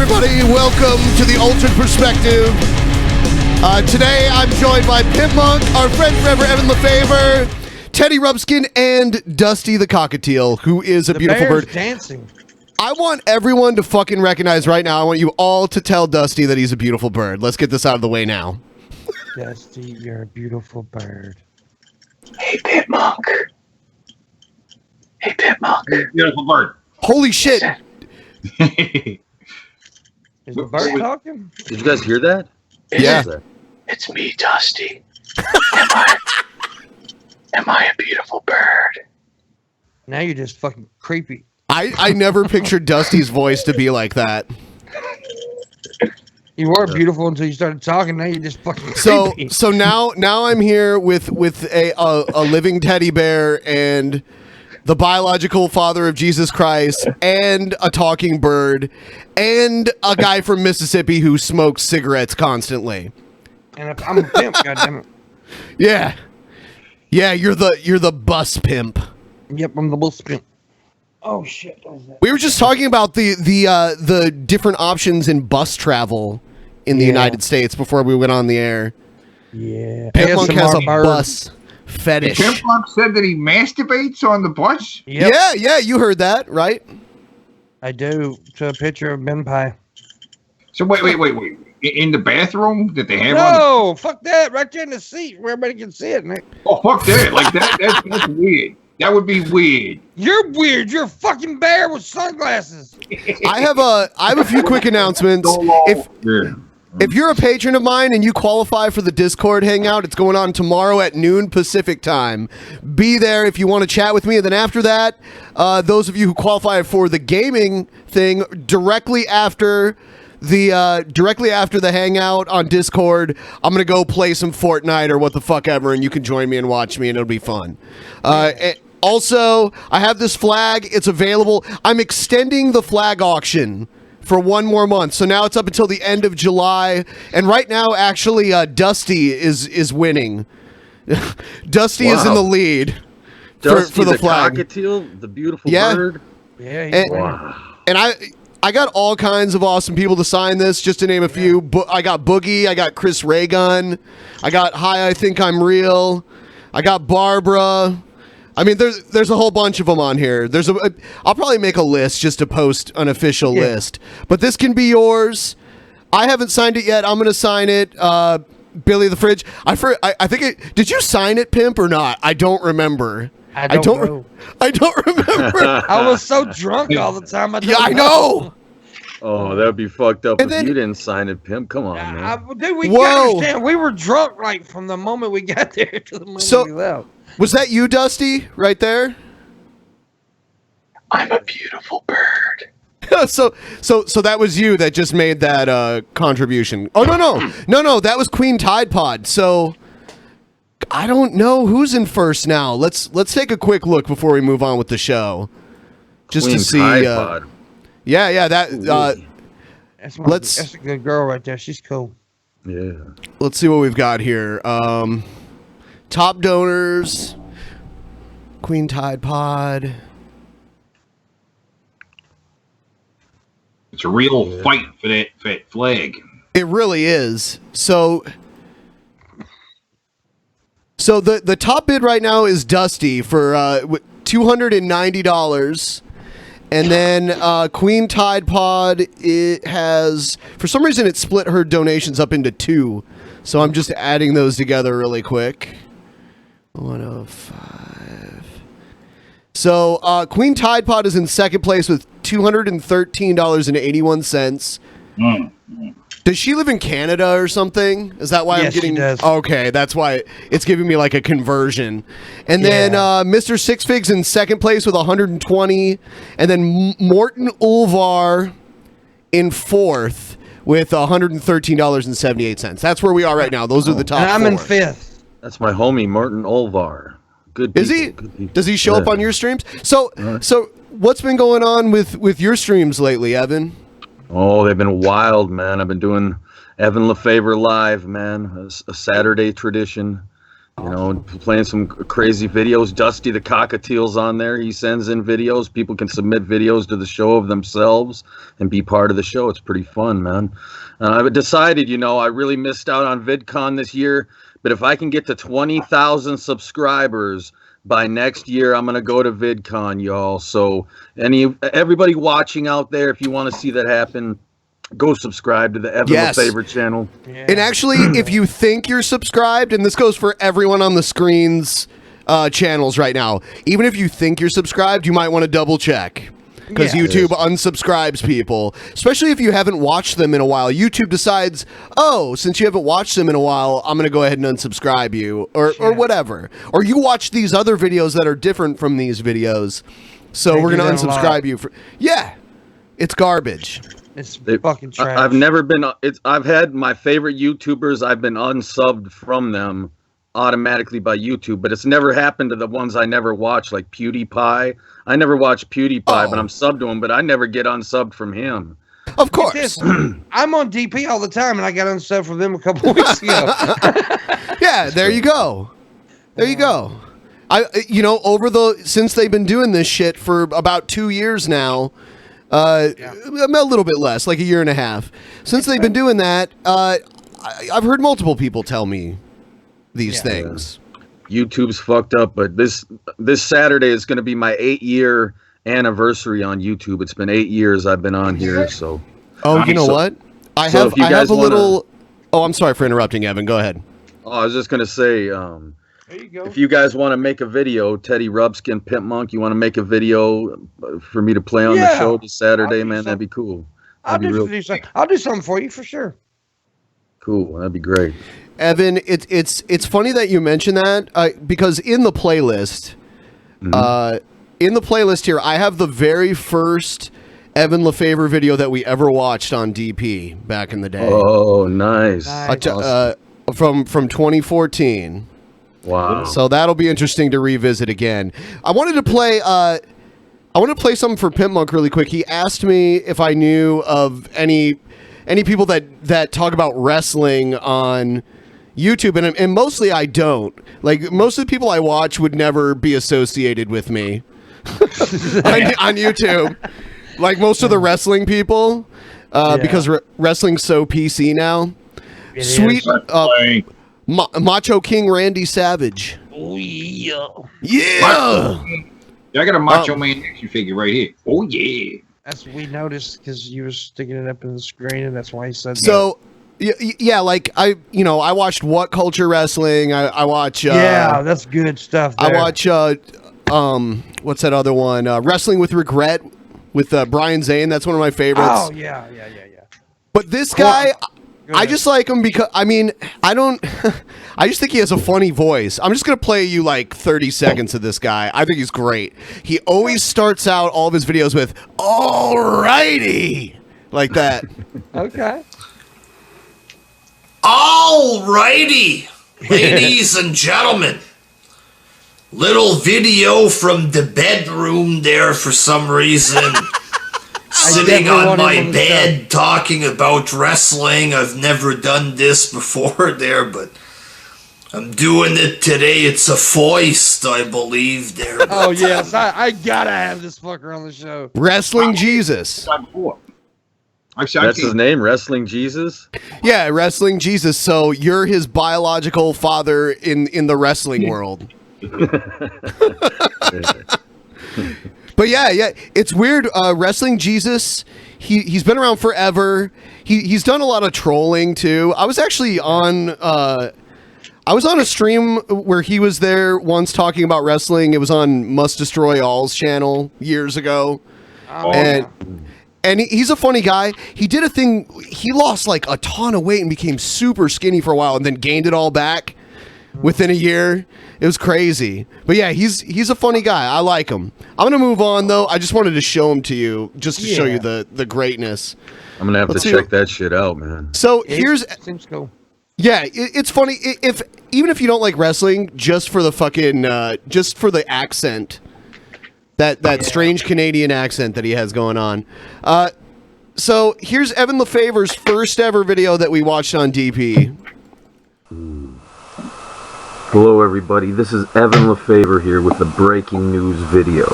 everybody. Welcome to the Altered Perspective. Today, I'm joined by Pimp Monk, our friend forever, Evan Lefavor, Teddy Rubskin, and Dusty the Cockatiel, who is a beautiful bird. Dancing. I want everyone to fucking recognize right now. I want you all to tell Dusty that he's a beautiful bird. Let's get this out of the way now. Dusty, you're a beautiful bird. Hey, Pimp Monk. Hey, Pimp Monk. Beautiful bird. Holy shit. Is the bird talking? Did you guys hear that? Yeah. It's me, Dusty. Am I a beautiful bird? Now you're just fucking creepy. I never pictured Dusty's voice to be like that. You were beautiful until you started talking. Now you're just fucking creepy. So now I'm here with a living teddy bear and the biological father of Jesus Christ and a talking bird and a guy from Mississippi who smokes cigarettes constantly. And I'm a pimp, goddammit. Yeah. Yeah, you're the bus pimp. Yep, I'm the bus pimp. Oh shit! What was that? We were just talking about the different options in bus travel in the United States before we went on the air. Yeah. Pimp Monk has a bird. bus fetish. Pimp Monk said that he masturbates on the bus? Yep. Yeah, you heard that, right? I do. To a picture of Benpai. So wait. In the bathroom that they have No, fuck that. Right there in the seat where everybody can see it, Nick. Oh, fuck that. Like, that's weird. That would be weird. You're weird. You're a fucking bear with sunglasses. I have a few quick announcements. If you're a patron of mine and you qualify for the Discord hangout, it's going on tomorrow at noon Pacific time. Be there if you want to chat with me. And then after that, those of you who qualify for the gaming thing, directly after the hangout on Discord, I'm gonna go play some Fortnite or what the fuck ever, and you can join me and watch me, and it'll be fun. Also, I have this flag. It's available. I'm extending the flag auction for one more month. So now it's up until the end of July. And right now, actually, Dusty is winning. Dusty is in the lead for the flag. Cockatiel, the beautiful bird. Yeah, and I got all kinds of awesome people to sign this, just to name a few. I got Boogie. I got Chris Raygun. I got Hi, I Think I'm Real. I got Barbara. I mean, there's a whole bunch of them on here. I'll probably make a list just to post an official list. But this can be yours. I haven't signed it yet. I'm going to sign it. Billy the Fridge. I think it. Did you sign it, Pimp, or not? I don't remember. I don't know. I don't remember. I was so drunk all the time. I know. Oh, that would be fucked up if you didn't sign it, Pimp. Come on, man. Dude, we gotta understand. We were drunk like from the moment we got there to the moment we left. Was that you, Dusty, right there? I'm a beautiful bird. so that was you that just made that contribution. Oh no, that was Queen Tide Pod. So I don't know who's in first now. Let's take a quick look before we move on with the show, just Queen to see. Tide Pod. Yeah, that. That's a good girl right there. She's cool. Yeah. Let's see what we've got here. Top donors, Queen Tide Pod. It's a real fight for that flag. It really is. So the top bid right now is Dusty for $290. And then Queen Tide Pod, it has, for some reason, it split her donations up into two. So I'm just adding those together really quick. 105. So Queen Tide Pod is in second place with $213.81. Does she live in Canada or something? Is that why I'm getting? She does. Okay, that's why it's giving me like a conversion. And then Mr. Six Figs in second place with 120, and then Morton Ulvar in fourth with $113.78. That's where we are right now. Those are the top. And I'm four. in fifth. That's my homie, Martin Olvar. Good people. Is he? Does he show up on your streams? So what's been going on with your streams lately, Evan? Oh, they've been wild, man. I've been doing Evan Lefavor live, man. A Saturday tradition. You know, playing some crazy videos. Dusty the Cockatiel's on there. He sends in videos. People can submit videos to the show of themselves and be part of the show. It's pretty fun, man. I've decided, you know, I really missed out on VidCon this year, but if I can get to 20,000 subscribers by next year, I'm going to go to VidCon, y'all. So everybody watching out there, if you want to see that happen, go subscribe to the Evan Lefavor channel. Yeah. And actually, if you think you're subscribed, and this goes for everyone on the screen's channels right now, even if you think you're subscribed, you might want to double check. Because YouTube unsubscribes people, especially if you haven't watched them in a while. YouTube decides, oh, since you haven't watched them in a while, I'm going to go ahead and unsubscribe you, or whatever. Or you watch these other videos that are different from these videos, so we're going to unsubscribe you. It's garbage. It's fucking trash. I've never been. I've had my favorite YouTubers. I've been unsubbed from them automatically by YouTube, but it's never happened to the ones I never watch, like PewDiePie. I never watch PewDiePie, but I'm subbed to him. But I never get unsubbed from him. Of course, I'm on DP all the time, and I got unsubbed from them a couple weeks ago. Yeah, there you go. There you go. Since they've been doing this shit for about 2 years now. A little bit less, like a year and a half. Since they've been doing that, I've heard multiple people tell me these things. YouTube's fucked up, but this Saturday is going to be my 8-year anniversary on YouTube. It's been 8 years I've been on here, so. Oh, you know what? I have a little. Oh, I'm sorry for interrupting, Evan. Go ahead. Oh, I was just going to say. There you go. If you guys want to make a video, Teddy Rubskin, Pimp Monk, you want to make a video for me to play on the show this Saturday, man, that'd be cool. I'll do something for you for sure. Cool, that'd be great. Evan, it's funny that you mention that because in the playlist, here, I have the very first Evan Lefavor video that we ever watched on DP back in the day. Oh, nice. From 2014. Wow. So that'll be interesting to revisit again. I wanted to play something for Pimp Monk really quick. He asked me if I knew of any people that talk about wrestling on YouTube, and mostly I don't. Like, most of the people I watch would never be associated with me on YouTube. Like most of the wrestling people, because wrestling's so PC now. Sweet. Macho King Randy Savage. Oh, yeah. Yeah. I got a Macho Man action figure right here. Oh, yeah. That's what we noticed because you were sticking it up in the screen, and that's why he said so. Yeah, like I watched What Culture Wrestling. I watch. That's good stuff. There. I watch. What's that other one? Wrestling with Regret with Brian Zane. That's one of my favorites. Oh yeah. But this guy. I just like him because, I just think he has a funny voice. I'm just going to play you like 30 seconds of this guy. I think he's great. He always starts out all of his videos with, "Alrighty," like that. Okay. Alrighty, ladies and gentlemen. Little video from the bedroom there for some reason. Sitting on my bed talking about wrestling. I've never done this before there, but I'm doing it today. It's a foist, I believe there. Oh, yes. I gotta have this fucker on the show. Wrestling Jesus. That's his name, Wrestling Jesus? Yeah, Wrestling Jesus. So you're his biological father in the wrestling world. But yeah, it's weird. Wrestling Jesus, he's been around forever. He's done a lot of trolling too. I was actually on a stream where he was there once talking about wrestling. It was on Must Destroy All's channel years ago, and he's a funny guy. He did a thing. He lost like a ton of weight and became super skinny for a while, and then gained it all back within a year. It was crazy. But yeah, he's a funny guy. I like him. I'm going to move on, though. I just wanted to show him to you, just to show you the greatness. I'm going to have to check that shit out, man. So seems cool. Yeah, it's funny. Even if you don't like wrestling, just for the fucking, just for the accent, that strange Canadian accent that he has going on. So here's Evan Lefavor's first ever video that we watched on DP. Hello everybody, this is Evan Lefavor here with the breaking news video.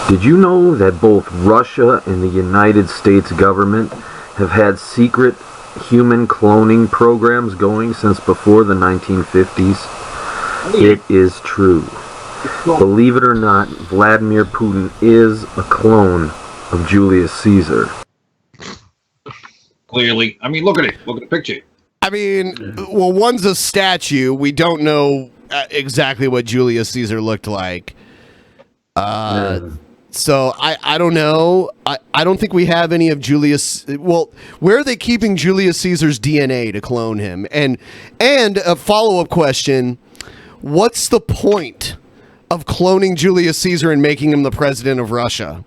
Did you know that both Russia and the United States government have had secret human cloning programs going since before the 1950s? It is true. Believe it or not, Vladimir Putin is a clone of Julius Caesar. Clearly. I mean, look at it. Look at the picture. I mean, well, one's a statue. We don't know exactly what Julius Caesar looked like. So I don't know. I don't think we have any of Julius. Well, where are they keeping Julius Caesar's DNA to clone him? And a follow-up question: what's the point of cloning Julius Caesar and making him the president of Russia?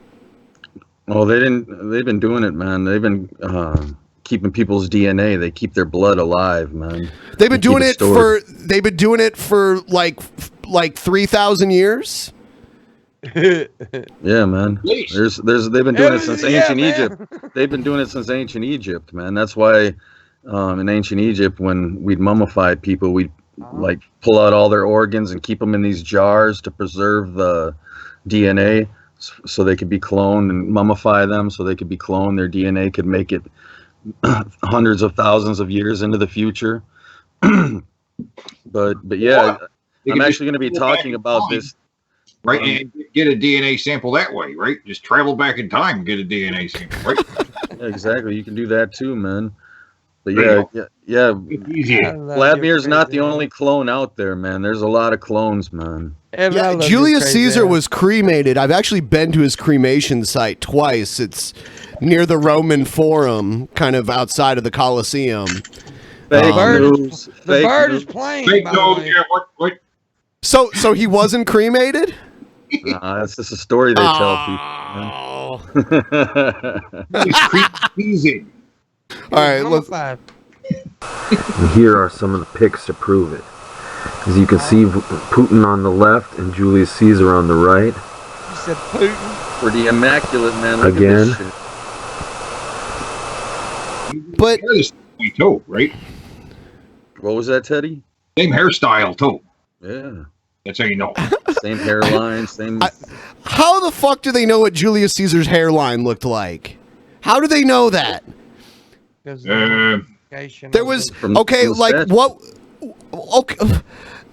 Well, they've been doing it, man. They've been keeping people's DNA. They keep their blood alive, man. They've been doing it for like 3,000 years. Yeah, man. They've been doing it since ancient Egypt. They've been doing it since ancient Egypt, man. That's why in ancient Egypt, when we'd mummify people, we'd like pull out all their organs and keep them in these jars to preserve the DNA, so they could be cloned, and mummify them so they could be cloned. Their DNA could make it hundreds of thousands of years into the future. but yeah, I'm actually going to be talking about this. Right, and get a DNA sample that way, right? Just travel back in time and get a DNA sample, right? Yeah, exactly. You can do that too, man. But yeah. Vladimir's not the only clone out there, man. There's a lot of clones, man. Yeah, Julius Caesar was cremated. I've actually been to his cremation site twice. It's near the Roman Forum, kind of outside of the Colosseum. The bird is playing. Fake news. Yeah, what? So he wasn't cremated? That's just a story they tell people. Easy. All right, let's. And here are some of the pics to prove it. As you can see, Putin on the left and Julius Caesar on the right. You said Putin. For the immaculate, man. Look Again. at this shit. But too, right? What was that, Teddy? Same hairstyle too. Yeah. That's how you know. Same hairline, same. How the fuck do they know what Julius Caesar's hairline looked like? How do they know that? There was what? Okay,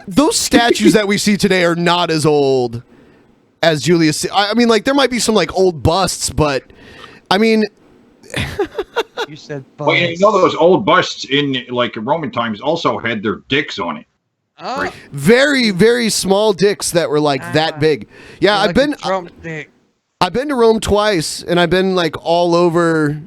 those statues that we see today are not as old as Julius. I mean, like there might be some like old busts, but I mean, you said. Well, you know those old busts in like Roman times also had their dicks on it. Oh. Right. Very, very small dicks that were like that big. Yeah, Like I've been Trump dick. I've been to Rome twice, and I've been like all over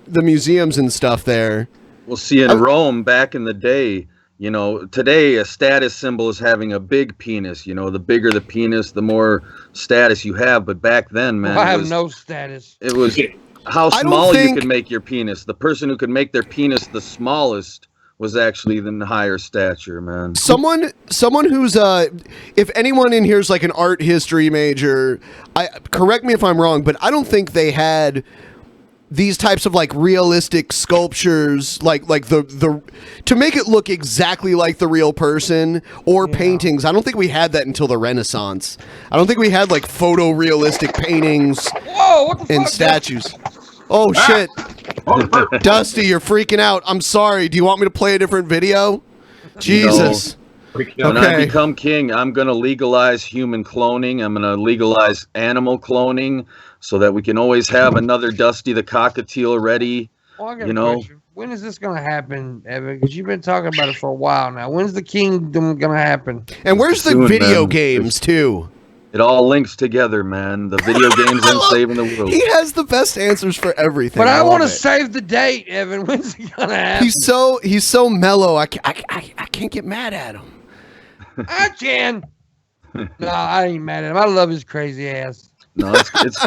the museums and stuff there. Well, see, in Rome back in the day, you know, today a status symbol is having a big penis. You know, the bigger the penis, the more status you have. But back then, man, I have no status. It was how small you could make your penis. The person who could make their penis the smallest was actually the higher stature, man. Someone who's if anyone in here is like an art history major, correct me if I'm wrong, but I don't think they had these types of like realistic sculptures, like the to make it look exactly like the real person, or paintings. I don't think we had that until the Renaissance. I don't think we had like photorealistic paintings and statues. Oh shit. Dusty, you're freaking out. I'm sorry. Do you want me to play a different video? Jesus. When I become king, I'm going to legalize human cloning. I'm going to legalize animal cloning so that we can always have another Dusty the Cockatiel ready. Well, I got a question. When is this going to happen, Evan? Because you've been talking about it for a while now. When's the kingdom going to happen? And where's the video games, too? It all links together, man. The video games and saving the world. He has the best answers for everything. But I want to save the date, Evan. When's it gonna happen? He's so mellow. I can't get mad at him. I can. No, I ain't mad at him. I love his crazy ass. No, it's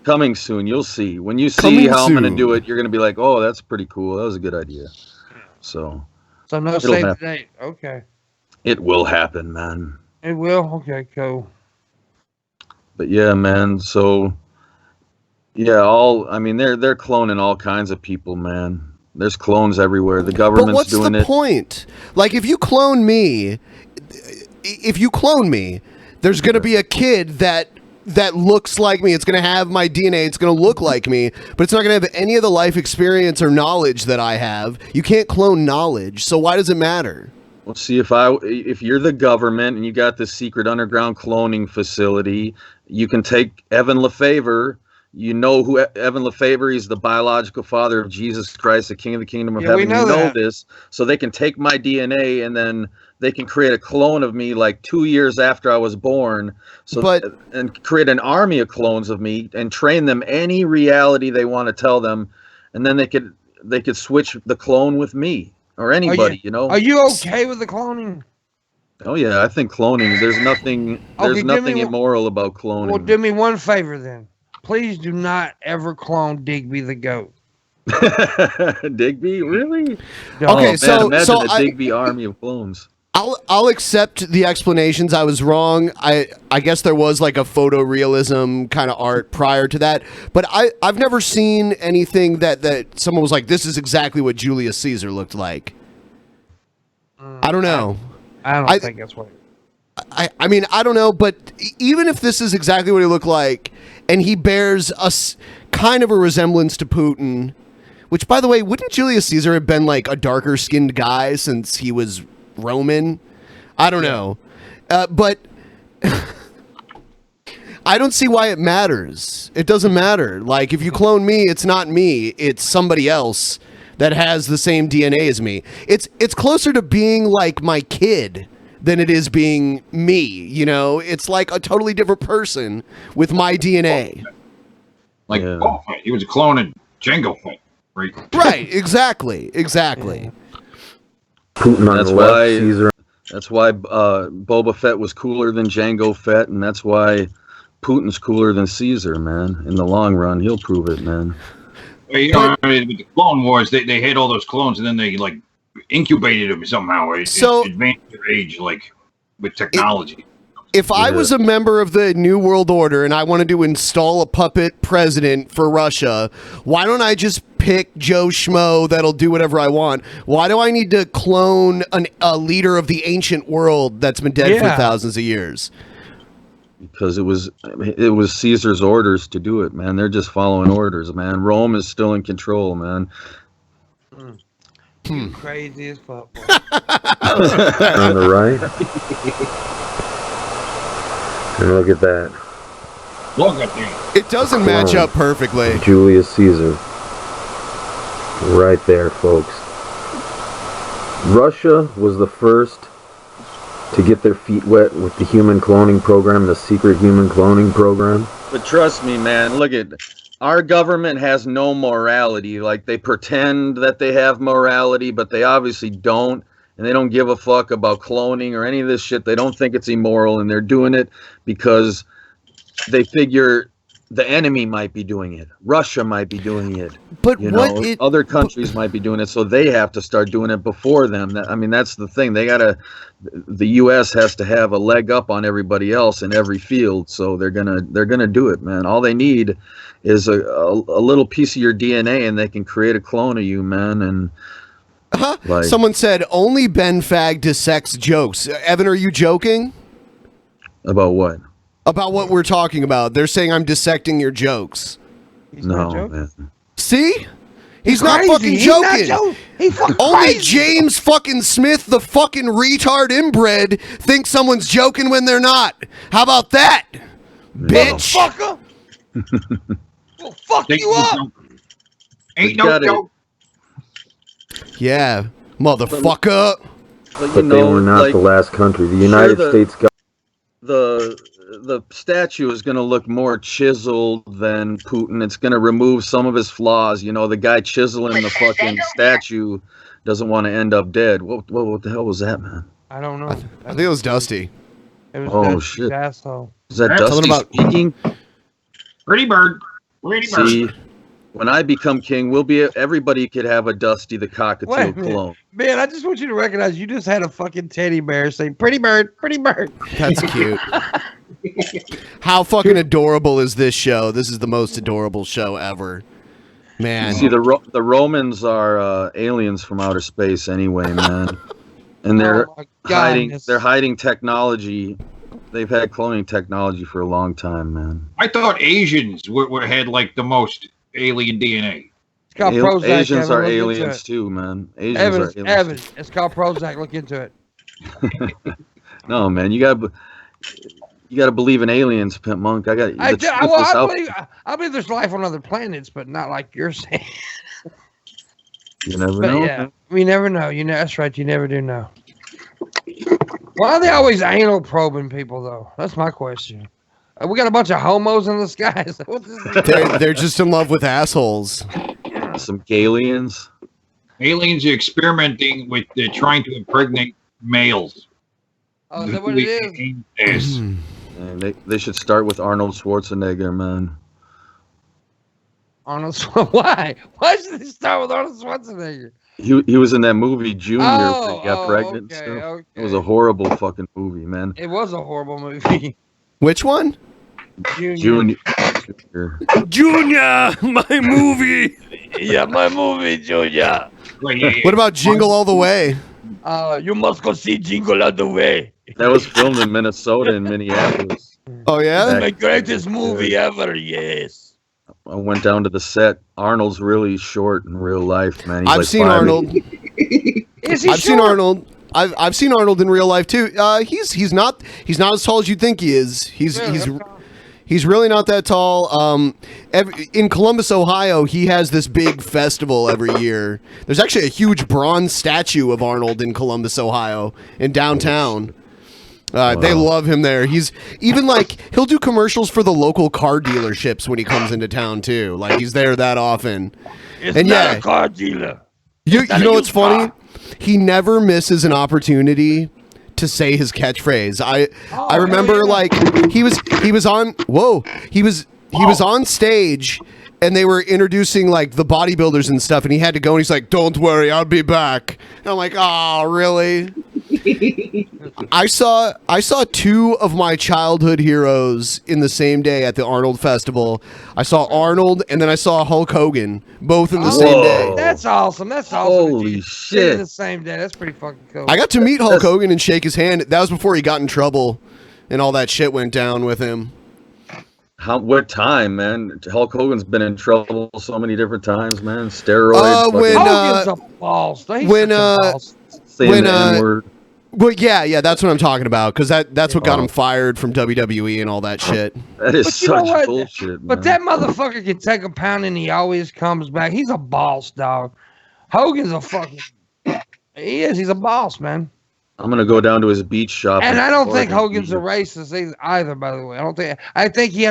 coming soon. You'll see. When you see how I'm gonna do it, you're gonna be like, "Oh, that's pretty cool. That was a good idea." So no save the date. Okay. It will happen, man. It will. Okay, cool. But yeah, man. So yeah, they're cloning all kinds of people, man. There's clones everywhere. The government's doing it. But what's the point? Like, if you clone me, if you clone me, there's going to be a kid that looks like me. It's going to have my DNA. It's going to look like me, but it's not going to have any of the life experience or knowledge that I have. You can't clone knowledge, so why does it matter? Well, see, if you're the government and you got this secret underground cloning facility, you can take Evan Lefavor. You know who Evan Lefavor is, the biological father of Jesus Christ, the King of the Kingdom of Heaven. You know this, so they can take my DNA and then they can create a clone of me like 2 years after I was born. And create an army of clones of me and train them any reality they want to tell them, and then they could switch the clone with me or anybody. Are you okay with the cloning? Oh yeah, I think cloning. There's nothing immoral about cloning. Well, do me one favor then. Please do not ever clone Digby the goat. Digby, really? Okay, imagine a Digby army of clones. I'll accept the explanations. I was wrong. I guess there was like a photorealism kind of art prior to that, but I've never seen anything that someone was like, this is exactly what Julius Caesar looked like. I don't know. I don't think that's what. I mean, I don't know, but even if this is exactly what he looked like, and he bears kind of a resemblance to Putin, which, by the way, wouldn't Julius Caesar have been like a darker skinned guy since he was Roman? I don't know. But I don't see why it matters. It doesn't matter. Like, if you clone me, it's not me. It's somebody else that has the same DNA as me. It's closer to being like my kid than it is being me, you know? It's like a totally different person with my DNA. Like, he was a clone of Jango Fett, right? Right, exactly. Putin on the left, Caesar. That's why Boba Fett was cooler than Jango Fett, and that's why Putin's cooler than Caesar, man. In the long run, he'll prove it, man. Well, you know, with the Clone Wars, they had all those clones, and then they like incubated them somehow. It advanced their age, like with technology. If I was a member of the New World Order and I wanted to install a puppet president for Russia, why don't I just pick Joe Schmo that'll do whatever I want? Why do I need to clone a leader of the ancient world that's been dead for thousands of years? Because it was Caesar's orders to do it, man. They're just following orders, man. Rome is still in control, man. You crazy as fuck. On the right. And look at that. Look at that. It doesn't match up perfectly. Julius Caesar. Right there, folks. Russia was the first to get their feet wet with the human cloning program, the secret human cloning program. But trust me, man, look at our government has no morality. Like, they pretend that they have morality, but they obviously don't. And they don't give a fuck about cloning or any of this shit. They don't think it's immoral, and they're doing it because they figure the enemy might be doing it. Russia might be doing it. But other countries might be doing it, so they have to start doing it before them. I mean, that's the thing. The U.S. has to have a leg up on everybody else in every field, so they're gonna do it, man. All they need is a little piece of your DNA, and they can create a clone of you, man. And like, someone said only Benpai dissects jokes. Evan, are you joking? About what? About what we're talking about. They're saying I'm dissecting your jokes. No, man. See? He's not fucking joking. He's fucking Only crazy. James fucking Smith, the fucking retard inbred, thinks someone's joking when they're not. How about that, bitch? Motherfucker. We'll fuck you up. Ain't no joke. Yeah, motherfucker. But they were not the last country. The United States got the statue is going to look more chiseled than Putin. It's going to remove some of his flaws. You know, the guy chiseling the fucking statue doesn't want to end up dead. What the hell was that, man? I don't know. I think it was Dusty. It was Oh, that shit. asshole. Is that Dusty speaking? Pretty bird. See, when I become king, everybody could have a Dusty the Cockatiel clone. Man, I just want you to recognize you just had a fucking teddy bear saying "pretty bird, pretty bird." That's cute. How fucking adorable is this show? This is the most adorable show ever. Man. See, the Romans are aliens from outer space anyway, man. And they're Oh my God, they're hiding technology. They've had cloning technology for a long time, man. I thought Asians had like the most alien DNA. It's called Prozac. Asians Evan, are look into aliens it. too, man. Asians are aliens. Evan, it's called Prozac. Look into it. No, man, you gotta believe in aliens, Pimp Monk. I believe there's life on other planets, but not like you're saying. You never But know. yeah, we never know. That's right. You never do know. Why are they always anal probing people, though? That's my question. We got a bunch of homos in the skies. They're just in love with assholes. Some aliens. Aliens are experimenting with trying to impregnate males. Oh, is that what it is? And they should start with Arnold Schwarzenegger, man. Arnold Schwarzenegger. Why? Why should they start with Arnold Schwarzenegger? He was in that movie Junior where he got pregnant and okay, stuff. okay. It was a horrible fucking movie, man. It was a horrible movie. Which one? Junior. Junior, my movie. Yeah, my movie, Junior. What about Jingle All the Way? You must go see Jingle All the Way. That was filmed in Minnesota and Minneapolis. Oh yeah, My greatest movie ever. Yes. I went down to the set. Arnold's really short in real life, man. He's I've like seen 5'8". Arnold. Is he I've seen Arnold. I've seen Arnold in real life too. He's not as tall as you'd think he is. He's really not that tall. In Columbus, Ohio, he has this big festival every year. There's actually a huge bronze statue of Arnold in Columbus, Ohio, in downtown. They love him there. He's even he'll do commercials for the local car dealerships when he comes into town too. Like he's there that often. It's not a car dealer. You know what's funny? He never misses an opportunity to say his catchphrase. I remember he was on stage and they were introducing the bodybuilders and stuff and he had to go and he's like, "Don't worry, I'll be back." And I'm like, "Oh, really?" I saw two of my childhood heroes in the same day at the Arnold Festival. I saw Arnold and then I saw Hulk Hogan, both in the same day. That's awesome. Holy shit. In the same day. That's pretty fucking cool. I got to meet Hulk Hogan and shake his hand. That was before he got in trouble and all that shit went down with him. What time, man? Hulk Hogan's been in trouble so many different times, man. Steroids. Hogan's a boss. Saying the N-word. Well, yeah, that's what I'm talking about because that's what got him fired from WWE and all that shit. That is such bullshit, man. But that motherfucker can take a pound and he always comes back. He's a boss, dog. Hogan's a fucking... He is. He's a boss, man. I'm gonna go down to his beach shop. And I don't think Hogan's a racist either, by the way. I think we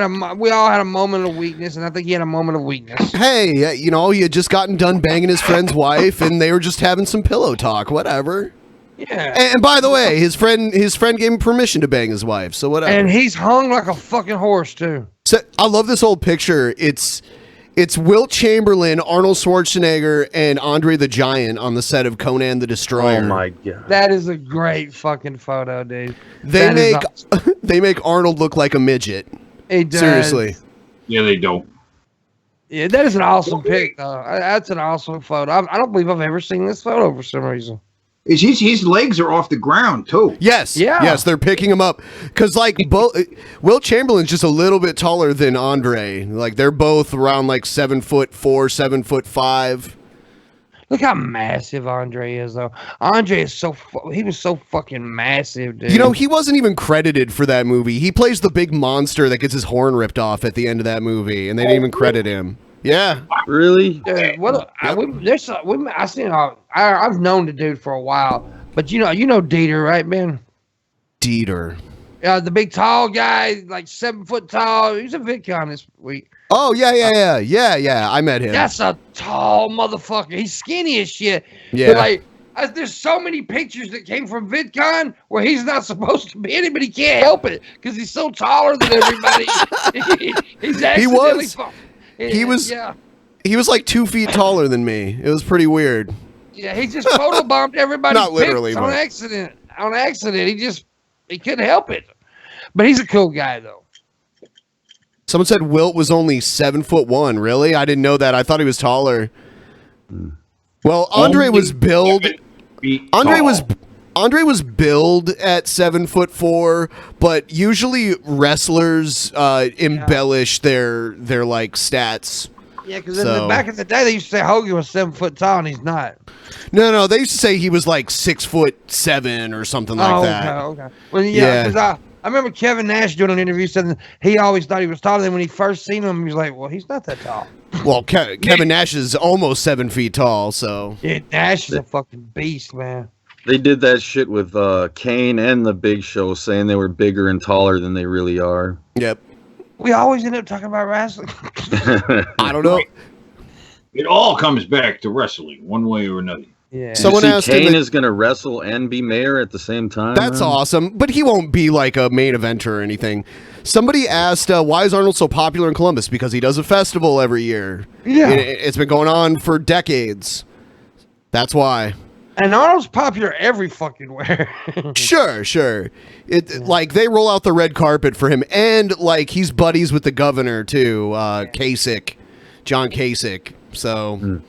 all had a moment of weakness, and I think he had a moment of weakness. Hey, he had just gotten done banging his friend's wife and they were just having some pillow talk, whatever. Yeah. And by the way, his friend gave him permission to bang his wife, so whatever. And he's hung like a fucking horse too. So I love this old picture. It's Wilt Chamberlain, Arnold Schwarzenegger, and Andre the Giant on the set of Conan the Destroyer. Oh my god, that is a great fucking photo, dude. They make Arnold look like a midget. He does. Seriously. Yeah, they don't. Yeah, that is an awesome pic, though. That's an awesome photo. I don't believe I've ever seen this photo for some reason. His legs are off the ground too. Yes, yes, they're picking him up because Wilt Chamberlain's just a little bit taller than Andre. They're both around 7'4", 7'5". Look how massive Andre is, though. Andre is he was so fucking massive, dude. He wasn't even credited for that movie. He plays the big monster that gets his horn ripped off at the end of that movie, and they didn't even credit him. Yeah, really? Dude, I've known the dude for a while, but you know Dieter, right, Ben? Dieter. The big tall guy, 7 foot tall. He's a VidCon this week. Oh yeah. I met him. That's a tall motherfucker. He's skinny as shit. Yeah. But there's so many pictures that came from VidCon where he's not supposed to be in it, but he can't help it because he's so taller than everybody. He's accidentally. He was 2 feet taller than me. It was pretty weird. Yeah, he just photobombed everybody. Not literally, on accident. He couldn't help it. But he's a cool guy, though. Someone said Wilt was only 7'1". Really? I didn't know that. I thought he was taller. Well, Andre was billed. Andre Andre was billed at 7'4", but usually wrestlers embellish their like stats. Yeah, because back in the day, they used to say Hogan was 7 foot tall, and he's not. No, they used to say he was like 6'7" or something like that. Okay. Well, yeah, because I remember Kevin Nash doing an interview saying he always thought he was taller. Then when he first seen him, he was like, "Well, he's not that tall." Well, Kevin Nash is almost 7 feet tall, so yeah, Nash is a fucking beast, man. They did that shit with Kane and the Big Show, saying they were bigger and taller than they really are. Yep. We always end up talking about wrestling. I don't know. It all comes back to wrestling, one way or another. Yeah. Someone asked Kane is going to wrestle and be mayor at the same time. That's awesome, but he won't be like a main eventer or anything. Somebody asked, why is Arnold so popular in Columbus? Because he does a festival every year. Yeah. It's been going on for decades. That's why. And Arnold's popular every fucking where. Sure. Like they roll out the red carpet for him, and like he's buddies with the governor too, Kasich, John Kasich. So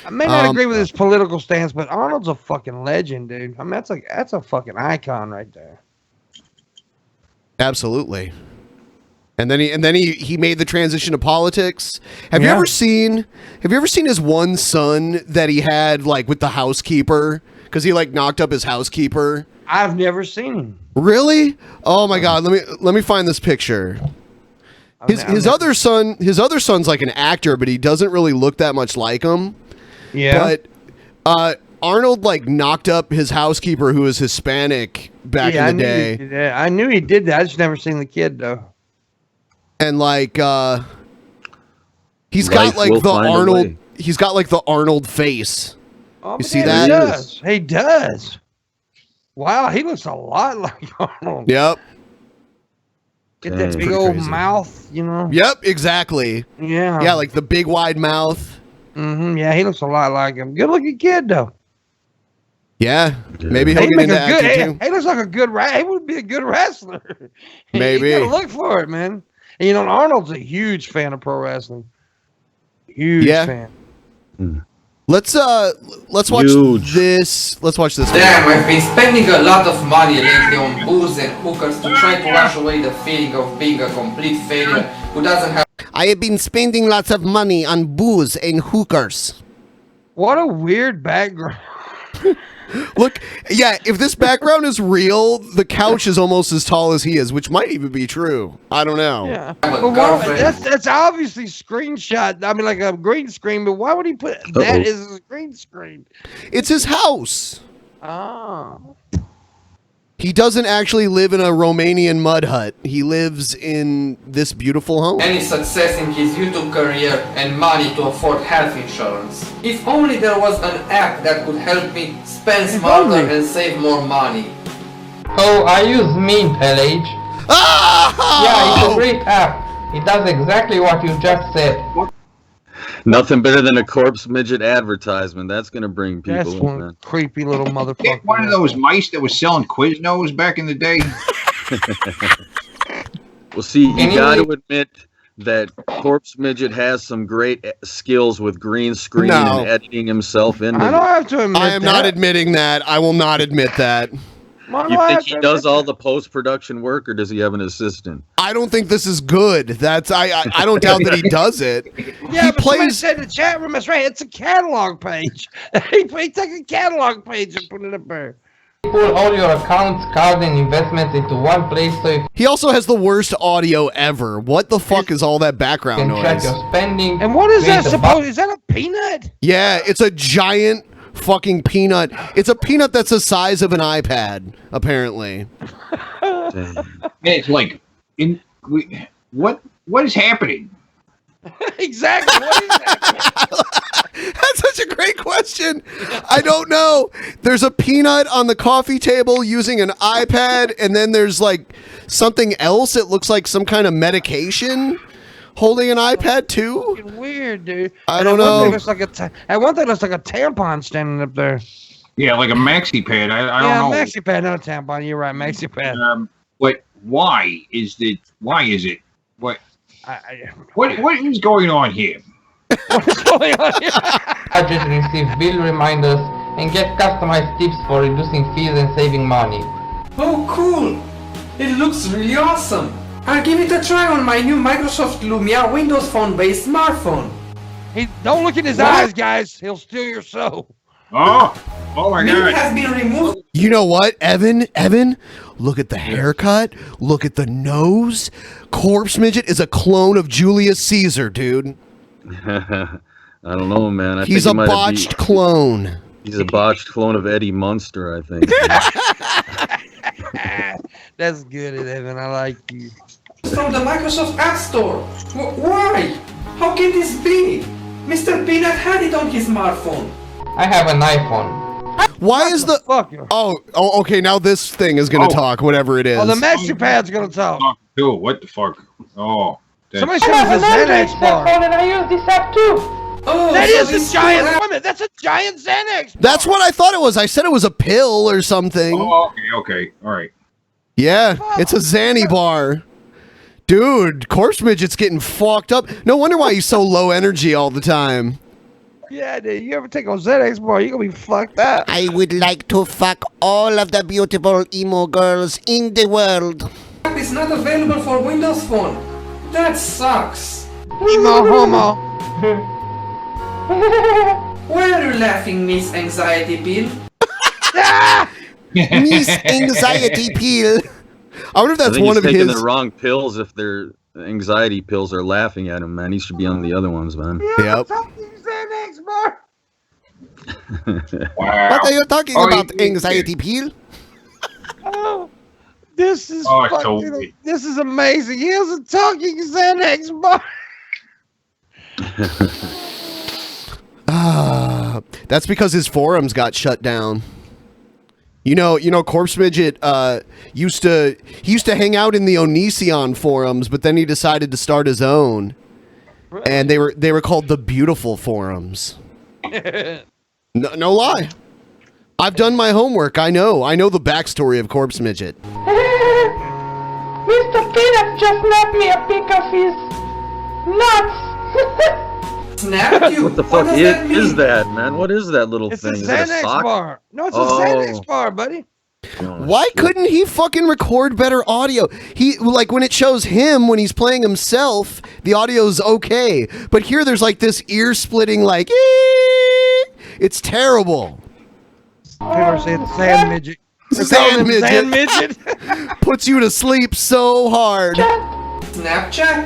I may not agree with his political stance, but Arnold's a fucking legend, dude. I mean, that's a fucking icon right there. Absolutely. And then he made the transition to politics. Have you ever seen his one son that he had like with the housekeeper? Because he like knocked up his housekeeper. I've never seen him. Really? Oh my god, let me find this picture. His other son's like an actor, but he doesn't really look that much like him. Yeah. But Arnold like knocked up his housekeeper who was Hispanic back in the day. I knew he did that. I just never seen the kid though. And like he's got like the Arnold face. Oh, you see that? He does. Wow, he looks a lot like Arnold. Yep. Get that big old mouth, you know? Yep, exactly. Yeah. Yeah, like the big wide mouth. Mm-hmm. Yeah, he looks a lot like him. Good looking kid though. Yeah, maybe he'll get into acting too. He looks like a good he would be a good wrestler. Maybe. You gotta look for it, man. And you know, Arnold's a huge fan of pro wrestling. Huge fan. Let's watch this. Let's watch this. Damn, I've been spending a lot of money lately on booze and hookers to try to wash away the feeling of being a complete failure who doesn't have. I have been spending lots of money on booze and hookers. What a weird background. Look, yeah, if this background is real, the couch is almost as tall as he is, which might even be true. I don't know. Yeah. Well, that's obviously screenshot. I mean, like a green screen, but why would he put that as a green screen? It's his house. Oh. He doesn't actually live in a Romanian mud hut. He lives in this beautiful home. Any success in his YouTube career and money to afford health insurance. If only there was an app that could help me spend smarter and save more money. Oh, I use Mint, LH. Oh! Yeah, it's a great app. It does exactly what you just said. Nothing better than a corpse midget advertisement. That's gonna bring people. That's one man. creepy little motherfucker. One of those mice that was selling Quiznos back in the day. Well, see, you got to admit that corpse midget has some great skills with green screen and editing himself in. I don't have to admit I am not admitting that. I will not admit that. You think he does all the post-production work, or does he have an assistant? I don't think this is good. That's I don't doubt that he does it. Yeah, He but somebody plays. said in the chat room, that's right, it's a catalog page. he took a catalog page and put it up there. Pull all your accounts, cards, and investments into one place so you He also has the worst audio ever. What the fuck is all that background can track noise? your spending. And what is that create a supposed? Is that a peanut? Yeah, it's a giant fucking peanut. It's a peanut that's the size of an iPad, apparently. It's like what is happening? Exactly. What is that? That's such a great question. I don't know. There's a peanut on the coffee table using an iPad, and then there's like something else. It looks like some kind of medication holding an iPad too. Fucking weird, dude. I don't know. At one thing, looks like a tampon standing up there. Yeah, like a maxi pad. I don't know. Yeah, maxi pad, not a tampon. You're right, maxi pad. But why is it? What is going on here? What is going on here? I just receive bill reminders and get customized tips for reducing fees and saving money. Oh, cool! It looks really awesome! I'll give it a try on my new Microsoft Lumia Windows Phone-based smartphone. Hey, don't look in his eyes, guys. He'll steal your soul. Oh my Link God. has been removed. You know what, Evan? Look at the haircut. Look at the nose. Corpse Midget is a clone of Julius Caesar, dude. I don't know, man. He's a botched clone. He's a botched clone of Eddie Munster, I think. That's good, Evan. I like you. From the Microsoft App Store. Why? How can this be? Mr. Peanut had it on his smartphone. I have an iPhone. Why is the... Fuck. Oh, okay, now this thing is going to talk, whatever it is. Oh, the master pad's gonna talk. Dude, what the fuck? Oh. Somebody said it was a Xanax bar. And I use this app too. Oh, That so is this a giant app- woman. That's a giant Xanax bar. That's what I thought it was. I said it was a pill or something. Oh, okay. All right. Yeah, it's a Xanny bar. Dude, Corpse Midget's getting fucked up. No wonder why he's so low energy all the time. Yeah, dude. You ever take a Xanax bar, you're gonna be fucked up. I would like to fuck all of the beautiful emo girls in the world. App is not available for Windows Phone. That sucks. Emo homo. Why are you laughing, Miss Anxiety Pill? Miss Anxiety Pill. I wonder if I that's think one he's of taking his. the wrong pills if they're anxiety pills are laughing at him, man. He should be on the other ones, man. Yep. Xanax bar. Wow. What are you talking Oh, about, he- Anxiety Pill? Oh, this is Oh, it's so fucking. weird. This is amazing. He has a talking Xanax bar. That's because his forums got shut down. You know, Corpse Midget used to hang out in the Onision forums, but then he decided to start his own, and they were called the Beautiful Forums. No lie, I've done my homework. I know the backstory of Corpse Midget. Mr. Peanut just snapped me a pic of his nuts. Snapped you? What the fuck does that mean? is that, man? What is that little It's thing? a Is it a Xanax sock? bar. No, it's a Oh. Xanax bar, buddy. Oh, Why shit. couldn't he fucking record better audio? He like when it shows him when he's playing himself, the audio's okay. But here there's like this ear splitting like it's terrible. People say it's Sand Midget. Sand Midget. Sand Midget. Puts you to sleep so hard. Snapchat?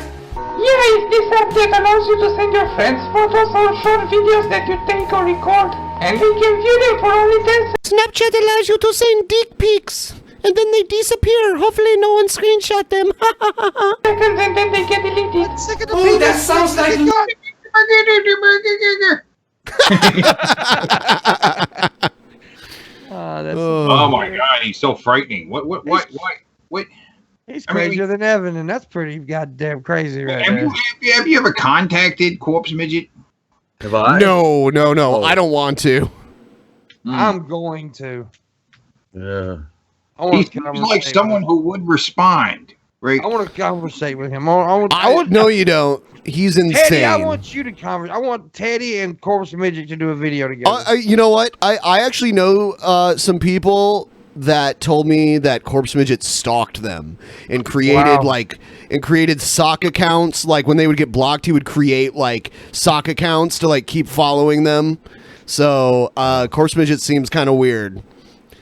Yeah, it's this app that allows you to send your friends photos or short videos that you take or record, and they can view them for only 10 seconds. Snapchat allows you to send dick pics, and then they disappear. Hopefully no one screenshot them. And then they get deleted. Oh, that sounds like... Oh my God, he's so frightening. What? He's I mean, crazier than Evan, and that's pretty goddamn crazy right there. Have you ever contacted Corpse Midget? Have I? No, I don't want to. I'm going to. Yeah. I want He to seems like someone who would respond, right? I want to conversate with him. No, you don't. He's insane. Teddy, I want you to converse. I want Teddy and Corpse Midget to do a video together. You know what? I actually know some people that told me that Corpse Midget stalked them and created sock accounts. Like when they would get blocked, he would create like sock accounts to like keep following them. So Corpse Midget seems kind of weird.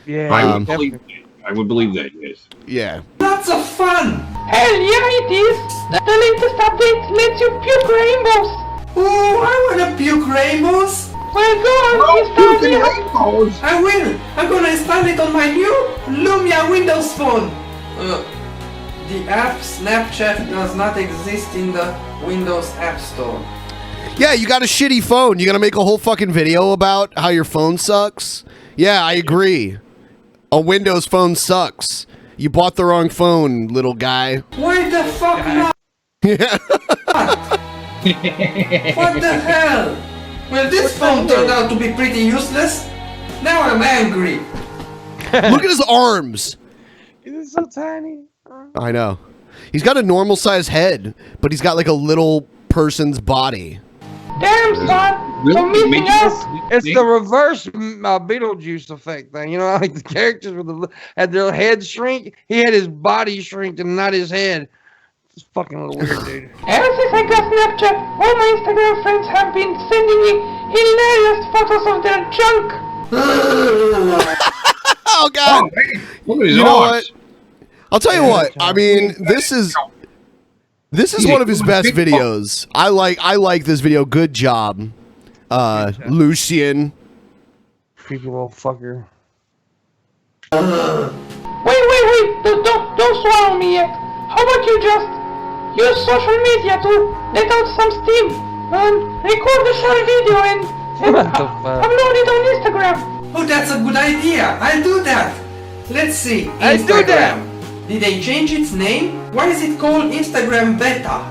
Yeah, I would believe that. Yes. Yeah. Lots of fun! Hell yeah, it is! The latest update lets you puke rainbows! Oh, I wanna puke rainbows! Well, go on, install the app. I will! I'm gonna install it on my new Lumia Windows Phone! The app Snapchat does not exist in the Windows App Store. Yeah, you got a shitty phone. You gonna make a whole fucking video about how your phone sucks? Yeah, I agree. A Windows phone sucks. You bought the wrong phone, little guy. Why the fuck not? What the hell? Well, this phone turned out to be pretty useless. Now I'm angry. Look at his arms. He's so tiny. I know. He's got a normal sized head, but he's got like a little person's body. Damn, son. Really? So missing us. It's the reverse Beetlejuice effect thing. You know, like the characters had their head shrink. He had his body shrink and not his head. It's fucking a little weird, dude. Ever since I got Snapchat, all my Instagram friends have been sending me hilarious photos of their junk. Oh God! Look at his You know arms. what? I'll tell you what. I mean, this is one of his best videos. I like this video. Good job, Lucian. Creepy little fucker. Wait! Don't swallow me yet. How about you just use social media to let out some steam and record a short video and upload it on Instagram? Oh, that's a good idea. I'll do that. Let's see. I do that. Did they change its name? Why is it called Instagram Beta?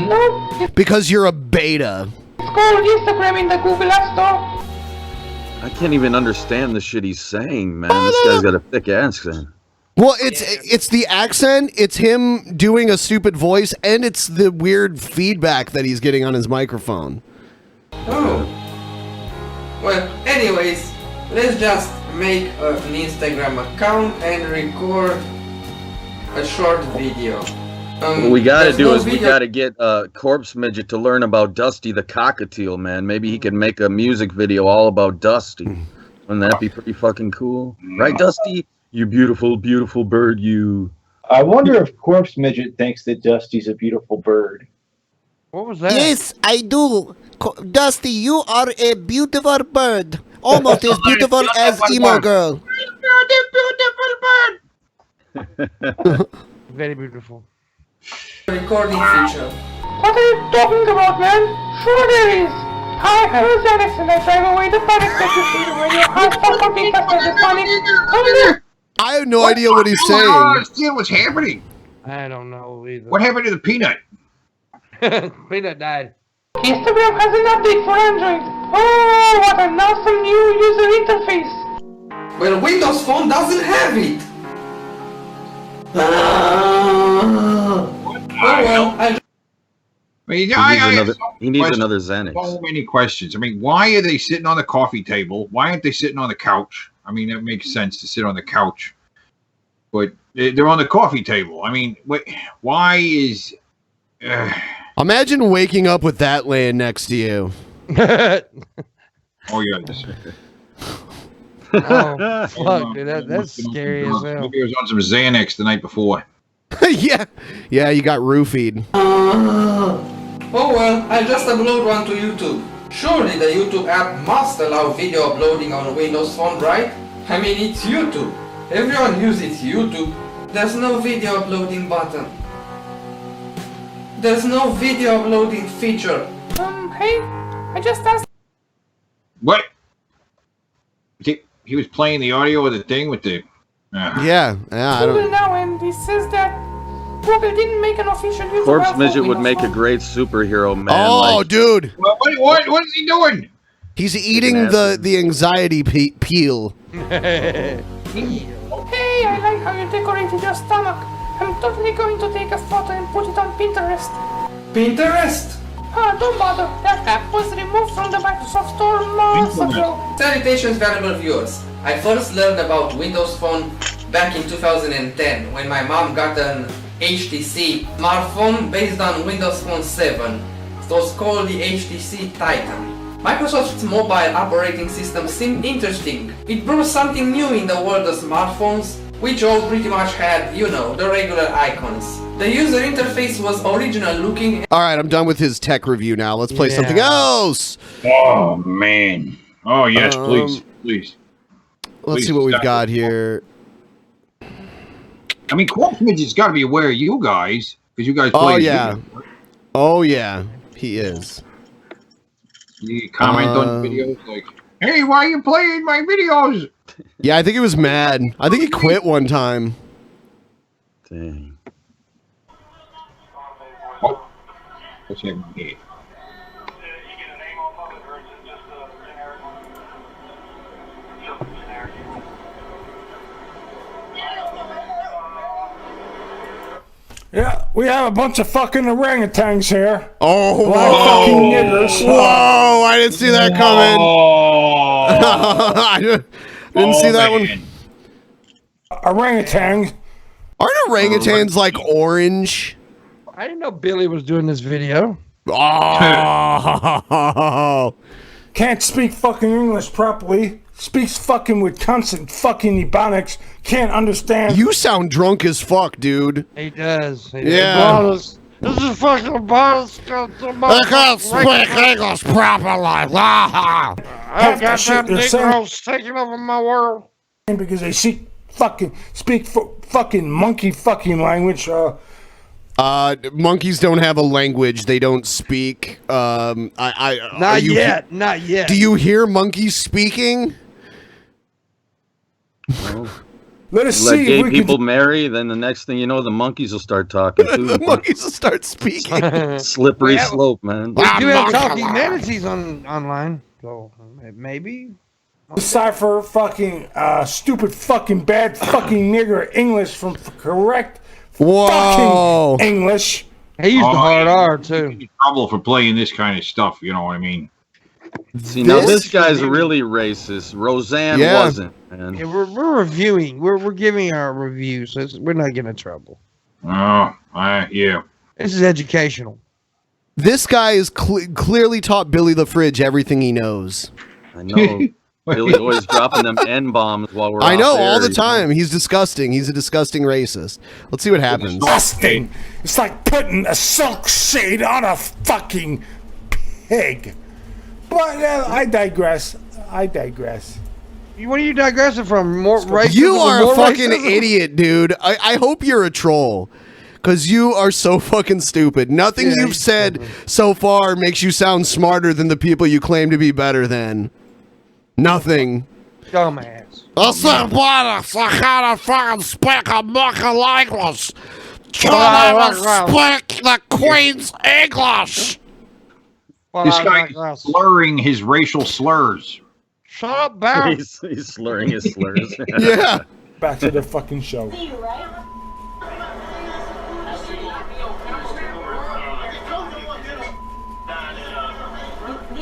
No, Because you're a beta. it's called Instagram in the Google App Store. I can't even understand the shit he's saying, man. This guy's got a thick accent. Well, it's the accent, it's him doing a stupid voice, and it's the weird feedback that he's getting on his microphone. Oh. Well, anyways, let's just make an Instagram account and record a short video. What we gotta there's do no is we video- gotta get Corpse Midget to learn about Dusty the Cockatiel, man. Maybe he can make a music video all about Dusty. Wouldn't that be pretty fucking cool? Right, Dusty? You beautiful, beautiful bird, you. I wonder if Corpse Midget thinks that Dusty's a beautiful bird. What was that? Yes, I do. Dusty, you are a beautiful bird. Almost as beautiful as Emo Girl. Very beautiful. Recording feature. What are you talking about, man? Sure there is. Hi, I'm Xanax and I drive away the panic that you feel when your heart stops beating faster than panic. Come here. I have no idea what he's saying. understand what's happening. I don't know either. What happened to the peanut? Peanut died. Instagram has an update for Android. Oh, what an awesome new user interface. Well, Windows Phone doesn't have it. He needs another Xanax. So many questions. I mean, why are they sitting on the coffee table? Why aren't they sitting on the couch? I mean, that makes sense to sit on the couch, but they're on the coffee table. I mean, why is? Imagine waking up with that laying next to you. Oh yeah. This, Oh, fuck, dude, that's scary as hell. Maybe I was on some Xanax the night before. Yeah, you got roofied. Oh well, I'll just upload one to YouTube. Surely the YouTube app must allow video uploading on Windows Phone, right? I mean, it's YouTube. Everyone uses YouTube. There's no video uploading button. There's no video uploading feature. Hey, I just asked. What? He was playing the audio of the thing with the. Yeah, I Google don't. now, and he says that Google didn't make an official YouTube Corpse app for Midget would Windows make a Phone. great superhero, man. Oh, like, dude. What is he doing? He's eating the anxiety peel. Hey, I like how you decorated your stomach. I'm totally going to take a photo and put it on Pinterest. Pinterest? Don't bother. That app was removed from the Microsoft Store months ago. Salutations, valuable viewers. I first learned about Windows Phone back in 2010 when my mom got an HTC smartphone based on Windows Phone 7. It was called the HTC Titan. Microsoft's mobile operating system seemed interesting. It brought something new in the world of smartphones, which all pretty much had, you know, the regular icons. The user interface was original looking. All right, I'm done with his tech review now. Let's play something else. Oh man. Oh yes, please. Let's Please see what we've stop. got here. I mean, Corpse Midget's got to be aware of you guys because you guys play. Oh yeah. Oh yeah, he is. You comment on videos like, "Hey, why are you playing my videos?" Yeah, I think he was mad. I think he quit one time. Dang. Oh, what's that here? Yeah, we have a bunch of fucking orangutans here. Oh, Black fucking niggers. Whoa, I didn't see that coming. I didn't see that one. Orangutan. Aren't orangutans like orange? I didn't know Billy was doing this video. Oh. Can't speak fucking English properly. Speaks fucking with constant fucking ebonics. Can't understand. You sound drunk as fuck, dude. He does. Yeah. This is fucking bonus. I can't speak English properly. I got them Negroes taking over my world. Because they speak fucking monkey fucking language. Monkeys don't have a language. They don't speak. Not yet. Not yet. Do you hear monkeys speaking? Well, let us let see gay if we people marry, then the next thing you know, the monkeys will start talking too. The monkeys will start speaking. Slippery slope, man. We do have talking manatees online, so maybe. decipher fucking stupid fucking bad fucking nigger English from correct fucking English. He used the hard R too. In trouble for playing this kind of stuff. You know what I mean? See, now this guy's really racist. Roseanne wasn't, man. Yeah, we're reviewing. We're giving our review, so we're not getting in trouble. Oh, yeah. This is educational. This guy is clearly taught Billy the Fridge everything he knows. I know. Billy always dropping them N-bombs while we're I know, off air, all the you time. He's disgusting. He's a disgusting racist. Let's see what happens. Disgusting. It's like putting a silk shade on a fucking pig. But I digress. What are you digressing from? More racism? You are more a fucking racism? idiot, dude. I hope you're a troll. Because you are so fucking stupid. Nothing you've said so far makes you sound smarter than the people you claim to be better than. Nothing. Dumbass. I said, what? I can't fucking speak a mucking language. Can I speak the Queen's English? This guy is slurring his racial slurs. Shut up, Barry. He's slurring his slurs. Yeah. Back to the fucking show. These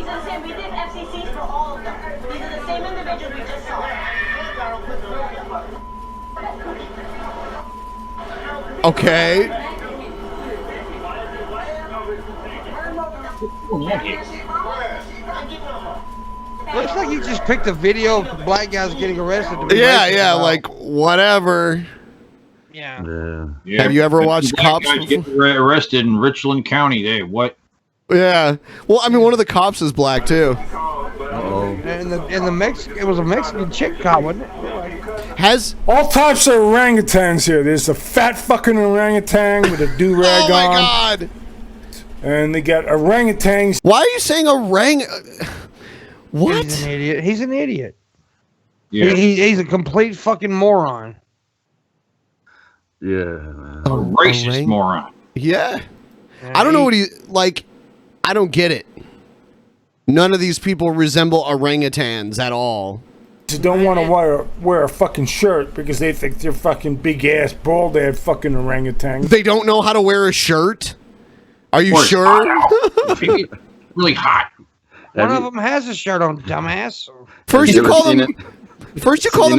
are the same. We did FCCs for all of them. These are the same individuals we just saw. Okay. Looks like you just picked a video of black guys getting arrested. To be Yeah, racist yeah, about. like, whatever. Yeah. Have you ever watched Black Cops? guys get arrested in Richland County. They what? Yeah. Well, I mean, one of the cops is black, too. And it was a Mexican chick cop, wasn't it? Has all types of orangutans here. There's a fat fucking orangutan with a do-rag on. Oh, my God. And they got orangutans. Why are you saying What? He's an idiot. He's an idiot. Yeah. He's a complete fucking moron. Yeah, man. A racist moron. Yeah. I don't know what I don't get it. None of these people resemble orangutans at all. You don't want to wear a fucking shirt because they think they're fucking big ass bald ass fucking orangutans. They don't know how to wear a shirt? Are you sure? Really hot. One of them has a shirt on, dumbass. First you call them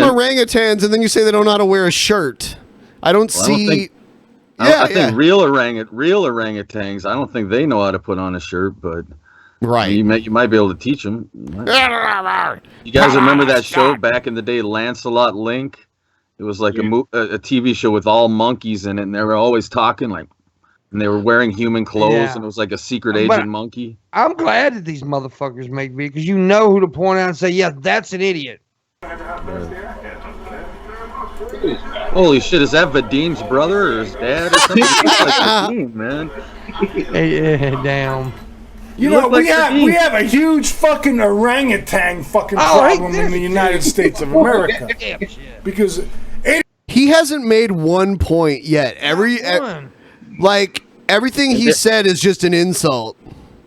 orangutans, and then you say they don't know how to wear a shirt. I don't see. I think real orangutans. I don't think they know how to put on a shirt, but right, you might be able to teach them. You guys remember that show back in the day, Lancelot Link? It was like a TV show with all monkeys in it, and they were always talking and they were wearing human clothes, and it was like a secret agent monkey. I'm glad that these motherfuckers make videos because you know who to point out and say, yeah, that's an idiot. Holy shit, is that Vadim's brother or his dad or something? Like Vadim, man. Damn. You know, we have a huge fucking orangutan fucking problem in the United States of America. Because he hasn't made one point yet. Everything he said is just an insult.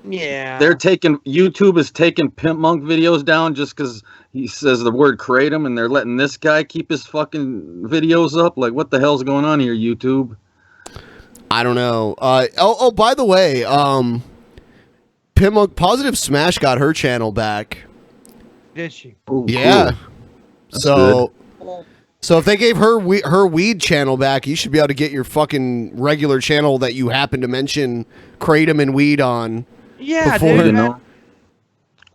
Yeah. YouTube is taking Pimp Monk videos down just because he says the word kratom, and they're letting this guy keep his fucking videos up. Like, what the hell's going on here, YouTube? I don't know. By the way, Positive Smash got her channel back. Did she? Ooh, Yeah. Cool. So if they gave her weed channel back, you should be able to get your fucking regular channel that you happen to mention Kratom and weed on. Yeah, before. dude. You know,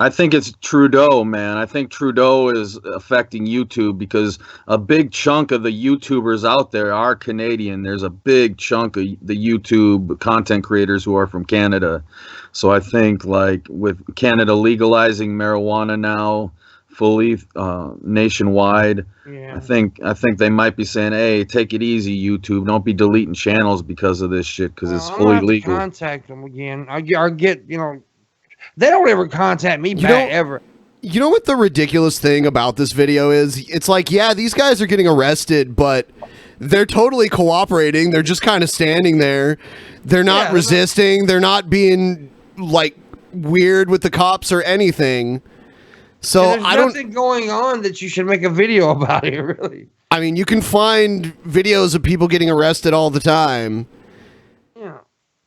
I think it's Trudeau, man. I think Trudeau is affecting YouTube because a big chunk of the YouTubers out there are Canadian. There's a big chunk of the YouTube content creators who are from Canada. So I think, like, with Canada legalizing marijuana now fully nationwide, Yeah. I think they might be saying, "Hey, take it easy, YouTube. Don't be deleting channels because of this shit, because it's I'm fully gonna have to legal." contact them again. I get, they don't ever contact me back ever. You know what the ridiculous thing about this video is? It's like, yeah, these guys are getting arrested, but they're totally cooperating. They're just kind of standing there. They're not resisting. They're not being like weird with the cops or anything. So There's nothing going on that you should make a video about it, really. I mean, you can find videos of people getting arrested all the time. Yeah.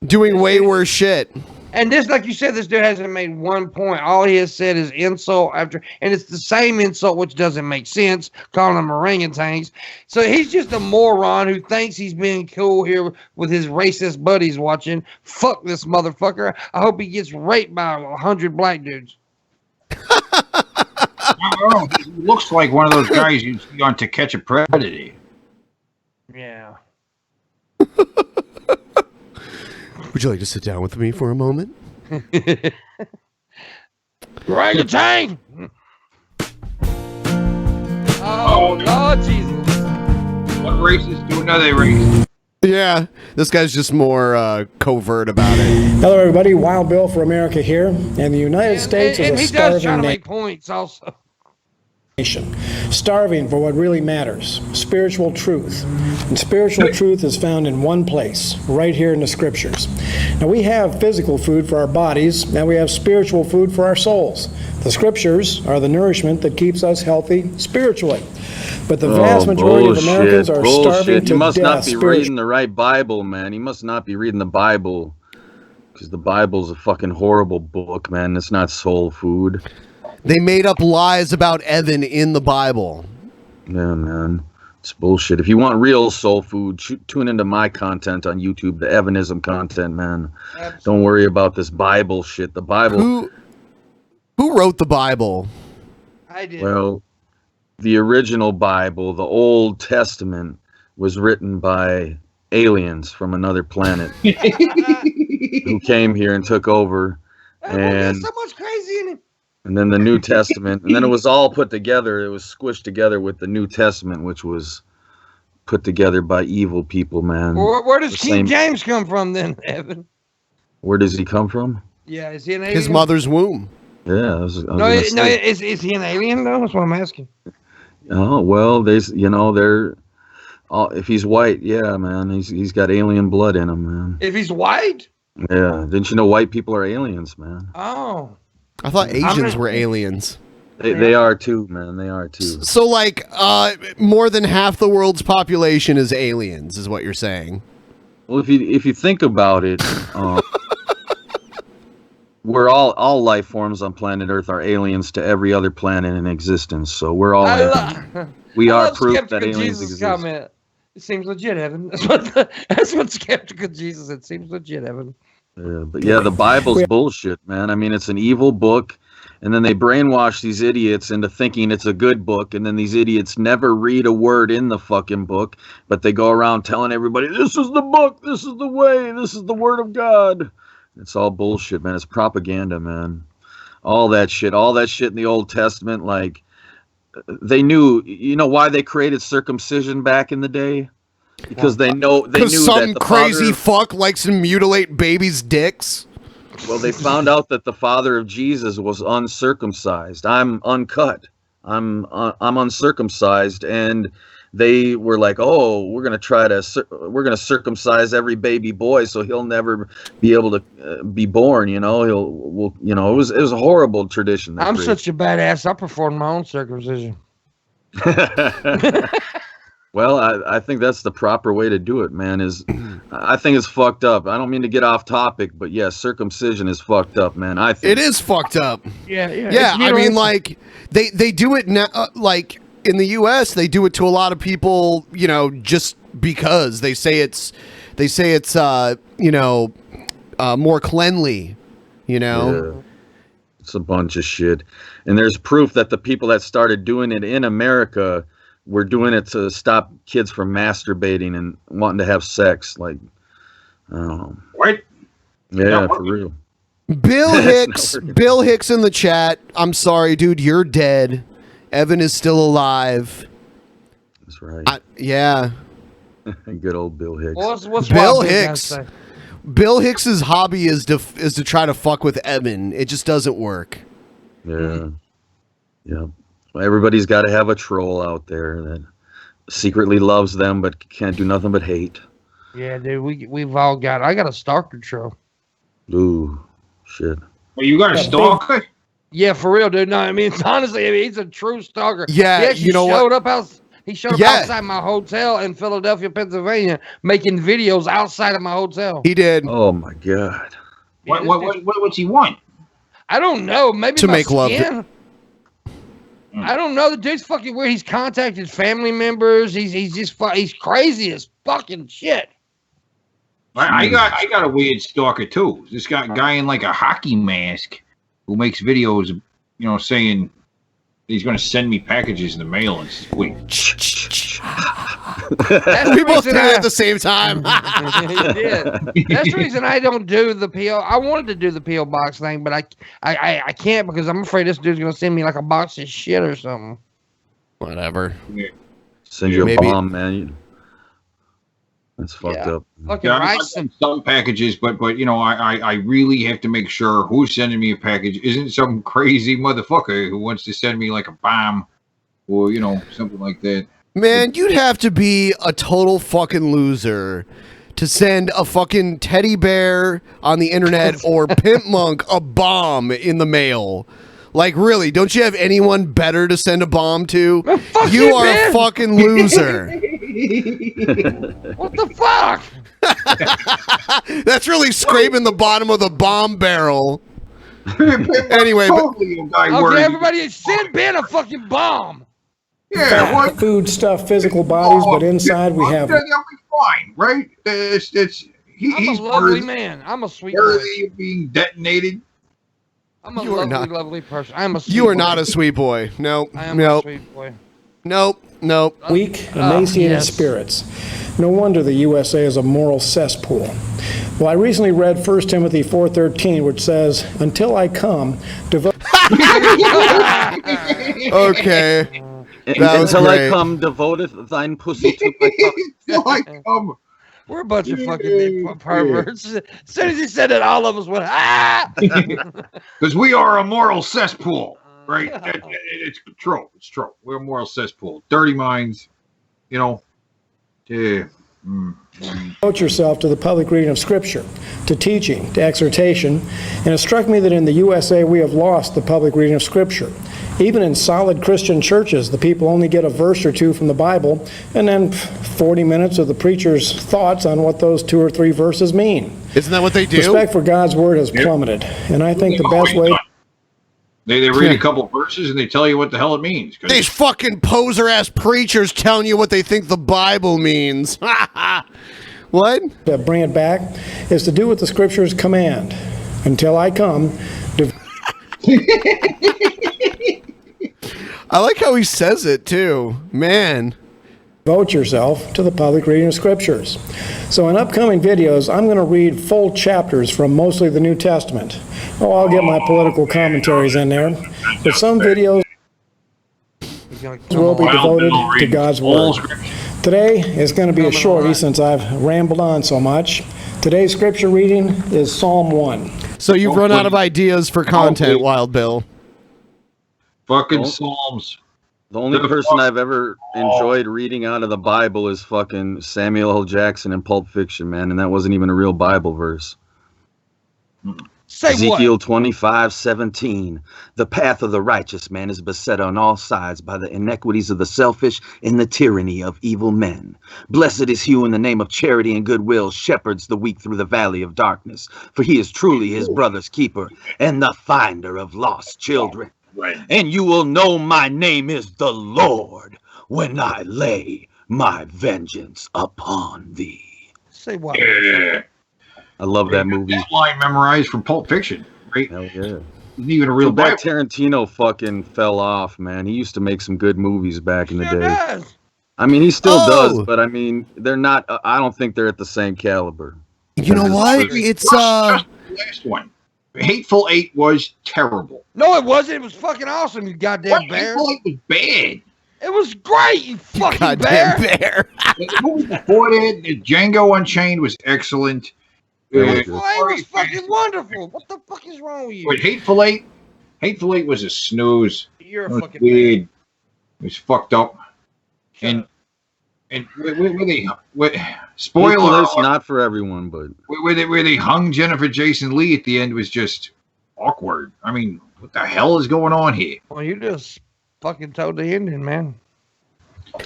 Doing way worse shit. And this, like you said, this dude hasn't made one point. All he has said is insult after, and it's the same insult, which doesn't make sense, calling them orangutans. So he's just a moron who thinks he's being cool here with his racist buddies watching. Fuck this motherfucker. I hope he gets raped by 100 black dudes. I don't know. He looks like one of those guys you see on To Catch a Predator. Yeah. Would you like to sit down with me for a moment? Orangutan! Oh, Lord Jesus. One racist to another race. Yeah, this guy's just more covert about it. Hello, everybody. Wild Bill for America here. And the United States And is he a does try starving to make points also. nation. Starving for what really matters, spiritual truth. And spiritual truth is found in one place, right here in the scriptures. Now, we have physical food for our bodies, and we have spiritual food for our souls. The scriptures are the nourishment that keeps us healthy spiritually. But the vast majority of Americans are starving to You must death not be spiritually. reading the right Bible, man. You must not be reading the Bible, because the Bible's a fucking horrible book, man. It's not soul food. They made up lies about Evan in the Bible. Yeah, man. It's bullshit. If you want real soul food, tune into my content on YouTube, the Evanism content, man. Absolutely. Don't worry about this Bible shit. The Bible... Who wrote the Bible? I did. Well, the original Bible, the Old Testament, was written by aliens from another planet who came here and took over. There's so much crazy in it. And then the New Testament, and then it was all put together. It was squished together with the New Testament, which was put together by evil people, man. Where does King James come from then, Evan? Where does he come from? Yeah, is he an alien? His mother's womb. Yeah, Is he an alien though? That's what I'm asking. Oh well, they're. If he's white, yeah, man, he's got alien blood in him, man. If he's white? Yeah, didn't you know white people are aliens, man? Oh. I thought Asians were aliens. They are too, man. They are too. So, like, more than half the world's population is aliens, is what you're saying. Well, if you think about it, we're all life forms on planet Earth are aliens to every other planet in existence. So we're all we are proof that aliens exist. Comment. It seems legit, Evan. That's what Skeptical Jesus. It seems legit, Evan. Yeah, but yeah, the Bible's bullshit, man. I mean, it's an evil book, and then they brainwash these idiots into thinking it's a good book, and then these idiots never read a word in the fucking book, but they go around telling everybody, this is the book, this is the way, this is the word of God. It's all bullshit, man. It's propaganda, man. All that shit in the Old Testament, like, they knew, why they created circumcision back in the day? Because they knew some that crazy fuck likes to mutilate babies' dicks. Well, they found out that the father of Jesus was uncircumcised. I'm uncut. I'm uncircumcised, and they were like, "Oh, we're gonna circumcise every baby boy, so he'll never be able to be born." It was a horrible tradition. I'm such a badass. I performed my own circumcision. Well, I think that's the proper way to do it, man. I think it's fucked up. I don't mean to get off topic, but yeah, circumcision is fucked up, man. I think it is fucked up. Yeah. I mean, like they do it now. Like in the U.S., they do it to a lot of people. You know, just because they say it's more cleanly. You know, yeah. It's a bunch of shit, and there's proof that the people that started doing it in America. We're doing it to stop kids from masturbating and wanting to have sex. Like, I don't know. What? Yeah, for real. Bill Hicks in the chat. I'm sorry, dude. You're dead. Evan is still alive. That's right. Yeah. Good old Bill Hicks. What's Bill Hicks? Bill Hicks's hobby is to try to fuck with Evan. It just doesn't work. Yeah. Yeah. Everybody's got to have a troll out there that secretly loves them but can't do nothing but hate. Yeah, dude, we've all got. I got a stalker troll. Ooh, shit. Well, you got a stalker? Yeah, for real, dude. No, I mean, honestly, he's a true stalker. Yeah, he showed up outside my hotel in Philadelphia, Pennsylvania, making videos outside of my hotel. He did. Oh my god. What's he want? I don't know. Maybe to my make love. I don't know. The dude's fucking weird. He's contacted family members. He's crazy as fucking shit. I got a weird stalker too. This guy in like a hockey mask who makes videos, saying he's going to send me packages in the mail and sweet. We both did it at the same time. He did. That's the reason I don't do the PO. I wanted to do the PO box thing, but I can't because I'm afraid this dude's going to send me like a box of shit or something. Whatever. Yeah. Send you a bomb, man. That's fucked up. I send some packages, but I really have to make sure who's sending me a package isn't some crazy motherfucker who wants to send me like a bomb or something like that. Man, you'd have to be a total fucking loser to send a fucking teddy bear on the internet or Pimp Monk a bomb in the mail. Like, really, don't you have anyone better to send a bomb to? You are a fucking loser. What the fuck? That's really scraping the bottom of the bomb barrel. Anyway, okay, everybody, send Ben a fucking bomb. Yeah, food stuff, physical bodies, but inside we have. They'll be fine, right? He's a lovely man. I'm a sweet boy. Worthy of being detonated. I'm a lovely person. I'm a sweet You are boy. not a sweet boy. Nope. I am a sweet boy. Nope. Weak, emaciated spirits. No wonder the USA is a moral cesspool. Well, I recently read 1 Timothy 4:13, which says, "Until I come, devote." Okay. Until I come, devoteth thine pussy to my cock. We're a bunch of fucking perverts. As soon as he said it, all of us went, ah! Because we are a moral cesspool, right? It's true. It's true. We're a moral cesspool. Dirty minds, Yeah. Devote yourself to the public reading of Scripture, to teaching, to exhortation, and it struck me that in the USA we have lost the public reading of Scripture. Even in solid Christian churches, the people only get a verse or two from the Bible, and then 40 minutes of the preacher's thoughts on what those 2 or 3 verses mean. Isn't that what they do? Respect for God's word has plummeted, and I think the best way... They read a couple verses and they tell you what the hell it means. These fucking poser-ass preachers telling you what they think the Bible means. What? To bring it back is to do what the Scriptures command. Until I come... I like how he says it, too. Man. Devote yourself to the public reading of Scriptures. So in upcoming videos, I'm going to read full chapters from mostly the New Testament. Oh, I'll get my political commentaries in there. But some videos will be devoted to God's Word. Today is going to be a shorty since I've rambled on so much. Today's scripture reading is Psalm 1. So you've run out of ideas for content, Wild Bill. Fucking Psalms. The only person I've ever enjoyed reading out of the Bible is fucking Samuel L. Jackson in Pulp Fiction, man, and that wasn't even a real Bible verse. Say Ezekiel what? 25:17. The path of the righteous man is beset on all sides by the iniquities of the selfish and the tyranny of evil men. Blessed is he who in the name of charity and goodwill shepherds the weak through the valley of darkness, for he is truly his brother's keeper and the finder of lost children. And you will know my name is the Lord when I lay my vengeance upon thee. Say what? Yeah. I love that movie. That line memorized from Pulp Fiction, right? Hell yeah. Isn't even a real Too bad Bible. Tarantino fucking fell off, man. He used to make some good movies back in the day. Does. I mean, he still Oh. does, but I mean, they're not. I don't think they're at the same caliber. You know what? It's Just the last one. Hateful Eight was terrible. No, it wasn't. It was fucking awesome, you goddamn bear. Hateful Eight was bad. It was great, you fucking Goddamn bear. bear. The movie before that, Django Unchained was excellent. Hateful Eight was fucking wonderful. What the fuck is wrong with you? But Hateful Eight was a snooze. You're a It was fucking weird. It was fucked up. And where they spoiler It's not for everyone, but where they hung Jennifer Jason Leigh at the end was just awkward. I mean, what the hell is going on here? Well, you just fucking told the ending, man.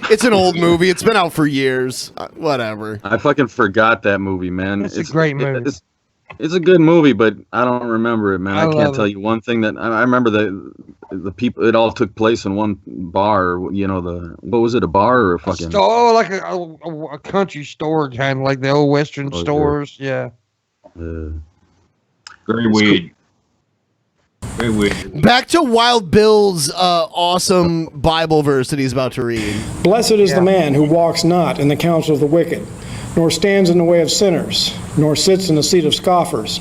It's an old movie. It's been out for years. Whatever. I fucking forgot that movie, man. It's a great movie. It's a good movie, but I don't remember it, man. I I can't love tell it. you one thing that I remember. The people. It all took place in one bar. You know, what was it? A bar or a fucking? Like a country store kind of like the old Western stores. Yeah. Very weird. Very weird. Back to Wild Bill's awesome Bible verse that he's about to read. Blessed is the man who walks not in the counsel of the wicked, nor stands in the way of sinners, nor sits in the seat of scoffers.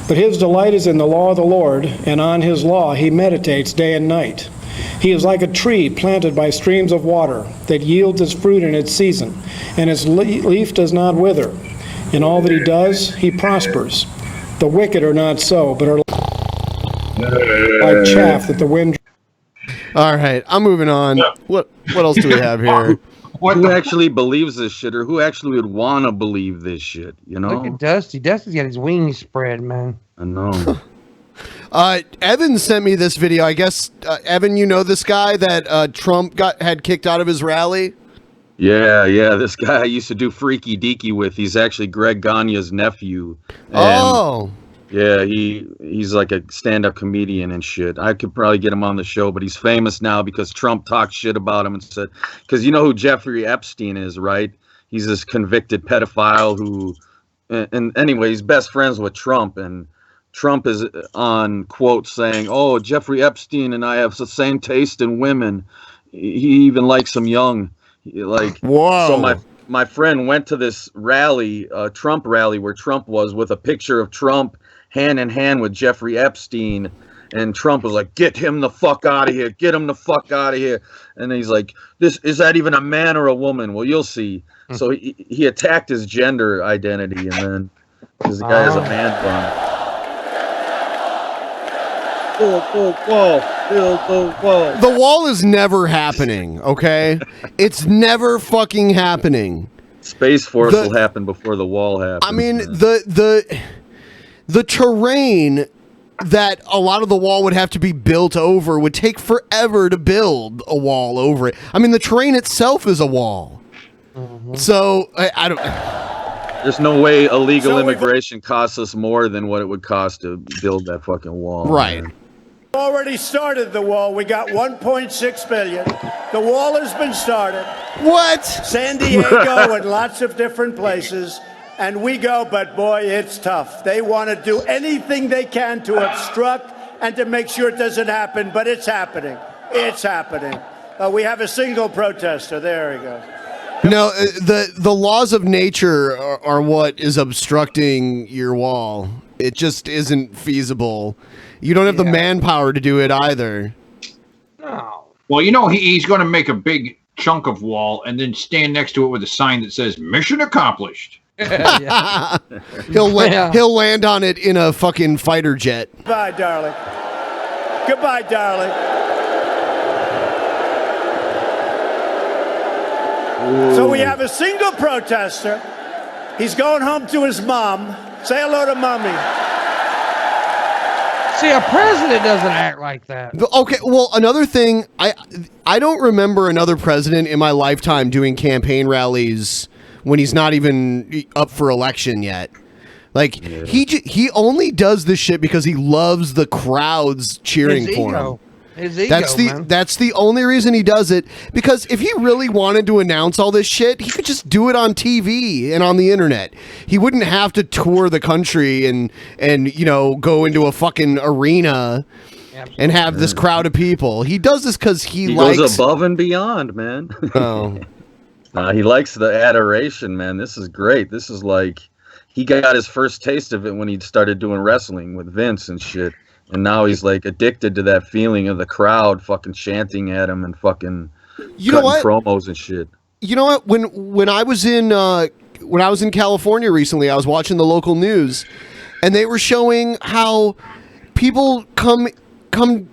But his delight is in the law of the Lord, and on his law he meditates day and night. He is like a tree planted by streams of water that yields its fruit in its season, and its leaf does not wither. In all that he does, he prospers. The wicked are not so, but are like chaff that the wind. All right, I'm moving on. What else do we have here? Who actually believes this shit, or who actually would want to believe this shit? You know? Look at Dusty. Dusty's got his wings spread, man. I know. Evan sent me this video. I guess Evan, you know this guy that Trump had kicked out of his rally. Yeah. This guy I used to do Freaky Deaky with. He's actually Greg Gagne's nephew. And Oh. Yeah, he's like a stand-up comedian and shit. I could probably get him on the show, but he's famous now because Trump talked shit about him and said, because you know who Jeffrey Epstein is, right? He's this convicted pedophile who, and anyway, he's best friends with Trump, and Trump is on quote saying, "Oh, Jeffrey Epstein and I have the same taste in women. He even likes them young." Like, whoa. So my friend went to this rally, Trump rally, where Trump was with a picture of Trump hand in hand with Jeffrey Epstein, and Trump was like, "Get him the fuck out of here! Get him the fuck out of here!" And he's like, "This is that even a man or a woman?" Well, you'll see. So he attacked his gender identity, and then because the guy has a man bun. The wall is never happening, okay? It's never fucking happening. Space Force will happen before the wall happens. I mean, the terrain that a lot of the wall would have to be built over would take forever to build a wall over it. I mean, the terrain itself is a wall. So, I don't... There's no way illegal immigration costs us more than what it would cost to build that fucking wall. Right. Man. Already started the wall. We got 1.6 billion. The wall has been started. What? San Diego and lots of different places. And we go, but boy, it's tough. They want to do anything they can to obstruct and to make sure it doesn't happen, but it's happening. It's happening. We have a single protester. There he goes. No, the laws of nature are what is obstructing your wall. It just isn't feasible. You don't have the manpower to do it either. No. Well, you know, he's going to make a big chunk of wall and then stand next to it with a sign that says "Mission Accomplished." He'll land on it in a fucking fighter jet. Goodbye, darling. Goodbye, darling. So we have a single protester. He's going home to his mom. Say hello to mommy. See, a president doesn't act like that. Okay, well, another thing, I don't remember another president in my lifetime doing campaign rallies when he's not even up for election yet. Like, he only does this shit because he loves the crowds cheering for him. His ego, man. That's the only reason he does it. Because if he really wanted to announce all this shit, he could just do it on TV and on the internet. He wouldn't have to tour the country and go into a fucking arena and have this crowd of people. He does this because he goes above and beyond, man. Oh, he likes the adoration, man. This is great. This is like he got his first taste of it when he started doing wrestling with Vince and shit. And now he's like addicted to that feeling of the crowd fucking chanting at him and fucking cutting promos and shit. You know what? When I was in California recently, I was watching the local news, and they were showing how people come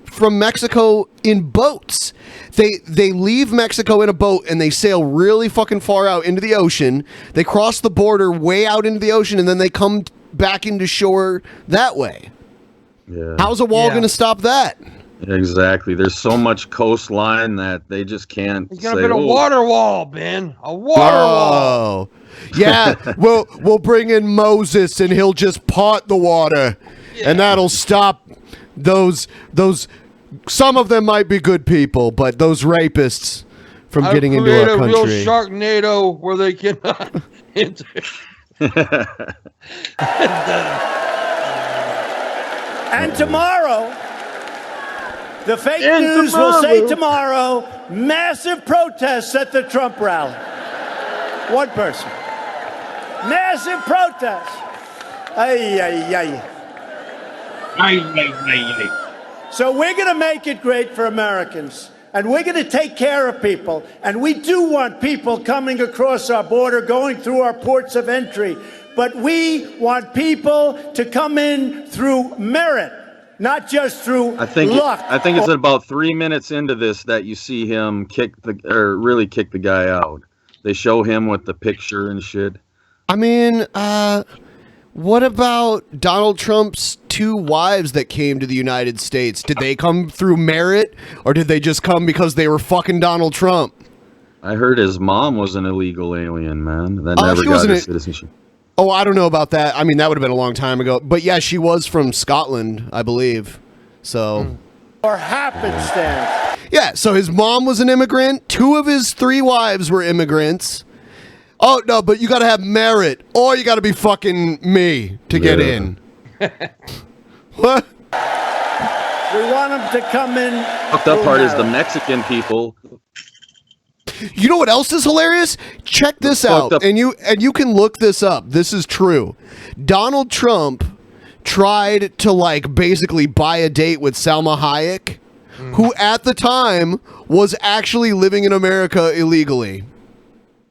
from Mexico in boats. They leave Mexico in a boat and they sail really fucking far out into the ocean. They cross the border way out into the ocean, and then they come back into shore that way. Yeah. How's a wall going to stop that? Exactly. There's so much coastline that they just can't. He's gonna put a water wall, Ben. A water wall. Yeah, we'll bring in Moses and he'll just part the water, and that'll stop those. Some of them might be good people, but those rapists from getting into our country. Real Sharknado where they cannot enter. And tomorrow, the fake news will say tomorrow, massive protests at the Trump rally. One person. Massive protests. So we're going to make it great for Americans. And we're going to take care of people. And we do want people coming across our border, going through our ports of entry. But we want people to come in through merit, not just through luck. I think it's about 3 minutes into this that you see him really kick the guy out. They show him with the picture and shit. I mean, what about Donald Trump's 2 wives that came to the United States? Did they come through merit, or did they just come because they were fucking Donald Trump? I heard his mom was an illegal alien, man. That never got his citizenship. Oh, I don't know about that. I mean, that would have been a long time ago. But yeah, she was from Scotland, I believe. So. Or happenstance. Yeah, so his mom was an immigrant. 2 of his 3 wives were immigrants. Oh, no, but you got to have merit, or you got to be fucking me to get in. What? We want them to come in. Fucked up part is the Mexican people. You know what else is hilarious? Check this out, and you can look this up. This is true. Donald Trump tried to basically buy a date with Salma Hayek, who at the time was actually living in America illegally.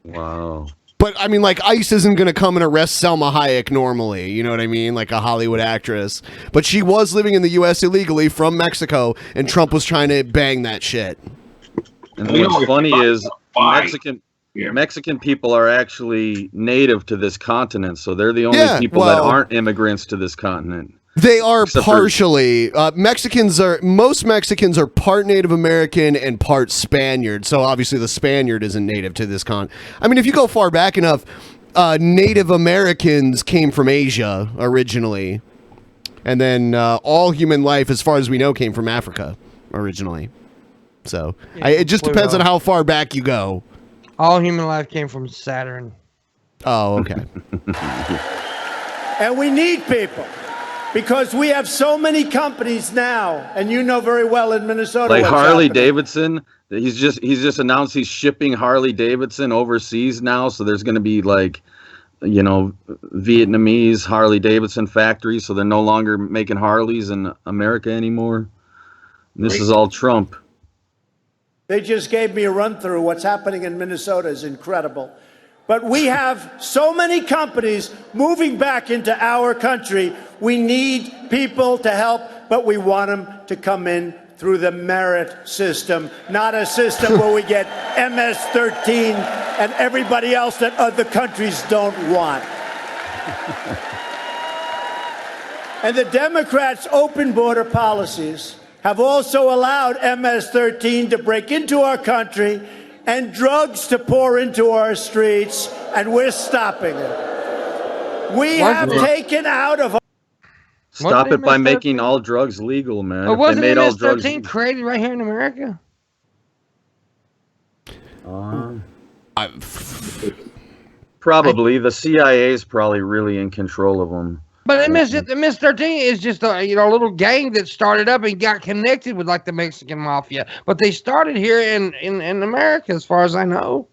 Wow. But I mean, ICE isn't going to come and arrest Salma Hayek normally. You know what I mean? Like a Hollywood actress. But she was living in the U.S. illegally from Mexico, and Trump was trying to bang that shit. And what's funny is Mexican people are actually native to this continent, so they're the only people that aren't immigrants to this continent. They are partially. Most Mexicans are part Native American and part Spaniard, so obviously the Spaniard isn't native to this continent. I mean, if you go far back enough, Native Americans came from Asia originally, and then all human life, as far as we know, came from Africa originally. So it just depends on how far back you go. All human life came from Saturn. Oh, okay. And we need people because we have so many companies now, and you know very well in Minnesota. Like Harley Davidson, he's just announced he's shipping Harley Davidson overseas now. So there's going to be Vietnamese Harley Davidson factories. So they're no longer making Harleys in America anymore. And this is all Trump. They just gave me a run through. What's happening in Minnesota is incredible. But we have so many companies moving back into our country. We need people to help, but we want them to come in through the merit system, not a system where we get MS-13 and everybody else that other countries don't want. And the Democrats' open border policies have also allowed MS-13 to break into our country and drugs to pour into our streets, and we're stopping it. We have taken out of... Stop it by making all drugs legal, man. But If wasn't they made all drugs MS-13 created right here in America? Probably. The CIA is probably really in control of them. But MS-13 is just a little gang that started up and got connected with like the Mexican mafia. But they started here in America, as far as I know.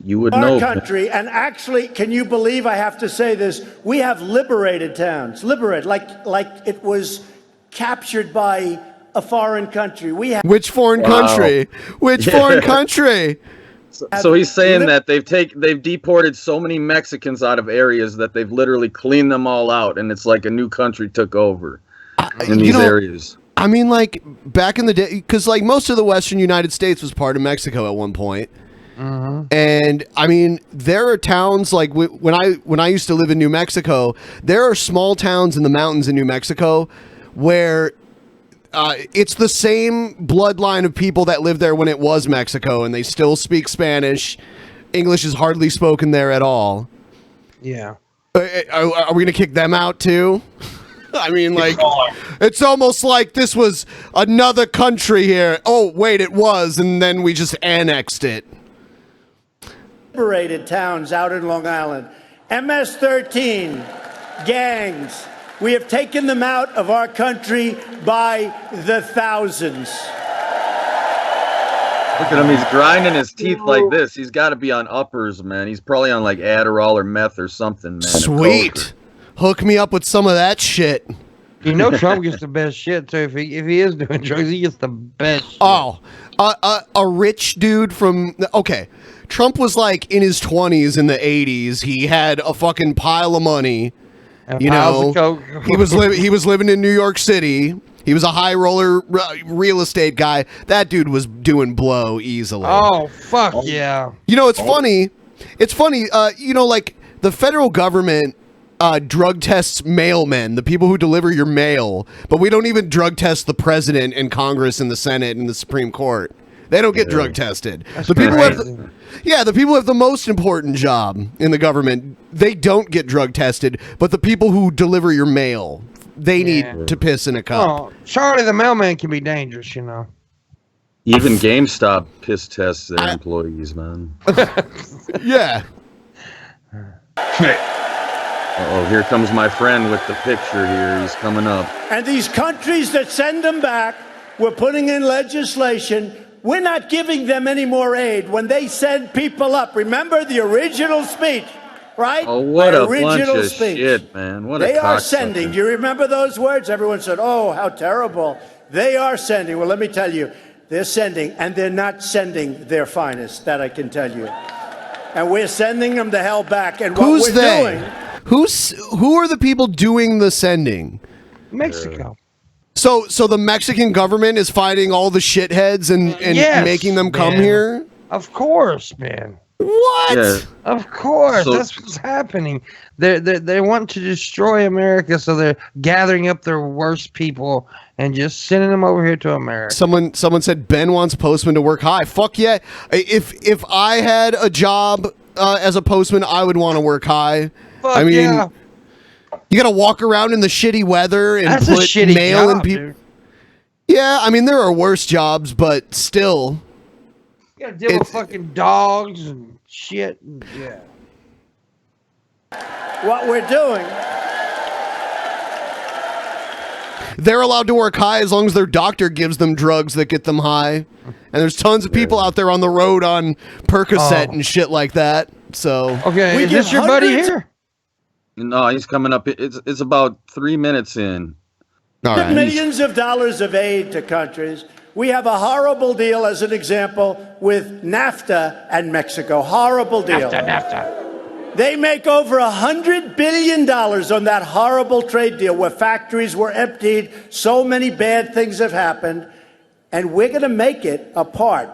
You would our know. country, and actually, can you believe I have to say this? We have liberated towns, liberated, like it was captured by a foreign country. We have Which foreign country? Which foreign country? So he's saying that they've deported so many Mexicans out of areas that they've literally cleaned them all out, and it's like a new country took over in these areas. I mean, like back in the day, because like most of the Western United States was part of Mexico at one point. And I mean, there are towns like when I used to live in New Mexico, there are small towns in the mountains in New Mexico where it's the same bloodline of people that lived there when it was Mexico, and they still speak Spanish. English is hardly spoken there at all. Yeah. Are we gonna kick them out too? I mean, like, it's almost like this was another country here. Oh, wait, it was, and then we just annexed it. Liberated towns out in Long Island. MS-13 gangs. We have taken them out of our country by the thousands. Look at him, he's grinding his teeth like this. He's got to be on uppers, man. He's probably on like Adderall or meth or something, man. Sweet. Hook me up with some of that shit. You know Trump gets the best shit too. If he is doing drugs, he gets the best shit. Oh, a rich dude from... Okay, Trump was like in his 20s in the 80s. He had a fucking pile of money. You know, he was living in New York City. He was a high roller real estate guy. That dude was doing blow easily. Oh, fuck yeah. You know, it's funny. It's funny. You know, like the federal government drug tests mailmen, the people who deliver your mail, but we don't even drug test the president and Congress and the Senate and the Supreme Court. They don't get drug tested. That's the people crazy. the people who have the most important job in the government, they don't get drug tested, but the people who deliver your mail, they need to piss in a cup. Oh, Charlie the mailman can be dangerous, you know. Even GameStop piss tests their employees, man. Yeah. Uh-oh, here comes my friend with the picture here. He's coming up. And these countries that send them back, we're putting in legislation. We're not giving them any more aid when they send people up. Remember the original speech, right? Oh, what My a bunch original of speech. shit, man. What a They are cocksucker. sending. Do you remember those words? Everyone said, oh, how terrible. They are sending. Well, let me tell you, they're sending, and they're not sending their finest, that I can tell you. And we're sending them the hell back. And what Who's we're they? doing... Who are the people doing the sending? Mexico. So the Mexican government is fighting all the shitheads and Yes, making them come man. here? Of course, man. What? Yeah. Of course, So- that's what's happening. They want to destroy America, so they're gathering up their worst people and just sending them over here to America. Someone said Ben wants postman to work high. Fuck yeah! If I had a job as a postman, I would want to work high. Fuck I mean, yeah. you gotta walk around in the shitty weather and That's a put shitty mail in job, people. dude. Yeah, I mean there are worse jobs, but still. You gotta deal with fucking dogs and shit. And, yeah. What we're doing... They're allowed to work high as long as their doctor gives them drugs that get them high. And there's tons of people out there on the road on Percocet and shit like that. So Okay, is this your buddy here? No, he's coming up. It's about 3 minutes in. All right. Millions of dollars of aid to countries. We have a horrible deal, as an example, with NAFTA and Mexico. Horrible deal. NAFTA. They make over $100 billion on that horrible trade deal where factories were emptied, so many bad things have happened, and we're going to make it a part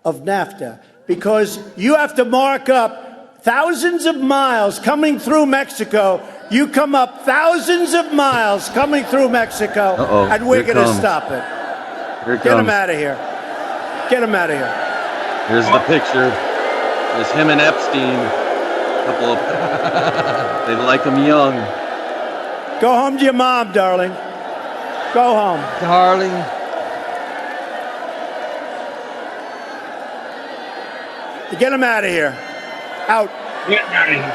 of NAFTA because you have to mark up thousands of miles coming through Mexico. You come up thousands of miles coming through Mexico, and we're going to stop it. Get him out of here. Get him out of here. Here's the picture. There's him and Epstein. Couple of they like him young. Go home to your mom, darling. Go home. Darling. Get him out of here. Out. Get out of here.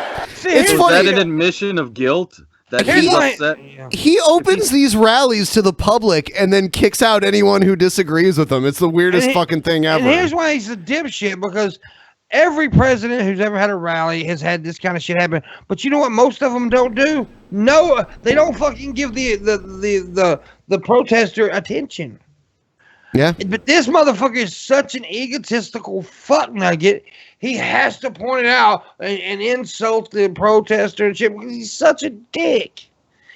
It's Was funny. that an admission of guilt? That Here's he's my- upset? He opens these rallies to the public and then kicks out anyone who disagrees with him. It's the weirdest fucking thing ever. And here's why he's a dipshit, because every president who's ever had a rally has had this kind of shit happen. But you know what most of them don't do? No, they don't fucking give the protester attention. Yeah. But this motherfucker is such an egotistical fuck nugget. He has to point it out and insult the protester and shit because he's such a dick.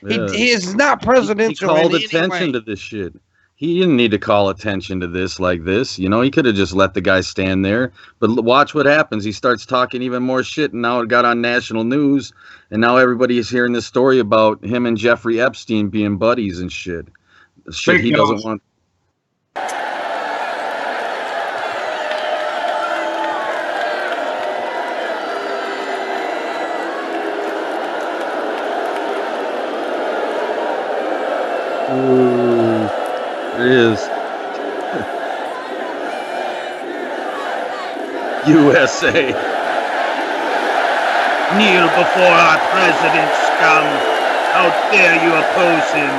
Yeah. He is not presidential. He called in any attention way. to this shit. He didn't need to call attention to this like this. You know, he could have just let the guy stand there. But watch what happens. He starts talking even more shit, and now it got on national news. And now everybody is hearing this story about him and Jeffrey Epstein being buddies and shit. Shit he doesn't want. Ooh, there it is. USA. Kneel before our president, scum. How dare you oppose him?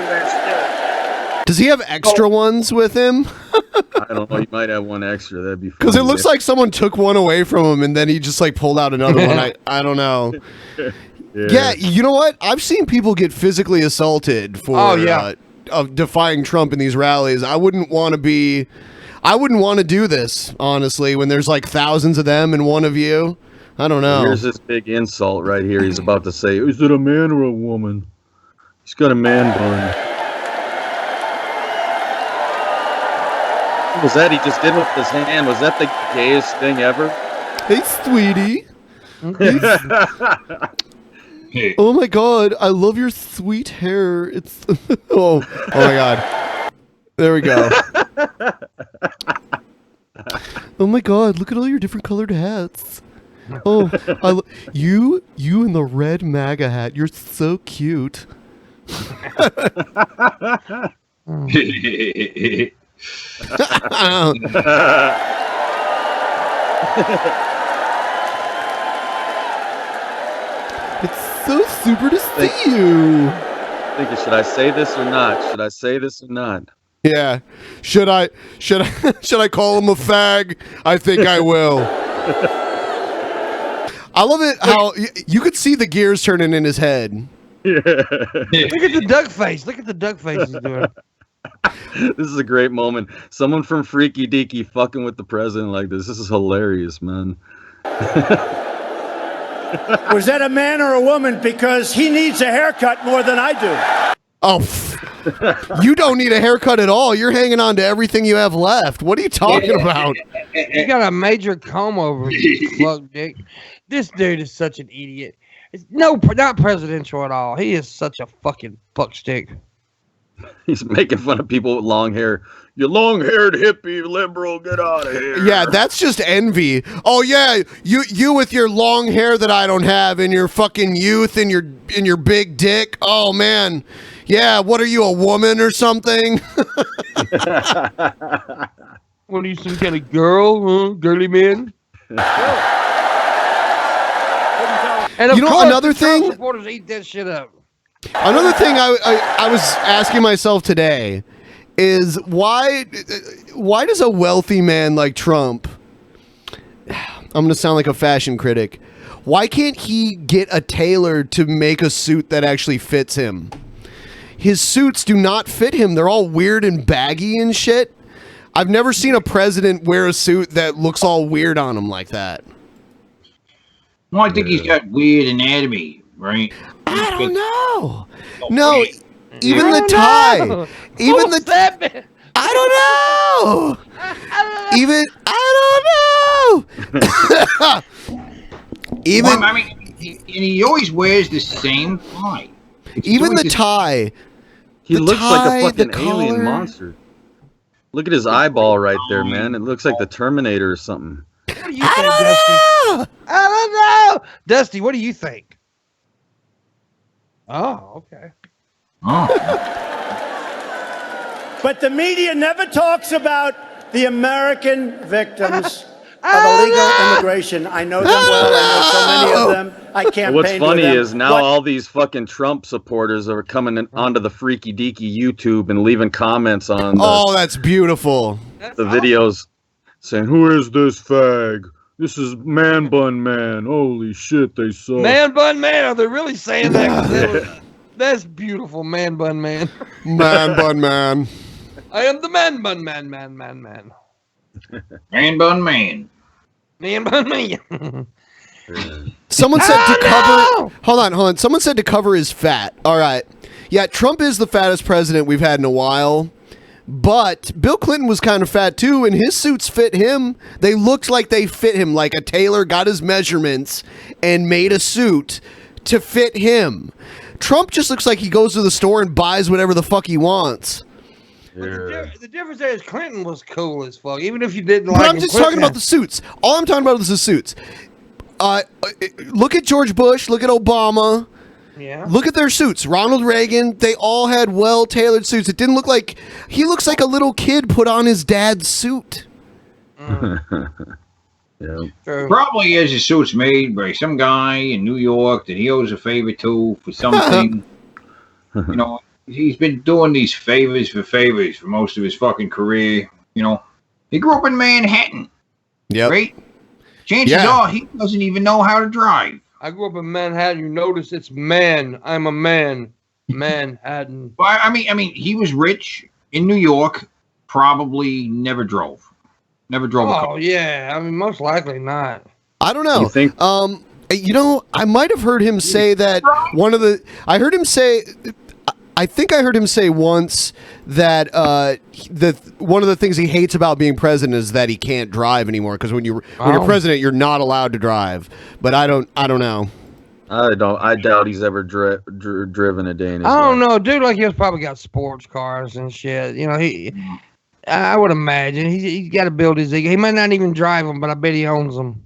USA. Does he have extra ones with him? I don't know. You might have one extra. That'd be Because it funny. looks like someone took one away from him and then he just like pulled out another one. I don't know. Yeah, you know what? I've seen people get physically assaulted for of defying Trump in these rallies. I wouldn't want to do this, honestly, when there's like thousands of them and one of you. I don't know. Here's this big insult right here. He's about to say, is it a man or a woman? He's got a man bun. What was that he just did with his hand? Was that the gayest thing ever? Hey, sweetie. Oh my god, I love your sweet hair. It's oh my god. There we go. Oh my god, look at all your different colored hats. Oh, you in the red MAGA hat. You're so cute. It's so super to see you. Should I say this or not? Should I say this or not? Yeah. Should I call him a fag? I think I will. I love it how you could see the gears turning in his head. Look at the duck face. Look at the duck face he's doing. This is a great moment. Someone from Freaky Deaky fucking with the president like this. This is hilarious, man. Was that a man or a woman? Because he needs a haircut more than I do. Oh, you don't need a haircut at all. You're hanging on to everything you have left. What are you talking about? You got a major comb over you, fuck dick. This dude is such an idiot. Not presidential at all. He is such a fucking fuckstick. He's making fun of people with long hair. You long-haired hippie liberal, get out of here. Yeah, that's just envy. Oh yeah, you with your long hair that I don't have, and your fucking youth, and your big dick. Oh man, yeah. What are you, a woman or something? What are you, some kind of girl? Huh? Girly man? And of You know, course, another the Trump thing- supporters eat that shit up. Another thing I was asking myself today is why does a wealthy man like Trump, I'm going to sound like a fashion critic, why can't he get a tailor to make a suit that actually fits him? His suits do not fit him. They're all weird and baggy and shit. I've never seen a president wear a suit that looks all weird on him like that. Well, I think he's got weird anatomy, right? I don't know. No, even the tie. Even the I don't know. Even I don't know. Even I mean, and he always wears the same tie. Even the tie. He The looks tie, like a the fucking alien collar. monster. Look at his eyeball right there, man. It looks like the Terminator or something. What do you think, Dusty? I don't know. Dusty, what do you think? Oh, okay. But the media never talks about the American victims of illegal immigration. I know them well. I know so many of them. I campaigned What's funny with them. is now all these fucking Trump supporters are coming onto the freaky deaky YouTube and leaving comments on Oh, that's beautiful. the videos saying, "Who is this fag? This is Man Bun Man. Holy shit, they suck." Man Bun Man, are they really saying that? That's beautiful, Man Bun Man. Man Bun Man. I am the Man Bun Man. Man Bun Man. Man Bun Man. Someone said to cover. Hold on. Someone said to cover his fat. All right. Yeah, Trump is the fattest president we've had in a while. But Bill Clinton was kind of fat too, and his suits fit him. They looked like they fit him, like a tailor got his measurements and made a suit to fit him. Trump just looks like he goes to the store and buys whatever the fuck he wants. The difference there is Clinton was cool as fuck, even if you didn't But like I'm him. just Clinton talking about the suits. All I'm talking about is the suits. Look at George Bush. Look at Obama. Yeah. Look at their suits. Ronald Reagan. They all had well-tailored suits. It didn't look like he looks like a little kid put on his dad's suit. Yeah. Probably has his suits made by some guy in New York that he owes a favor to for something. You know, he's been doing these favors for most of his fucking career. You know, he grew up in Manhattan. Yep. Right? Chances are he doesn't even know how to drive. I grew up in Manhattan. You notice it's man. I'm a man. Manhattan. Well, I mean, he was rich in New York. Probably never drove. Never drove a car. Oh yeah. I mean, most likely not. I don't know. You think? You know, I might have heard him say that I think I heard him say once that one of the things he hates about being president is that he can't drive anymore, because when you're president, you're not allowed to drive. But I don't know. I doubt he's ever driven a day in his I don't life. know, dude. Like he's probably got sports cars and shit. You know, I would imagine he's got to build his ego. He might not even drive them, but I bet he owns them.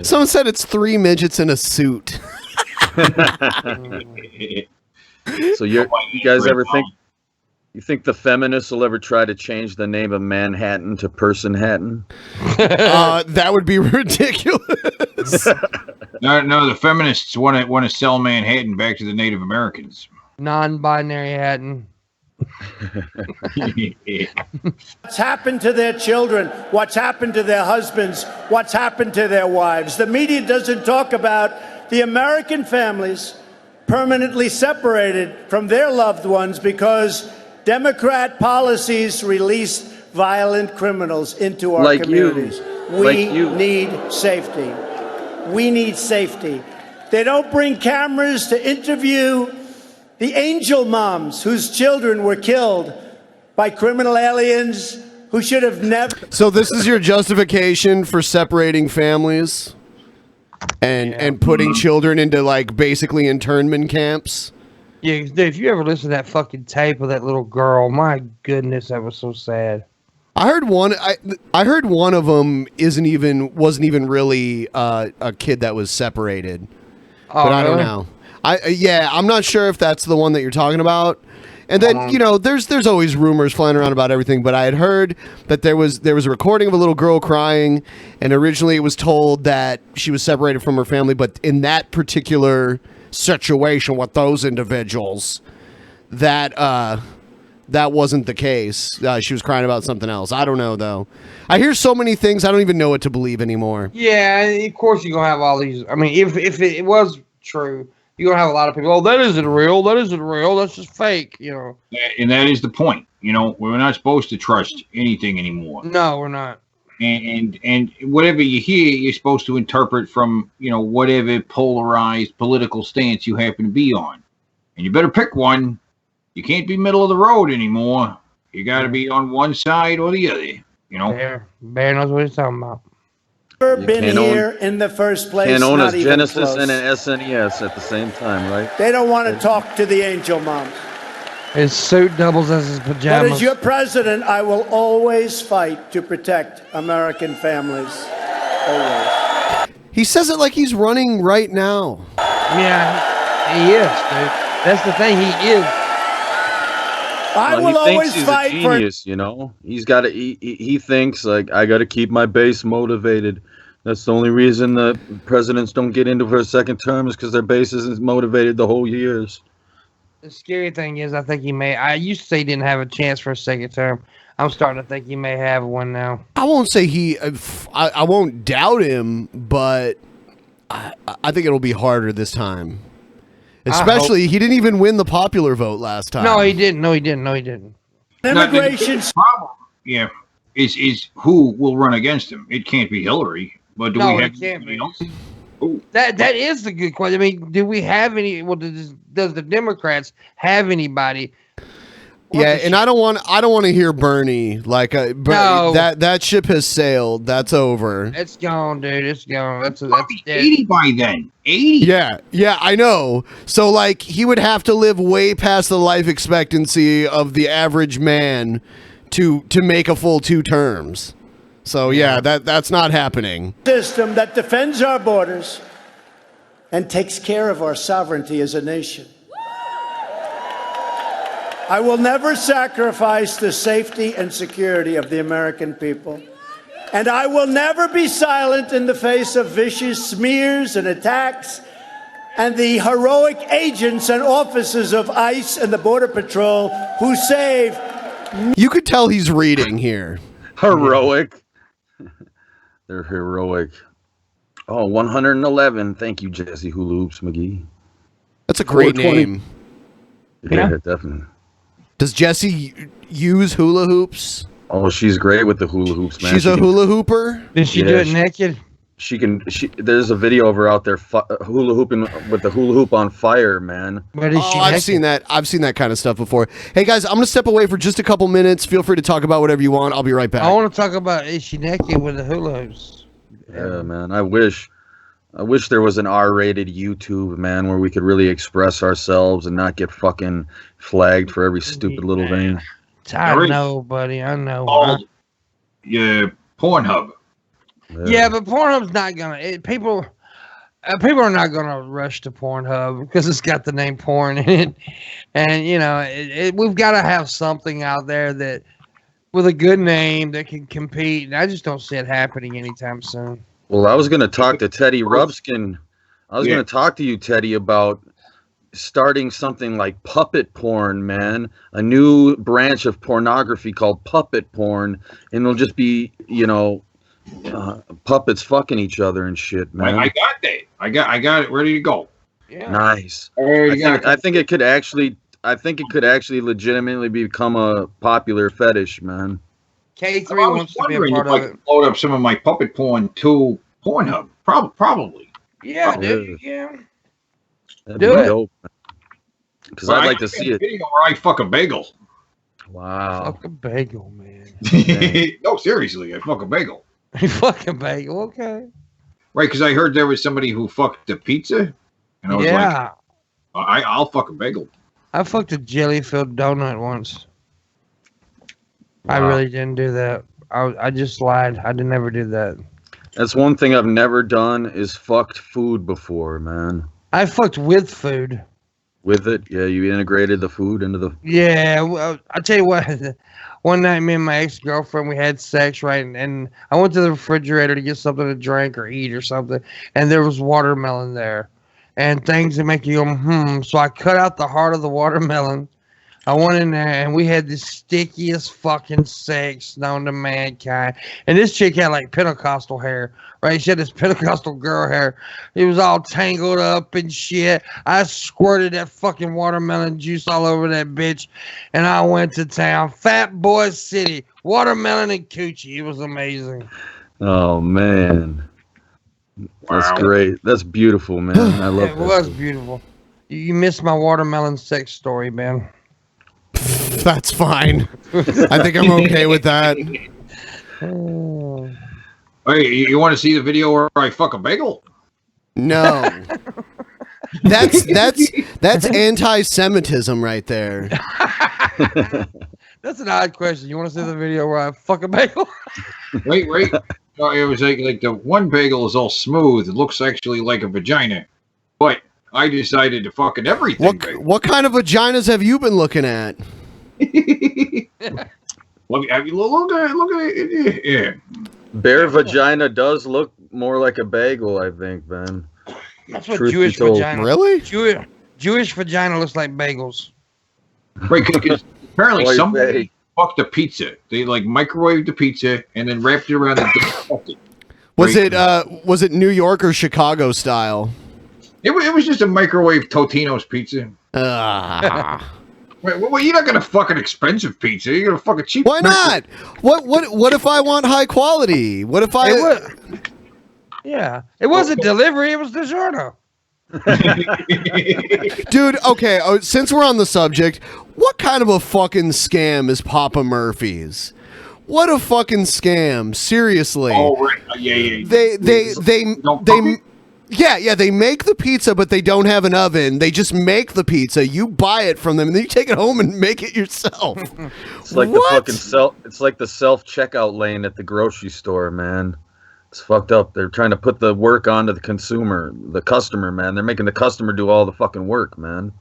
Someone said it's 3 midgets in a suit. So you guys ever think? You think the feminists will ever try to change the name of Manhattan to Person-hattan? That would be ridiculous. No, the feminists want to sell Manhattan back to the Native Americans. Non-binary Hatton. What's happened to their children? What's happened to their husbands? What's happened to their wives? The media doesn't talk about the American families permanently separated from their loved ones because Democrat policies release violent criminals into our communities. We need safety. We need safety. They don't bring cameras to interview the angel moms whose children were killed by criminal aliens who should have never. So this is your justification for separating families and putting children into like basically internment camps? Yeah, dude, if you ever listen to that fucking tape of that little girl, my goodness, that was so sad. I heard one. I heard one of them wasn't even really a kid that was separated. Oh, but I don't really? know. I'm not sure if that's the one that you're talking about. And then there's always rumors flying around about everything. But I had heard that there was a recording of a little girl crying, and originally it was told that she was separated from her family. But in that particular situation with those individuals, that wasn't the case. She was crying about something else. I don't know though. I hear so many things. I don't even know what to believe anymore. Yeah, of course you're gonna have all these. I mean, if it was true, you're gonna have a lot of people. Oh, that isn't real. That isn't real. That's just fake. You know. And that is the point. You know, we're not supposed to trust anything anymore. No, we're not. And whatever you hear, you're supposed to interpret from, whatever polarized political stance you happen to be on. And you better pick one. You can't be middle of the road anymore. You got to be on one side or the other, Bear knows what he's talking about. Never You been can't here in the first place. Can't own not a even Genesis close. and an SNES at the same time, right? They don't want to talk to the angel moms. His suit doubles as his But pajamas. as your president, I will always fight to protect American families. Always. He says it like he's running right now. Yeah, he is, dude. That's the thing. He is. I will always he's fight a for. genius, you know. He's got to. He thinks like I got to keep my base motivated. That's the only reason that presidents don't get into for a second term is because their base isn't motivated the whole years. The scary thing is, I think he may. I used to say he didn't have a chance for a second term. I'm starting to think he may have one now. I won't say I won't doubt him, but I think it'll be harder this time. Especially, he didn't even win the popular vote last time. No, he didn't. No, he didn't. No, he didn't. Immigration problem, is who will run against him. It can't be Hillary, but do No, we it have can't be. else? That is the good question. I mean, do we have any? Well, does the Democrats have anybody? Yeah, and I don't want to hear Bernie like No. that ship has sailed. That's over. It's gone, dude. It's gone. That's dead. 80 by then. 80. Yeah, I know. So like he would have to live way past the life expectancy of the average man to make a full 2 terms. So yeah, that's not happening. System that defends our borders and takes care of our sovereignty as a nation. I will never sacrifice the safety and security of the American people. And I will never be silent in the face of vicious smears and attacks and the heroic agents and officers of ICE and the Border Patrol who save. You could tell he's reading here. Heroic. They're heroic. Oh, 111. Thank you, Jesse Hula Hoops McGee. That's a great 420. name. Yeah, definitely. Does Jessie use hula hoops? Oh, she's great with the hula hoops, man. She's a hula hooper? Did she do it naked? She can. There's a video of her out there hula hooping with the hula hoop on fire, man. I've seen that. I've seen that kind of stuff before. Hey guys, I'm gonna step away for just a couple minutes. Feel free to talk about whatever you want. I'll be right back. I want to talk about is she naked with the hula hoops? Yeah, man. I wish there was an R-rated YouTube, man, where we could really express ourselves and not get fucking flagged for every stupid little thing. I know, buddy. I know. Pornhub. Yeah, but Pornhub's not gonna. People are not gonna rush to Pornhub because it's got the name porn in it, and you know we've got to have something out there that with a good name that can compete. And I just don't see it happening anytime soon. Well, I was going to talk to Teddy Rubskin. I was going to talk to you, Teddy, about starting something like puppet porn, man. A new branch of pornography called puppet porn, and it'll just be, puppets fucking each other and shit, man. I got that. I got it ready to go. Yeah. Nice. I think it could actually legitimately become a popular fetish, man. K3 I was wants to be a wondering part if of I it. could load up some of my puppet porn to Pornhub. Probably. Yeah, dude, you can. That'd Do be it. dope. Because I'd like to see it. Video where I fuck a bagel. Wow. Fuck a bagel, man. No, seriously, I fuck a bagel. You fuck a bagel, okay. Right, because I heard there was somebody who fucked a pizza, and I was like, I'll fuck a bagel. I fucked a jelly-filled donut once. I really didn't do that. I just lied. I didn't ever do that. That's one thing I've never done is fucked food before, man. I fucked with food. With it? Yeah, you integrated the food into the... Yeah, well, I'll tell you what. One night, me and my ex-girlfriend, we had sex, right? And I went to the refrigerator to get something to drink or eat or something. And there was watermelon there. And things that make you go, So I cut out the heart of the watermelon. I went in there and we had the stickiest fucking sex known to mankind. And this chick had like Pentecostal hair, right? She had this Pentecostal girl hair. It was all tangled up and shit. I squirted that fucking watermelon juice all over that bitch. And I went to town. Fat Boy City. Watermelon and coochie. It was amazing. Oh, man. That's great. That's beautiful, man. I love it. It was beautiful. You missed my watermelon sex story, man. That's fine. I think I'm okay with that. Hey, you want to see the video where I fuck a bagel? No. That's anti-Semitism right there. That's an odd question. You want to see the video where I fuck a bagel? Wait. No, it was like the one bagel is all smooth. It looks actually like a vagina. But I decided to fucking everything. What kind of vaginas have you been looking at? Look at it. Yeah. Bare vagina does look more like a bagel, I think, Ben. That's what Truth Jewish be told. vagina. Really? Jewish vagina looks like bagels. Right, because apparently Oy somebody vey. fucked a pizza. They like microwaved the pizza and then wrapped it around the. Was it New York or Chicago style? It was just a microwave Totino's pizza. Well, you're not gonna fuck an expensive pizza. You're gonna fuck a cheap. Why not? What if I want high quality? What if I? Yeah, it wasn't delivery. It was DiGiorno. Dude, okay. Since we're on the subject, what kind of a fucking scam is Papa Murphy's? What a fucking scam! Seriously. Oh right, yeah. They make the pizza, but they don't have an oven. They just make the pizza. You buy it from them, and then you take it home and make it yourself. It's like the fucking It's like the self checkout lane at the grocery store, man. It's fucked up. They're trying to put the work onto the customer, man. They're making the customer do all the fucking work, man.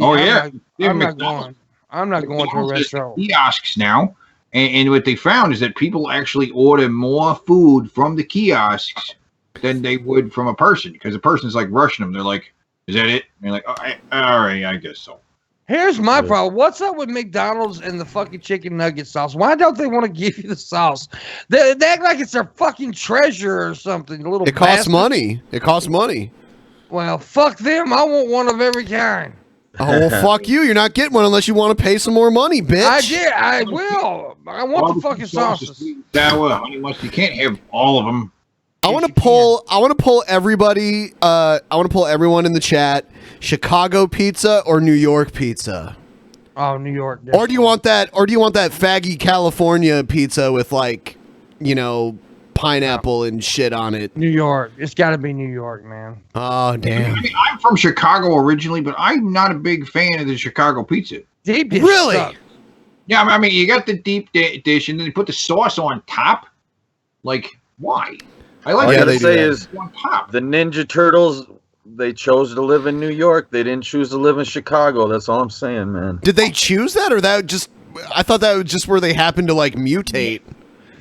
I'm not going to a restaurant. Kiosks now, and what they found is that people actually order more food from the kiosks than they would from a person, because the person's like rushing them. They're like, "Is that it?" And you're like, "All right, I guess so." Here's my problem. What's up with McDonald's and the fucking chicken nugget sauce? Why don't they want to give you the sauce? They act like it's their fucking treasure or something. It costs money. It costs money. Well, fuck them. I want one of every kind. Oh, well, fuck you. You're not getting one unless you want to pay some more money, bitch. I did. I will. I want the fucking sauces. Sour, honey mustard. You can't have all of them. I want to pull everybody. I want to pull everyone in the chat. Chicago pizza or New York pizza? Oh, New York. Or do you want that? Or do you want that faggy California pizza with pineapple and shit on it? New York. It's got to be New York, man. Oh damn! I mean, I'm from Chicago originally, but I'm not a big fan of the Chicago pizza. Deep dish. Really? Suck. Yeah, I mean, you got the deep dish, and then you put the sauce on top. Like, why? All I gotta say is the Ninja Turtles. They chose to live in New York. They didn't choose to live in Chicago. That's all I'm saying, man. Did they choose that, or that just? I thought that was just where they happened to mutate.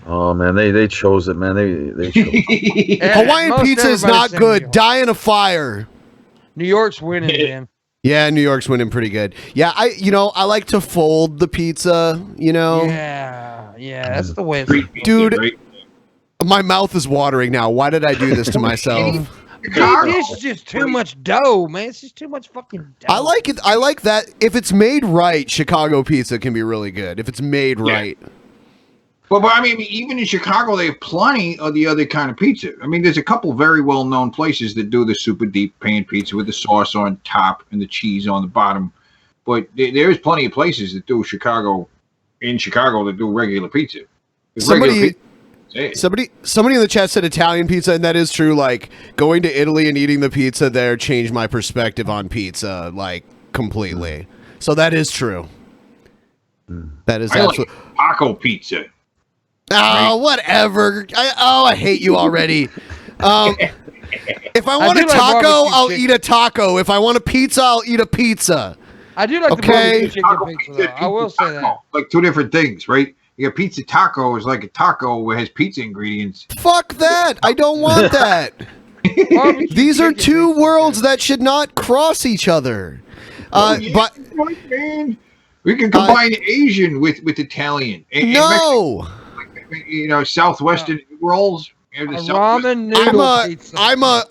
Oh man, they chose it, man. They chose it. Hawaiian pizza is not good. Die in a fire. New York's winning, man. Yeah, New York's winning pretty good. Yeah, I like to fold the pizza. Yeah, that's the way. Dude, my mouth is watering now. Why did I do this to myself? This is just too much dough, man. It's just too much fucking dough. I like it. I like that. If it's made right, Chicago pizza can be really good. If it's made right. But I mean, even in Chicago, they have plenty of the other kind of pizza. I mean, there's a couple very well-known places that do the super deep pan pizza with the sauce on top and the cheese on the bottom. But there's plenty of places that do Chicago that do regular pizza. Somebody in the chat said Italian pizza, and that is true. Like, going to Italy and eating the pizza there changed my perspective on pizza, completely. So that is true. That is absolutely like taco pizza. Oh, whatever. I hate you already. If I want a taco, I'll eat a taco. If I want a pizza, I'll eat a pizza. I do like the barbecue chicken pizza, though. I will say that. Like two different things, right? You got pizza taco is like a taco that has pizza ingredients. Fuck that. I don't want that. These are two worlds that should not cross each other. But we can combine Asian with Italian. And no. Southwestern rolls. Ramen noodle pizza.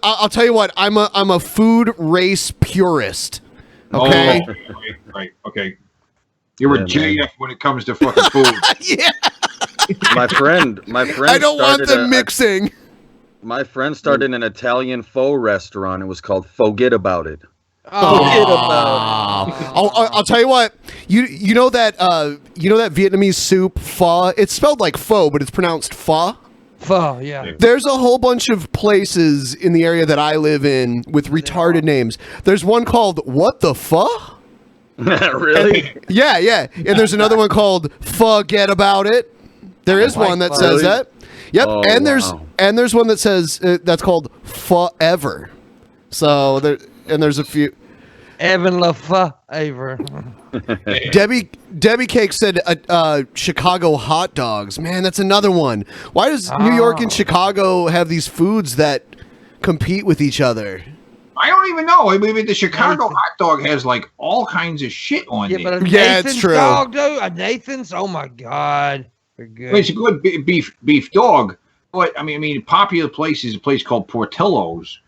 I'll tell you what. I'm a food race purist. Okay. Oh, right. Okay. You're a JF when it comes to fucking food. Yeah. My friend. I don't want them mixing. My friend started an Italian pho restaurant. It was called Forget About It. I'll tell you what. You know that Vietnamese soup pho. It's spelled like pho, but it's pronounced pho. Pho, yeah. There's a whole bunch of places in the area that I live in with retarded names. There's one called What the Fuh? Really? Yeah. And there's another one called Forget About It. There is one that says that. Yep. Oh, and there's one that says that's called Forever. So there's a few. Evan Lefavor. Debbie Cake said Chicago hot dogs. Man, that's another one. Why does New York and Chicago have these foods that compete with each other? I don't even know. I mean, the Chicago hot dog has like all kinds of shit on Yeah, it. but a Nathan's dog, dude. A Nathan's. Oh my God, they're good. It's a good beef dog. But I mean, popular place is a place called Portillo's,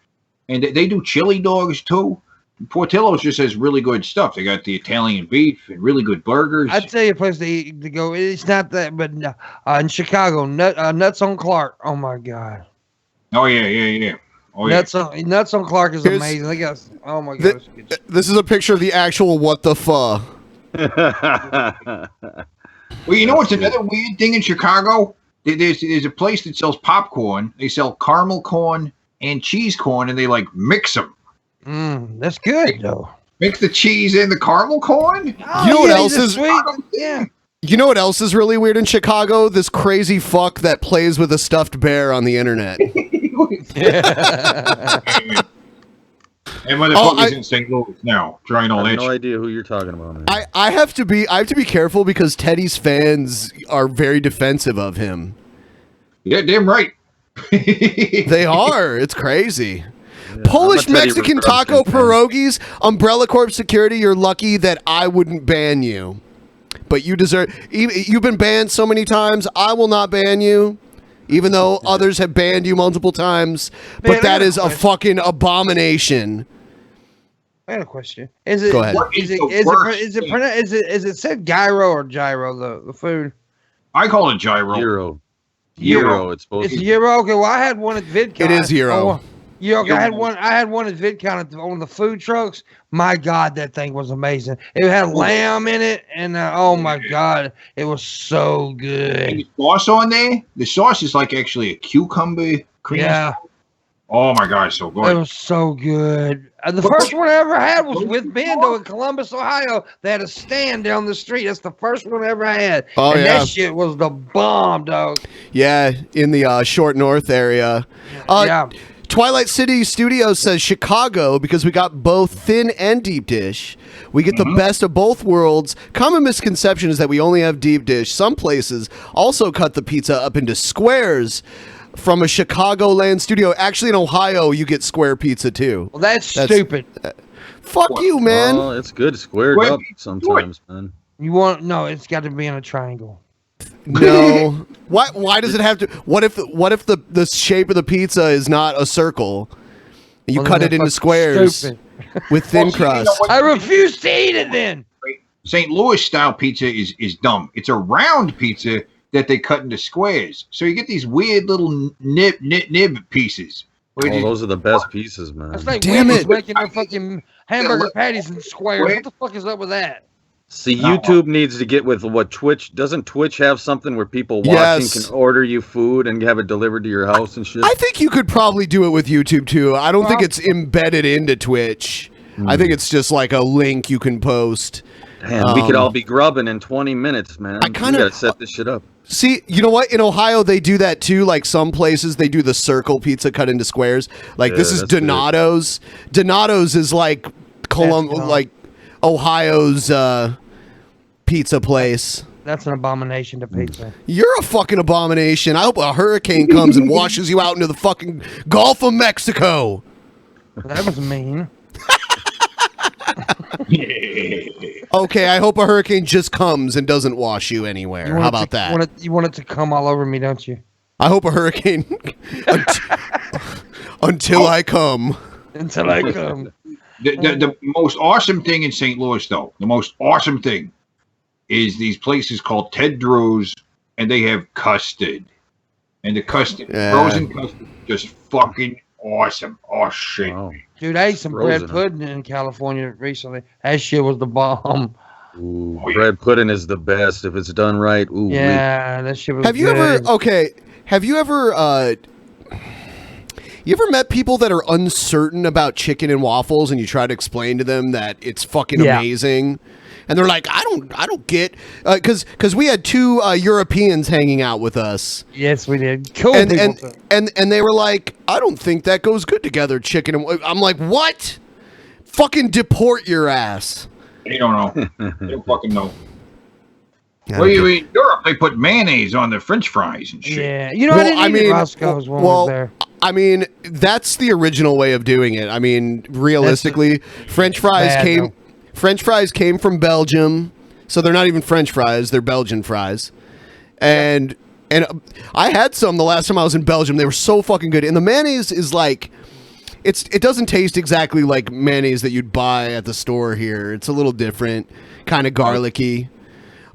and they do chili dogs too. Portillo's just has really good stuff. They got the Italian beef and really good burgers. I'd tell you a place to go. It's not that, but in Chicago, Nuts on Clark. Oh my God. Oh yeah. Oh, Nuts on Clark is amazing. They got. Oh my gosh. This is a picture of the actual What the Fuh. Well, you know what's another weird thing in Chicago? There's a place that sells popcorn. They sell caramel corn and cheese corn, and they like mix them. That's good though. Mix the cheese and the caramel corn. You know what else is sweet? Yeah. You know what else is really weird in Chicago? This crazy fuck that plays with a stuffed bear on the internet. And motherfuckers in St. Louis now trying all I have that. no idea who you're talking about, man. I have to be careful because Teddy's fans are very defensive of him. Yeah, damn right. They are. It's crazy. Yeah, Polish I'm a Teddy Mexican Rubskin taco fan. pierogies, Umbrella Corp security. You're lucky that I wouldn't ban you, but you deserve. You've been banned so many times. I will not ban you, even though others have banned you multiple times. But Man, that is a fucking abomination. I got a question. Is it? Go ahead. Is it said gyro or gyro? The food. I call it gyro. Gyro. It's supposed It's to be. gyro. Okay. Well, I had one at VidCon. It is gyro. Oh, yeah. Okay. I had one at VidCon on the food trucks. My God, that thing was amazing. It had lamb in it, and oh my God, it was so good. And the sauce on there, the sauce is like actually a cucumber cream. Yeah. Oh my God, so good. It was so good. And the first one I ever had was with Bando in Columbus, Ohio. They had a stand down the street. That's the first one I ever had. Oh, and yeah. that shit was the bomb, dog. Yeah, in the Short North area. Yeah. Twilight City Studios says Chicago because we got both thin and deep dish. We get the best of both worlds. Common misconception is that we only have deep dish. Some places also cut the pizza up into squares. From a Chicagoland studio. Actually, in Ohio, you get square pizza too. Well, that's stupid. Fuck you, man. Oh, it's good squared up sometimes, man. It's got to be in a triangle. No. Why does it have to? What if the shape of the pizza is not a circle? You cut it into squares with thin crust. I refuse to eat it then. St. Louis style pizza is dumb. It's a round pizza that they cut into squares. So you get these weird little nib pieces. Oh, those are the best pieces, man. It's like Damn Wendy's it. making their fucking hamburger patties in squares. What the fuck is up with that? See, YouTube needs to get with what Twitch doesn't. Twitch have something where people watching can order you food and have it delivered to your house and shit. I think you could probably do it with YouTube too. I don't think it's embedded into Twitch. I think it's just like a link you can post. Damn, we could all be grubbing in 20 minutes, man. We gotta set this shit up. See, you know what? In Ohio, they do that too. Like some places, they do the circle pizza cut into squares. Like this is Donato's. Donato's is like like Ohio's pizza place. That's an abomination to pizza. You're a fucking abomination. I hope a hurricane comes and washes you out into the fucking Gulf of Mexico. That was mean. Okay, I hope a hurricane just comes and doesn't wash you anywhere. How about that? You want it to come all over me, don't you? I hope a hurricane until I come. Until I come. The most awesome thing in St. Louis, though, the most awesome thing is these places called Ted Drew's, and they have custard. And the custard, frozen custard, just fucking awesome. Oh, shit. Wow. Dude, I ate some bread pudding in California recently. That shit was the bomb. Ooh, bread pudding is the best if it's done right. Ooh, yeah, that shit was Have you good. ever, okay, Have you ever met people that are uncertain about chicken and waffles, and you try to explain to them that it's fucking amazing, and they're like, I don't get, because we had two Europeans hanging out with us. Yes, we did. Cool. And they were like, I don't think that goes good together, chicken and. I'm like, what? Fucking deport your ass. They don't know. They don't fucking know. Well, in Europe, they put mayonnaise on their French fries and shit. Yeah, you know, I mean, Roscoe's when we was there. I mean, that's the original way of doing it. I mean, realistically, French fries came from Belgium, so they're not even French fries; they're Belgian fries. And I had some the last time I was in Belgium. They were so fucking good. And the mayonnaise is like, it doesn't taste exactly like mayonnaise that you'd buy at the store here. It's a little different, kind of garlicky.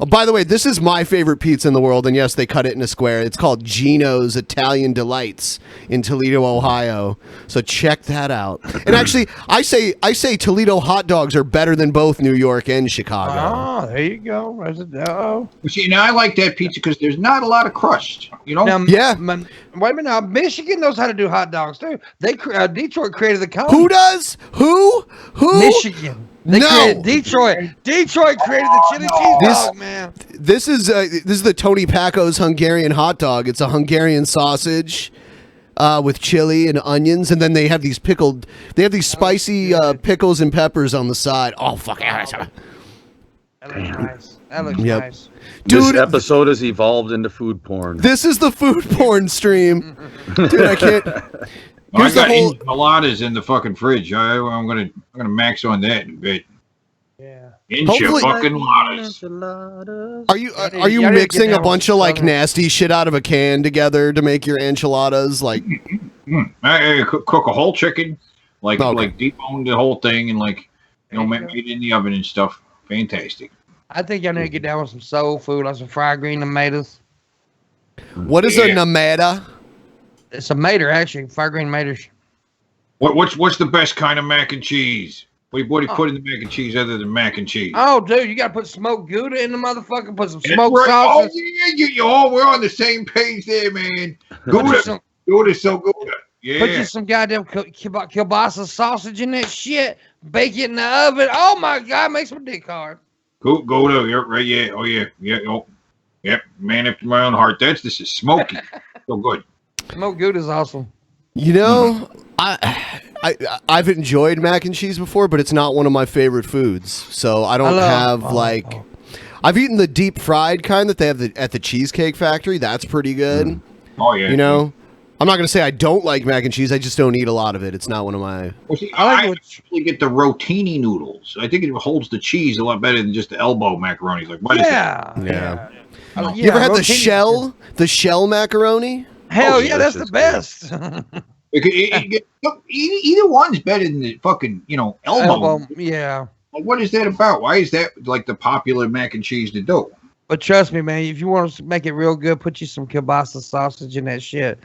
Oh, by the way, this is my favorite pizza in the world, and yes, they cut it in a square. It's called Gino's Italian Delights in Toledo, Ohio. So check that out. And actually, I say Toledo hot dogs are better than both New York and Chicago. Oh, there you go. Well, see, now I like that pizza because there's not a lot of crust. You know? Now, wait a minute. Now, Michigan knows how to do hot dogs too. They Detroit created the cone. Who does? Who? Michigan. Detroit created the chili cheese dog, man. This is the Tony Paco's Hungarian hot dog. It's a Hungarian sausage with chili and onions, and then they have these spicy pickles and peppers on the side. Oh fuck yeah! That looks nice. That looks nice. Dude, this episode has evolved into food porn. This is the food porn stream. Dude, I can't. I got enchiladas in the fucking fridge. I'm gonna max on that in a bit. Yeah. Enchiladas. Are you mixing a bunch of like nasty shit out of a can together to make your enchiladas? Like, I cook a whole chicken, like debone the whole thing, and make it in the oven and stuff. Fantastic. I think y'all need to get down with some soul food, like some fried green tomatoes. What is a namada? It's a mater, actually. Fried green maters. What's the best kind of mac and cheese? What do you put in the mac and cheese other than mac and cheese? Oh, dude, you got to put smoked Gouda in the motherfucker. Put some smoked sausage. Oh, yeah, we're on the same page there, man. Gouda's so good. Yeah. Put you some goddamn kielbasa sausage in that shit. Bake it in the oven. Oh, my God. Makes my dick hard. Gouda. You're right, yeah. Oh, yeah. Yeah. Oh, yep. Man after my own heart. This is smoky. So good. Smoked Gouda is awesome. You know, I've enjoyed mac and cheese before, but it's not one of my favorite foods. So I don't have I've eaten the deep fried kind that they have at the Cheesecake Factory. That's pretty good. Oh yeah. You know, I'm not gonna say I don't like mac and cheese. I just don't eat a lot of it. It's not one of my. Well, see, I actually get the rotini noodles. I think it holds the cheese a lot better than just the elbow macaroni. Like, what is that? Yeah. You ever had the shell macaroni? Hell yeah, that's the best. Either one's better than the fucking, elbow. Yeah. Like, what is that about? Why is that like the popular mac and cheese to do? But trust me, man, if you want to make it real good, put you some kielbasa sausage in that shit.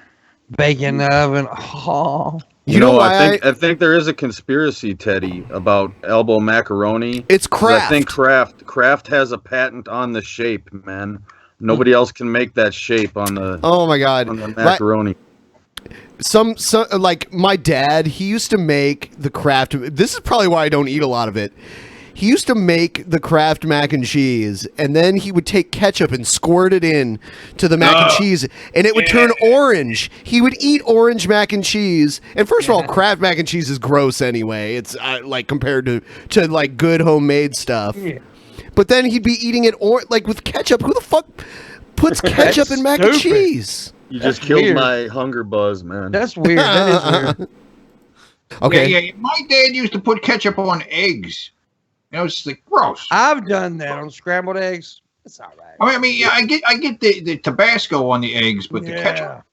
Bake in the oven. Oh. You know, I think there is a conspiracy, Teddy, about elbow macaroni. It's Kraft. I think Kraft has a patent on the shape, man. Nobody else can make that shape on the. Oh my God! On the macaroni. Some like my dad, he used to make the Kraft. This is probably why I don't eat a lot of it. He used to make the Kraft mac and cheese, and then he would take ketchup and squirt it in to the mac and cheese, and it would turn orange. He would eat orange mac and cheese. And first of all, Kraft mac and cheese is gross anyway. It's like compared to like good homemade stuff. Yeah. But then he'd be eating it with ketchup. Who the fuck puts ketchup in mac and cheese? You just killed my hunger buzz, man. That's weird. That is weird. Okay. Yeah. My dad used to put ketchup on eggs. It's just like gross. I've done that on scrambled eggs. It's all right. I mean, I get the Tabasco on the eggs, but the ketchup.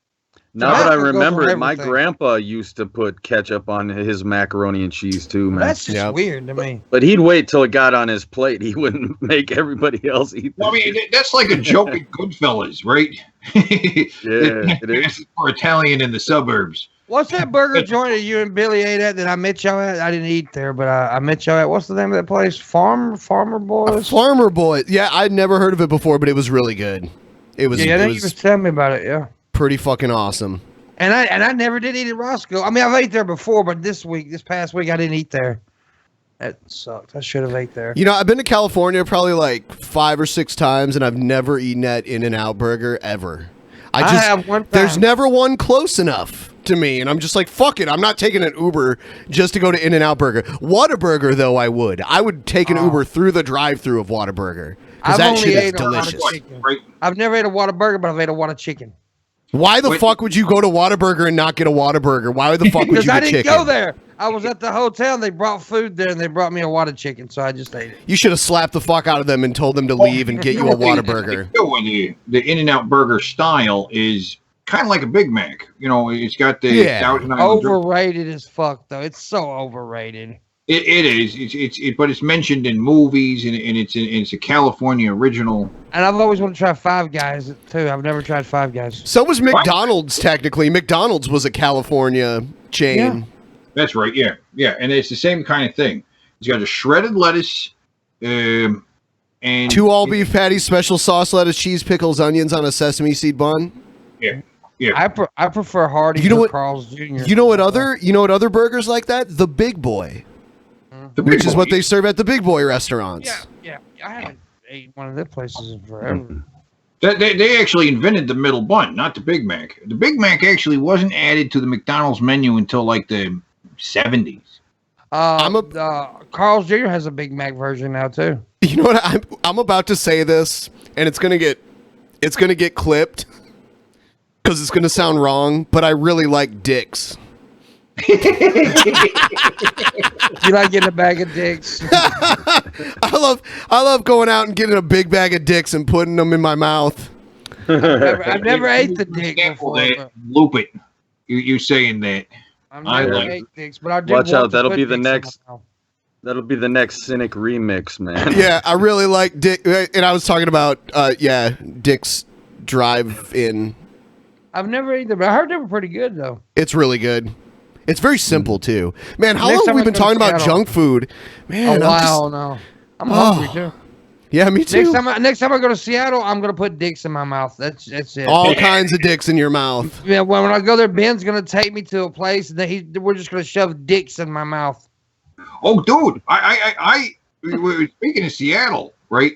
Now that I remember it, my grandpa used to put ketchup on his macaroni and cheese too, man. That's just weird to me. But he'd wait till it got on his plate. He wouldn't make everybody else eat. Well, I mean, that's like a joke at Goodfellas, right? Yeah, it is. For Italian in the suburbs. What's that burger joint that you and Billy ate at that I met y'all at? I didn't eat there, but I met y'all at. What's the name of that place? Farmer Boys? Farmer Boy. Yeah, I'd never heard of it before, but it was really good. It was. Yeah, I think you was telling me about it. Yeah. Pretty fucking awesome. And I never did eat at Roscoe. I mean, I've ate there before, but this past week, I didn't eat there. That sucked. I should have ate there. You know, I've been to California probably like 5 or 6 times, and I've never eaten at In-N-Out Burger ever. I have one time. There's never one close enough to me, and I'm just like, fuck it. I'm not taking an Uber just to go to In-N-Out Burger. Whataburger, though, I would. I would take an Uber through the drive-thru of Whataburger because that shit is delicious. I've never ate a Whataburger, but I've ate a Whata chicken. Why the fuck would you go to Whataburger and not get a Whataburger? Why the fuck would you Because I get didn't chicken? go there. I was at the hotel, and they brought food there, and they brought me a Whata chicken, so I just ate it. You should have slapped the fuck out of them and told them to leave and get you a Whataburger. The In-N-Out Burger style is kind of like a Big Mac. You know, it's got the Thousand Island Overrated as fuck, though. It's so overrated. It is. But it's mentioned in movies, and it's a California original. And I've always wanted to try Five Guys too. I've never tried Five Guys. So was McDonald's technically. McDonald's was a California chain. Yeah. That's right. Yeah, and it's the same kind of thing. It's got a shredded lettuce, and 2 all beef patties, special sauce, lettuce, cheese, pickles, onions on a sesame seed bun. Yeah. I prefer Hardee's or Carl's Jr. You know what other burgers like that? The Big Boy. Which is what they serve at the Big Boy restaurants. Yeah. I haven't ate one of their places in forever. They actually invented the middle bun, not the Big Mac. The Big Mac actually wasn't added to the McDonald's menu until like the 70s. Carl's Jr. has a Big Mac version now too. You know what? I'm about to say this, and it's gonna get clipped because it's gonna sound wrong. But I really like dicks. You like getting a bag of dicks? I love going out and getting a big bag of dicks and putting them in my mouth. I've never ate the dick before. Loop it. You saying that? I've never ate dicks, but I do. Watch out! That'll be the next. That'll be the next Cynic remix, man. Yeah, I really like dick, and I was talking about Dick's Drive-In. I've never eaten them, but I heard they were pretty good though. It's really good. It's very simple too. Man, how Next long have we time been I go to talking about Seattle. junk food? Man, A while now. I'm hungry too. Yeah, me too. Next time I go to Seattle, I'm gonna put dicks in my mouth. That's it. All kinds of dicks in your mouth. Yeah, when I go there, Ben's gonna take me to a place and we're just gonna shove dicks in my mouth. Oh, dude! We were speaking of Seattle, right?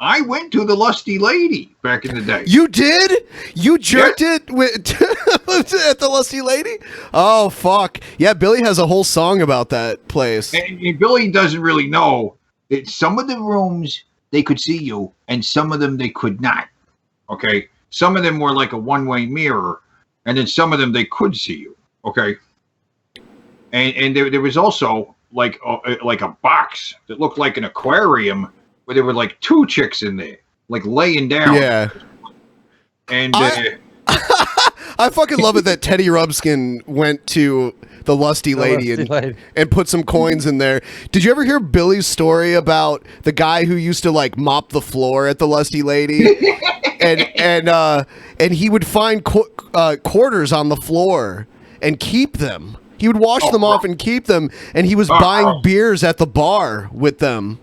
I went to the Lusty Lady back in the day. You did? You jerked it at the Lusty Lady? Oh, fuck. Yeah, Billy has a whole song about that place. And Billy doesn't really know that some of the rooms, they could see you, and some of them they could not. Okay? Some of them were like a one-way mirror, and then some of them they could see you. Okay? And there was also like a box that looked like an aquarium, where there were like 2 chicks in there, like laying down. Yeah. And I fucking love it that Teddy Rubskin went to the Lusty Lady and put some coins in there. Did you ever hear Billy's story about the guy who used to like mop the floor at the Lusty Lady? and he would find quarters on the floor and keep them. He would wash them off and keep them, and he was buying beers at the bar with them.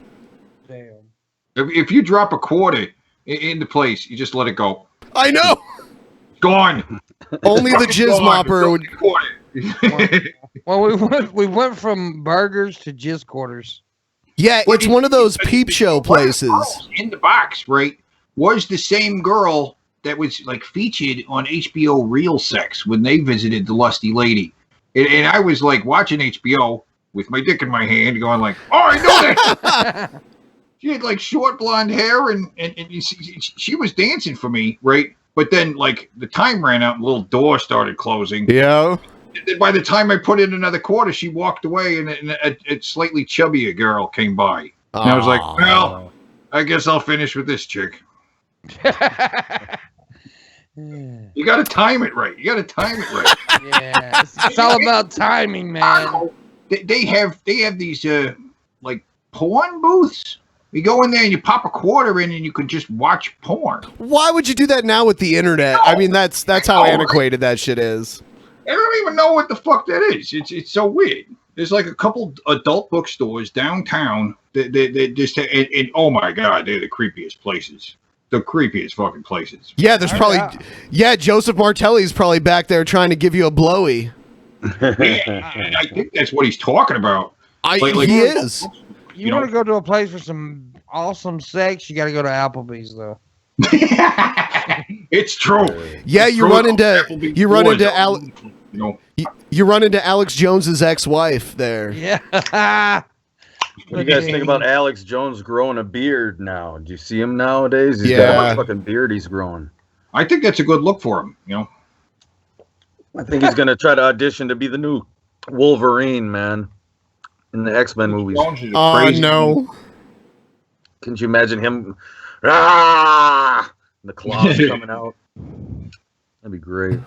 If you drop a quarter in the place, you just let it go. I know. Gone. Only the jizz mopper would. Well, we went from burgers to jizz quarters. Yeah, it's one of those peep show places. In the box, right, was the same girl that was like featured on HBO Real Sex when they visited the Lusty Lady. And I was like watching HBO with my dick in my hand going like, oh, I know that. She had like short blonde hair and she was dancing for me, right? But then like the time ran out and the little door started closing. Yeah. By the time I put in another quarter, she walked away and a slightly chubbier girl came by. And I was like, well, I guess I'll finish with this chick. You got to time it right. Yeah, it's all about timing, man. They have these like porn booths. You go in there and you pop a quarter in and you can just watch porn. Why would you do that now with the internet? I mean, that's how antiquated that shit is. I don't even know what the fuck that is. It's so weird. There's like a couple adult bookstores downtown that just and oh my god, they're the creepiest places. the creepiest fucking places. Yeah, there's probably Joseph Martelli's probably back there trying to give you a blowy. Yeah, I think that's what he's talking about. He is. You want to go to a place for some awesome sex? You got to go to Applebee's, though. It's true. Yeah, it's you true. run into Alex Jones's ex-wife there. Yeah. What do you guys think about Alex Jones growing a beard now? Do you see him nowadays? He's got a fucking beard he's growing. I think that's a good look for him, you know. I think he's gonna try to audition to be the new Wolverine, man, in the X-Men movies. Oh no! Can you imagine him? Ah! The claws coming out. That'd be great.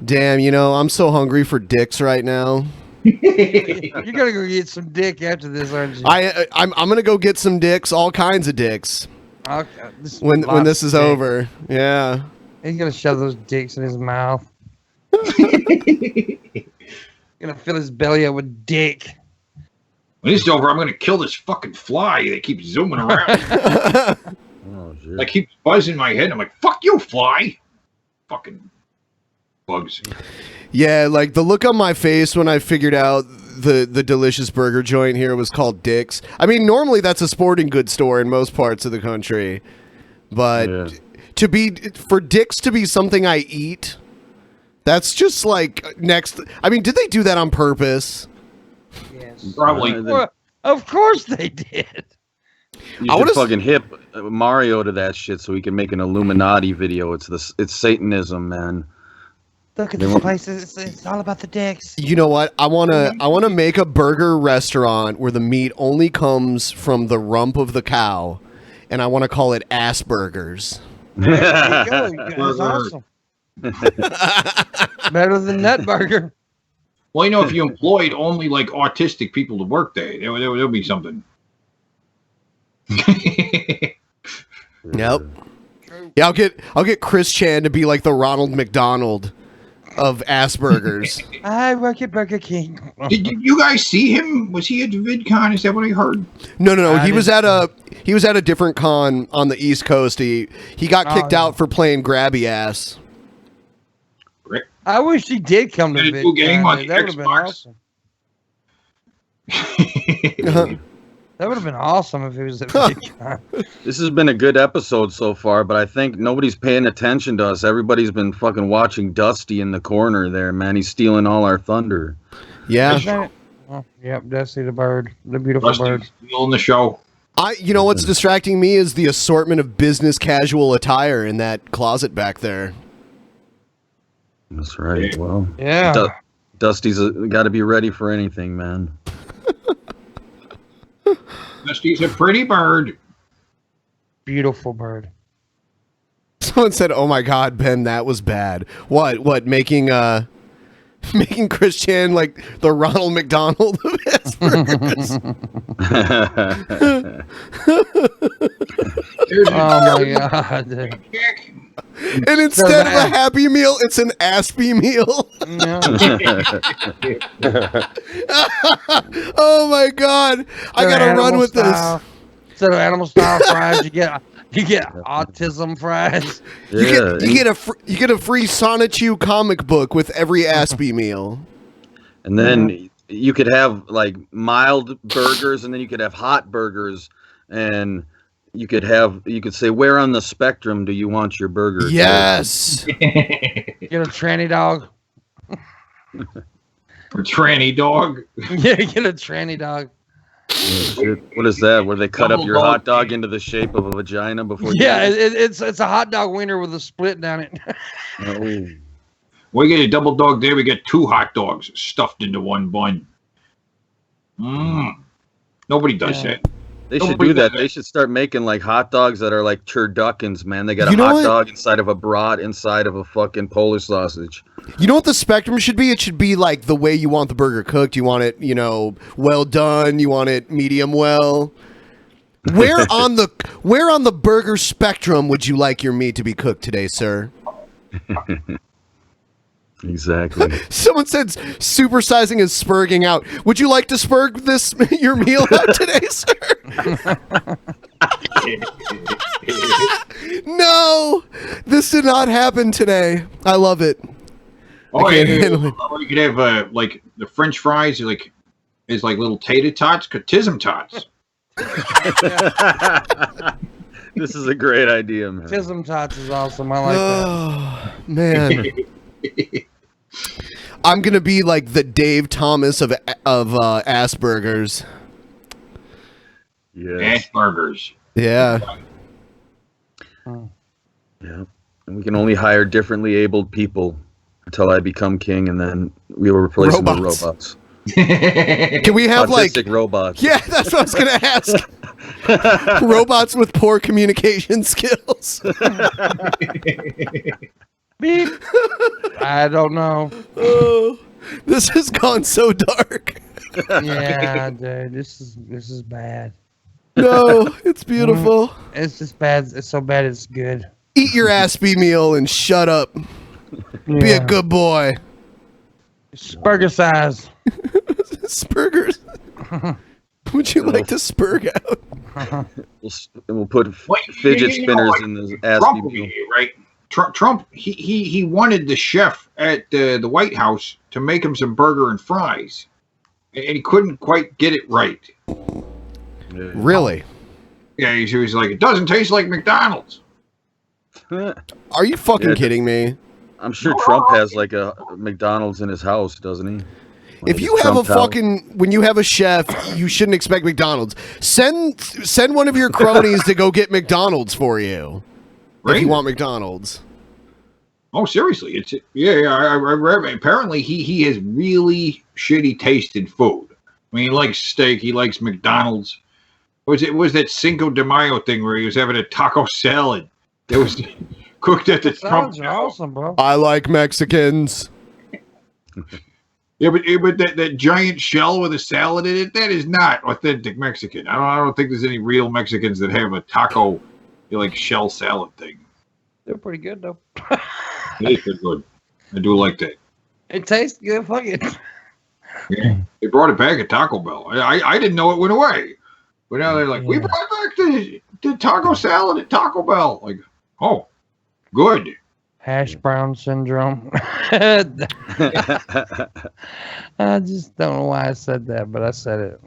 Damn, I'm so hungry for dicks right now. You're gonna go get some dick after this, aren't you? I'm gonna go get some dicks, all kinds of dicks. Okay. When this is over, yeah. He's gonna shove those dicks in his mouth. Gonna fill his belly up with dick. When this is over, I'm gonna kill this fucking fly that keeps zooming around. Like keeps buzzing my head. I'm like, fuck you, fly. Fucking bugs. Yeah, like the look on my face when I figured out the delicious burger joint here was called Dick's. I mean, normally that's a sporting goods store in most parts of the country, but for Dick's to be something I eat, that's just like next. I mean, did they do that on purpose? Yes, probably. Well, of course they did. You should fucking hip Mario to that shit so he can make an Illuminati video. It's Satanism, man. Look at this place. It's all about the dicks. You know what? I wanna make a burger restaurant where the meat only comes from the rump of the cow, and I want to call it Ass Burgers. There you go. That's awesome. Better than Nut Burger. Well, if you employed only like autistic people to work there, there'll be something. Yep. Yeah, I'll get Chris Chan to be like the Ronald McDonald of Asperger's. I work at Burger King. Did you guys see him? Was he at VidCon? Is that what I heard? No. He was at a different con on the East Coast. He got kicked out for playing grabby ass. I wish he did come to VidCon. That would have been awesome. That would have been awesome if he was at VidCon. This has been a good episode so far, but I think nobody's paying attention to us. Everybody's been fucking watching Dusty in the corner there, man. He's stealing all our thunder. Yeah. Yep, Dusty the bird, the beautiful bird. Stealing the show. What's distracting me is the assortment of business casual attire in that closet back there. That's right. Well, yeah. Dusty's got to be ready for anything, man. Dusty's a pretty bird. Beautiful bird. Someone said, "Oh my God, Ben, that was bad." What? Making Chris Chan like the Ronald McDonald of Asperger's. Oh my God. And instead of a Happy Meal, it's an Aspie meal. Oh my God! I gotta run with this. Instead of animal style fries, you get autism fries. You get a free Sonichu comic book with every Aspie meal. And then you could have like mild burgers, and then you could have hot burgers, and you could say, where on the spectrum do you want your burger? Yes. Get a tranny dog. A tranny dog. Yeah, get a tranny dog. What is that? Where they cut up your hot dog into the shape of a vagina before? It's a hot dog wiener with a split down it. Oh. We get a double dog there. We get 2 hot dogs stuffed into one bun. Nobody does that. They should do that. They should start making like hot dogs that are like turduckens, man. They got a hot dog inside of a brat inside of a fucking Polish sausage. You know what the spectrum should be? It should be like the way you want the burger cooked. You want it, well done. You want it medium well. Where on the burger spectrum would you like your meat to be cooked today, sir? Exactly. Someone said supersizing is spurging out. Would you like to spurg your meal out today, sir? No, this did not happen today. I love it. Oh, I yeah, can't handle it. or you could have like the French fries, is like little tater tots, tism tots. This is a great idea, man. Chisholm Tots is awesome. I like that. Man. I'm gonna be like the Dave Thomas of Asperger's. Yeah. Asperger's. Yeah. Yeah. And we can only hire differently abled people until I become king, and then we will replace them with robots. Can we have autistic robots? Yeah, that's what I was gonna ask. Robots with poor communication skills. Beep. I don't know. Oh, this has gone so dark. Yeah, dude, this is bad. No, it's beautiful. It's just bad. It's so bad. It's good. Eat your Aspie meal and shut up. Be a good boy. Spurger size. Spurgers. Would you like to spurg out? We'll put fidget spinners in the Trump, Aspie. right? Trump, he wanted the chef at the White House to make him some burger and fries, and he couldn't quite get it right. Really? Yeah, he was like, it doesn't taste like McDonald's. Are you fucking kidding me? I'm sure Trump has like a McDonald's in his house, doesn't he? If you have a fucking, when you have a chef, you shouldn't expect McDonald's. Send one of your cronies to go get McDonald's for you. If you want McDonald's. Oh, seriously? I read. Apparently, he has really shitty taste in food. I mean, he likes steak. He likes McDonald's. It was that Cinco de Mayo thing where he was having a taco salad that was cooked at the Trump. Salads are awesome, bro. I like Mexicans. Yeah, but that giant shell with a salad in it, that is not authentic Mexican. I don't think there's any real Mexicans that have a taco, like shell salad thing. They're pretty good though. It is pretty good. I do like that. It tastes good. Fuck it. Yeah, they brought it back at Taco Bell. I didn't know it went away, but now they're like, we brought back the taco salad at Taco Bell. Like, oh, good. Hash brown syndrome. I just don't know why I said that, but I said it.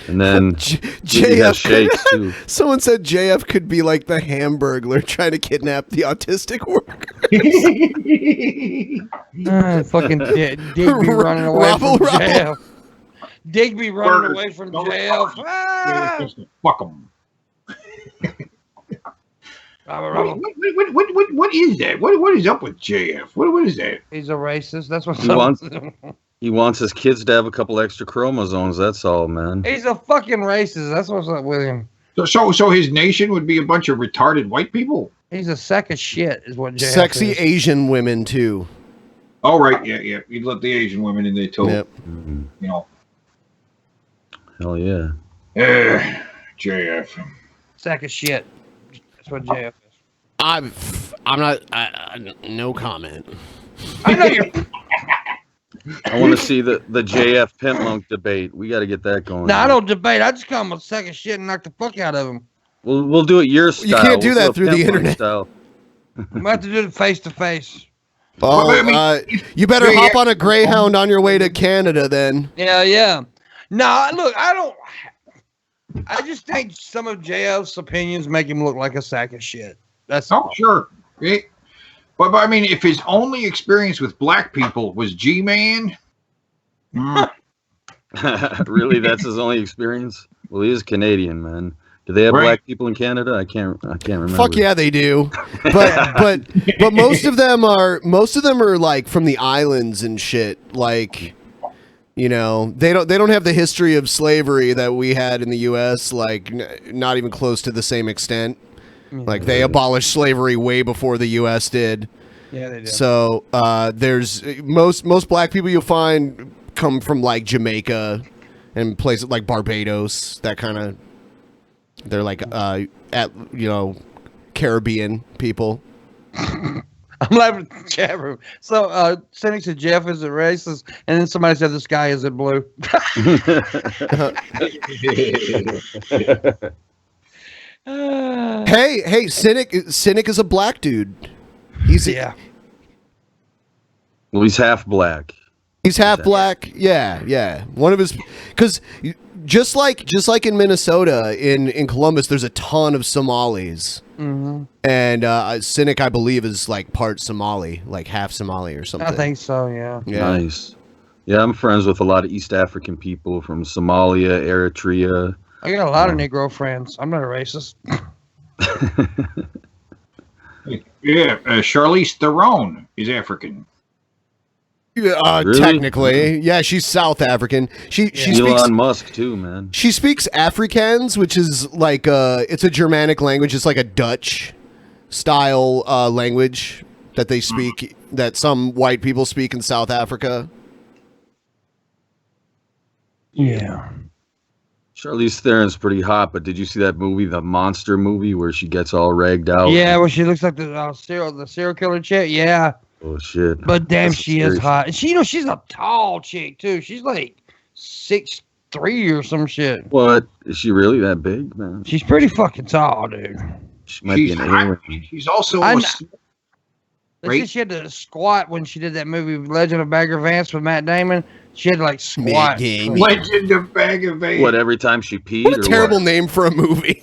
And then JF shakes too. Someone said JF could be like the Hamburglar trying to kidnap the autistic workers. Fucking Digby running away from JF. Digby running away from JF. Ah! Fuck him. What is that? What is up with JF? What is that? He's a racist. That's what he wants his kids to have a couple extra chromosomes. That's all, man. He's a fucking racist. That's what's up with him. So his nation would be a bunch of retarded white people? He's a sack of shit, is what JF Sexy is. Asian women too. Oh right, yeah. You'd let the Asian women in there too. Yep. You know. Hell yeah. JF. Sack of shit. That's what JF is. I'm not. No comment. I know you're. I want to see the JF Pintlunk debate. We got to get that going. No, I don't debate. I just call him a sack of shit and knock the fuck out of him. We'll do it your style. You can't do that through the Pintlunk internet. Style. I'm going to have to do it face to face. Oh, you better hop on a Greyhound on your way to Canada then. Yeah. No, look, I just think some of JF's opinions make him look like a sack of shit. That's sure. Yeah. But I mean, if his only experience with black people was G-Man, really, that's his only experience. Well, he is Canadian, man. Do they have black people in Canada? I can't remember. Fuck yeah, they do. But most of them are like from the islands and shit. Like, you know, they don't have the history of slavery that we had in the U.S. Like, not even close to the same extent. Like, they abolished slavery way before the U.S. did. Yeah, they did. So there's most black people you'll find come from like Jamaica and places like Barbados. That kind of, they're like Caribbean people. I I'm laughing at the chat room. So, Cynic said Jeff is a racist, and then somebody said the sky isn't blue. Hey, Cynic is a black dude. He's Well, he's half black. He's half black. Yeah. One of his, because just like in Minnesota, in Columbus, there's a ton of Somalis, and Cynic, I believe, is like part Somali, like half Somali or something. I think so. Yeah. Nice. Yeah, I'm friends with a lot of East African people from Somalia, Eritrea. I got a lot of Negro friends. I'm not a racist. Yeah, Charlize Theron is African. Really? Technically, yeah, she's South African. She speaks Elon Musk too, man. She speaks Afrikaans, which is like it's a Germanic language. It's like a Dutch style language that they speak, that some white people speak in South Africa. Yeah. Charlize Theron's pretty hot, but did you see that movie, the monster movie, where she gets all ragged out? Yeah, where she looks like the serial killer chick. Yeah. Oh shit! But damn, she is hot. And she's a tall chick too. She's like 6'3" or some shit. What? Is she really that big, man? She's pretty fucking tall, dude. She might be an alien. She's also They said she had to squat when she did that movie Legend of Bagger Vance with Matt Damon. She had to like squat. Legend of Bagger Vance. What, every time she peed? What a terrible name for a movie.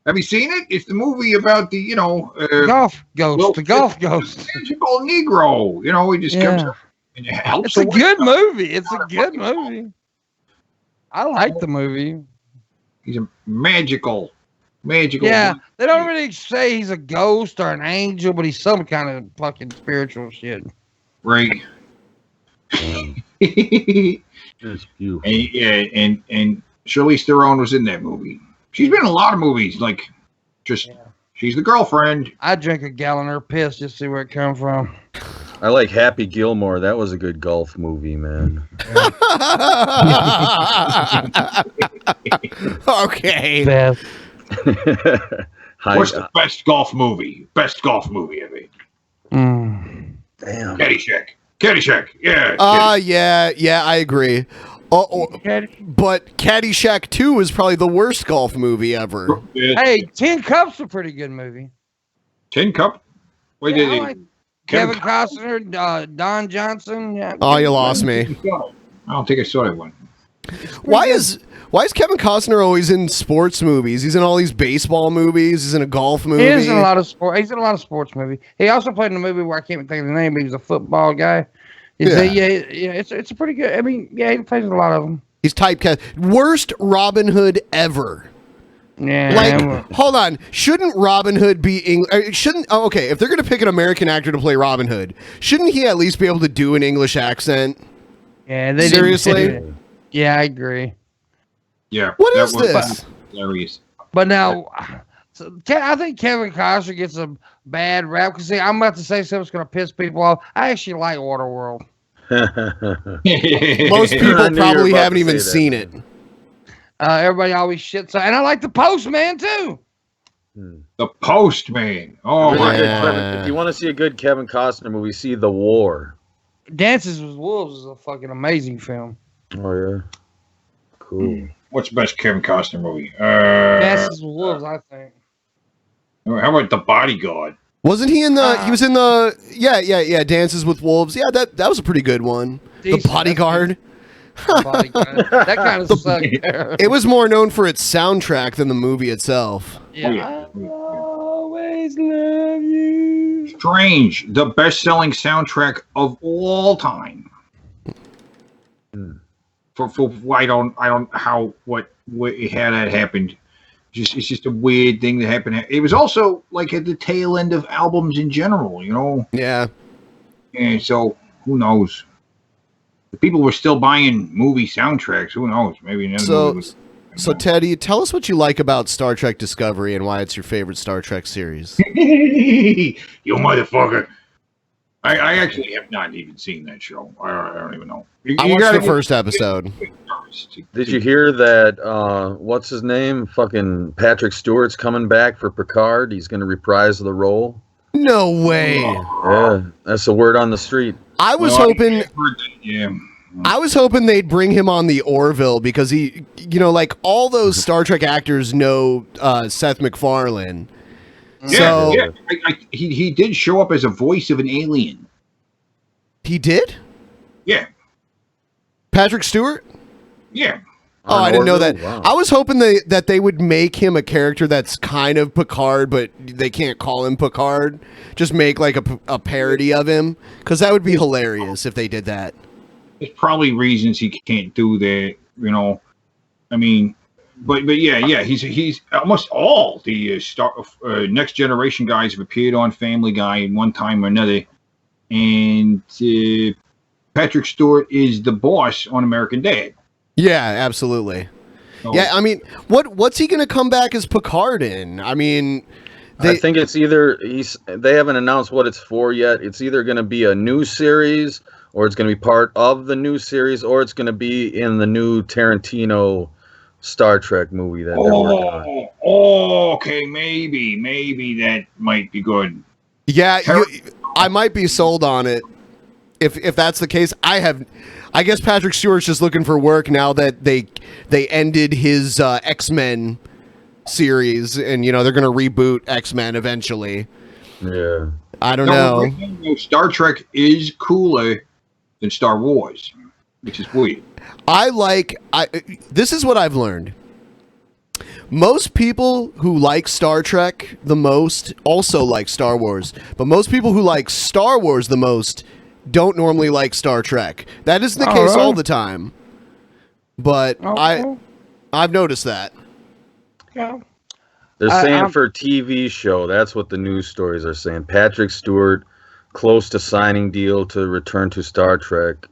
Have you seen it? It's the movie about the, golf ghost. The golf ghost. Typical Negro. He just comes up and helps. It's a good movie. It's a good movie. I like the movie. He's a magical. Yeah, they don't really say he's a ghost or an angel, but he's some kind of fucking spiritual shit. Right. That's beautiful. And Charlize Theron was in that movie. She's been in a lot of movies. She's the girlfriend. I drink a gallon of her piss just to see where it come from. I like Happy Gilmore. That was a good golf movie, man. Okay. Beth. What's the best golf movie? Best golf movie ever. Damn. Caddyshack. Yeah. Yeah, I agree. But Caddyshack 2 is probably the worst golf movie ever. Hey, Tin Cup's a pretty good movie. Tin Cup? Wait, Kevin Costner, Don Johnson. Yeah. Oh, you lost me. I don't think I saw that one. Why is Kevin Costner always in sports movies? He's in all these baseball movies. He's in a golf movie. He's in a lot of sports movies. He also played in a movie where I can't even think of the name, but he was a football guy. It's a pretty good. I mean, yeah, he plays in a lot of them. He's typecast. Worst Robin Hood ever. Yeah. Hold on. Shouldn't Robin Hood be English? Okay, if they're going to pick an American actor to play Robin Hood, shouldn't he at least be able to do an English accent? Yeah, they seriously. Yeah, I agree. Yeah. What is this? Hilarious. But now, I think Kevin Costner gets a bad rap because I'm about to say something's going to piss people off. I actually like Waterworld. Most people probably haven't even seen it. Everybody always shits on, and I like The Postman too. The Postman. Oh my God! If you want to see a good Kevin Costner movie, see The War. Dances with Wolves is a fucking amazing film. Oh yeah, cool. What's the best Kevin Costner movie? Dances with Wolves, I think. How about The Bodyguard? Wasn't he in the? He was in the. Yeah. Dances with Wolves. Yeah, that was a pretty good one. Decent. The Bodyguard. That kind of sucked. It was more known for its soundtrack than the movie itself. Yeah. I always love you. Strange, the best-selling soundtrack of all time. For I don't how what how that happened. It's just a weird thing that happened. It was also like at the tail end of albums in general, Yeah. And so who knows? If people were still buying movie soundtracks, who knows? Maybe another movie was. So Teddy, tell us what you like about Star Trek Discovery and why it's your favorite Star Trek series. You motherfucker! I actually have not even seen that show. I don't even know. I watched the first episode. Did you hear that? What's his name? Fucking Patrick Stewart's coming back for Picard. He's going to reprise the role. No way. Yeah, that's the word on the street. I was hoping. I was hoping they'd bring him on the Orville because he, like all those Star Trek actors know Seth MacFarlane. Yeah, he did show up as a voice of an alien. He did? Yeah. Patrick Stewart? Yeah. Oh, I didn't know that. Wow. I was hoping that they would make him a character that's kind of Picard, but they can't call him Picard. Just make like a parody of him, because that would be hilarious if they did that. There's probably reasons he can't do that, I mean, but yeah, he's almost all the Next Generation guys have appeared on Family Guy in one time or another, and Patrick Stewart is the boss on American Dad. Yeah, absolutely. So, Yeah, I mean, what's he going to come back as Picard in? I mean, I think it's either they haven't announced what it's for yet. It's either going to be a new series, or it's going to be part of the new series, or it's going to be in the new Tarantino Star Trek movie that they're working on. Oh, okay, maybe that might be good. Yeah, I might be sold on it. If that's the case, I guess Patrick Stewart's just looking for work now that they ended his X-Men series, and they're going to reboot X-Men eventually. Yeah. I don't know. Star Trek is cooler than Star Wars, which is weird. This is what I've learned. Most people who like Star Trek the most also like Star Wars, but most people who like Star Wars the most don't normally like Star Trek. That isn't the case all the time, but I've noticed that. Yeah. They're saying for TV show. That's what the news stories are saying. Patrick Stewart close to signing deal to return to Star Trek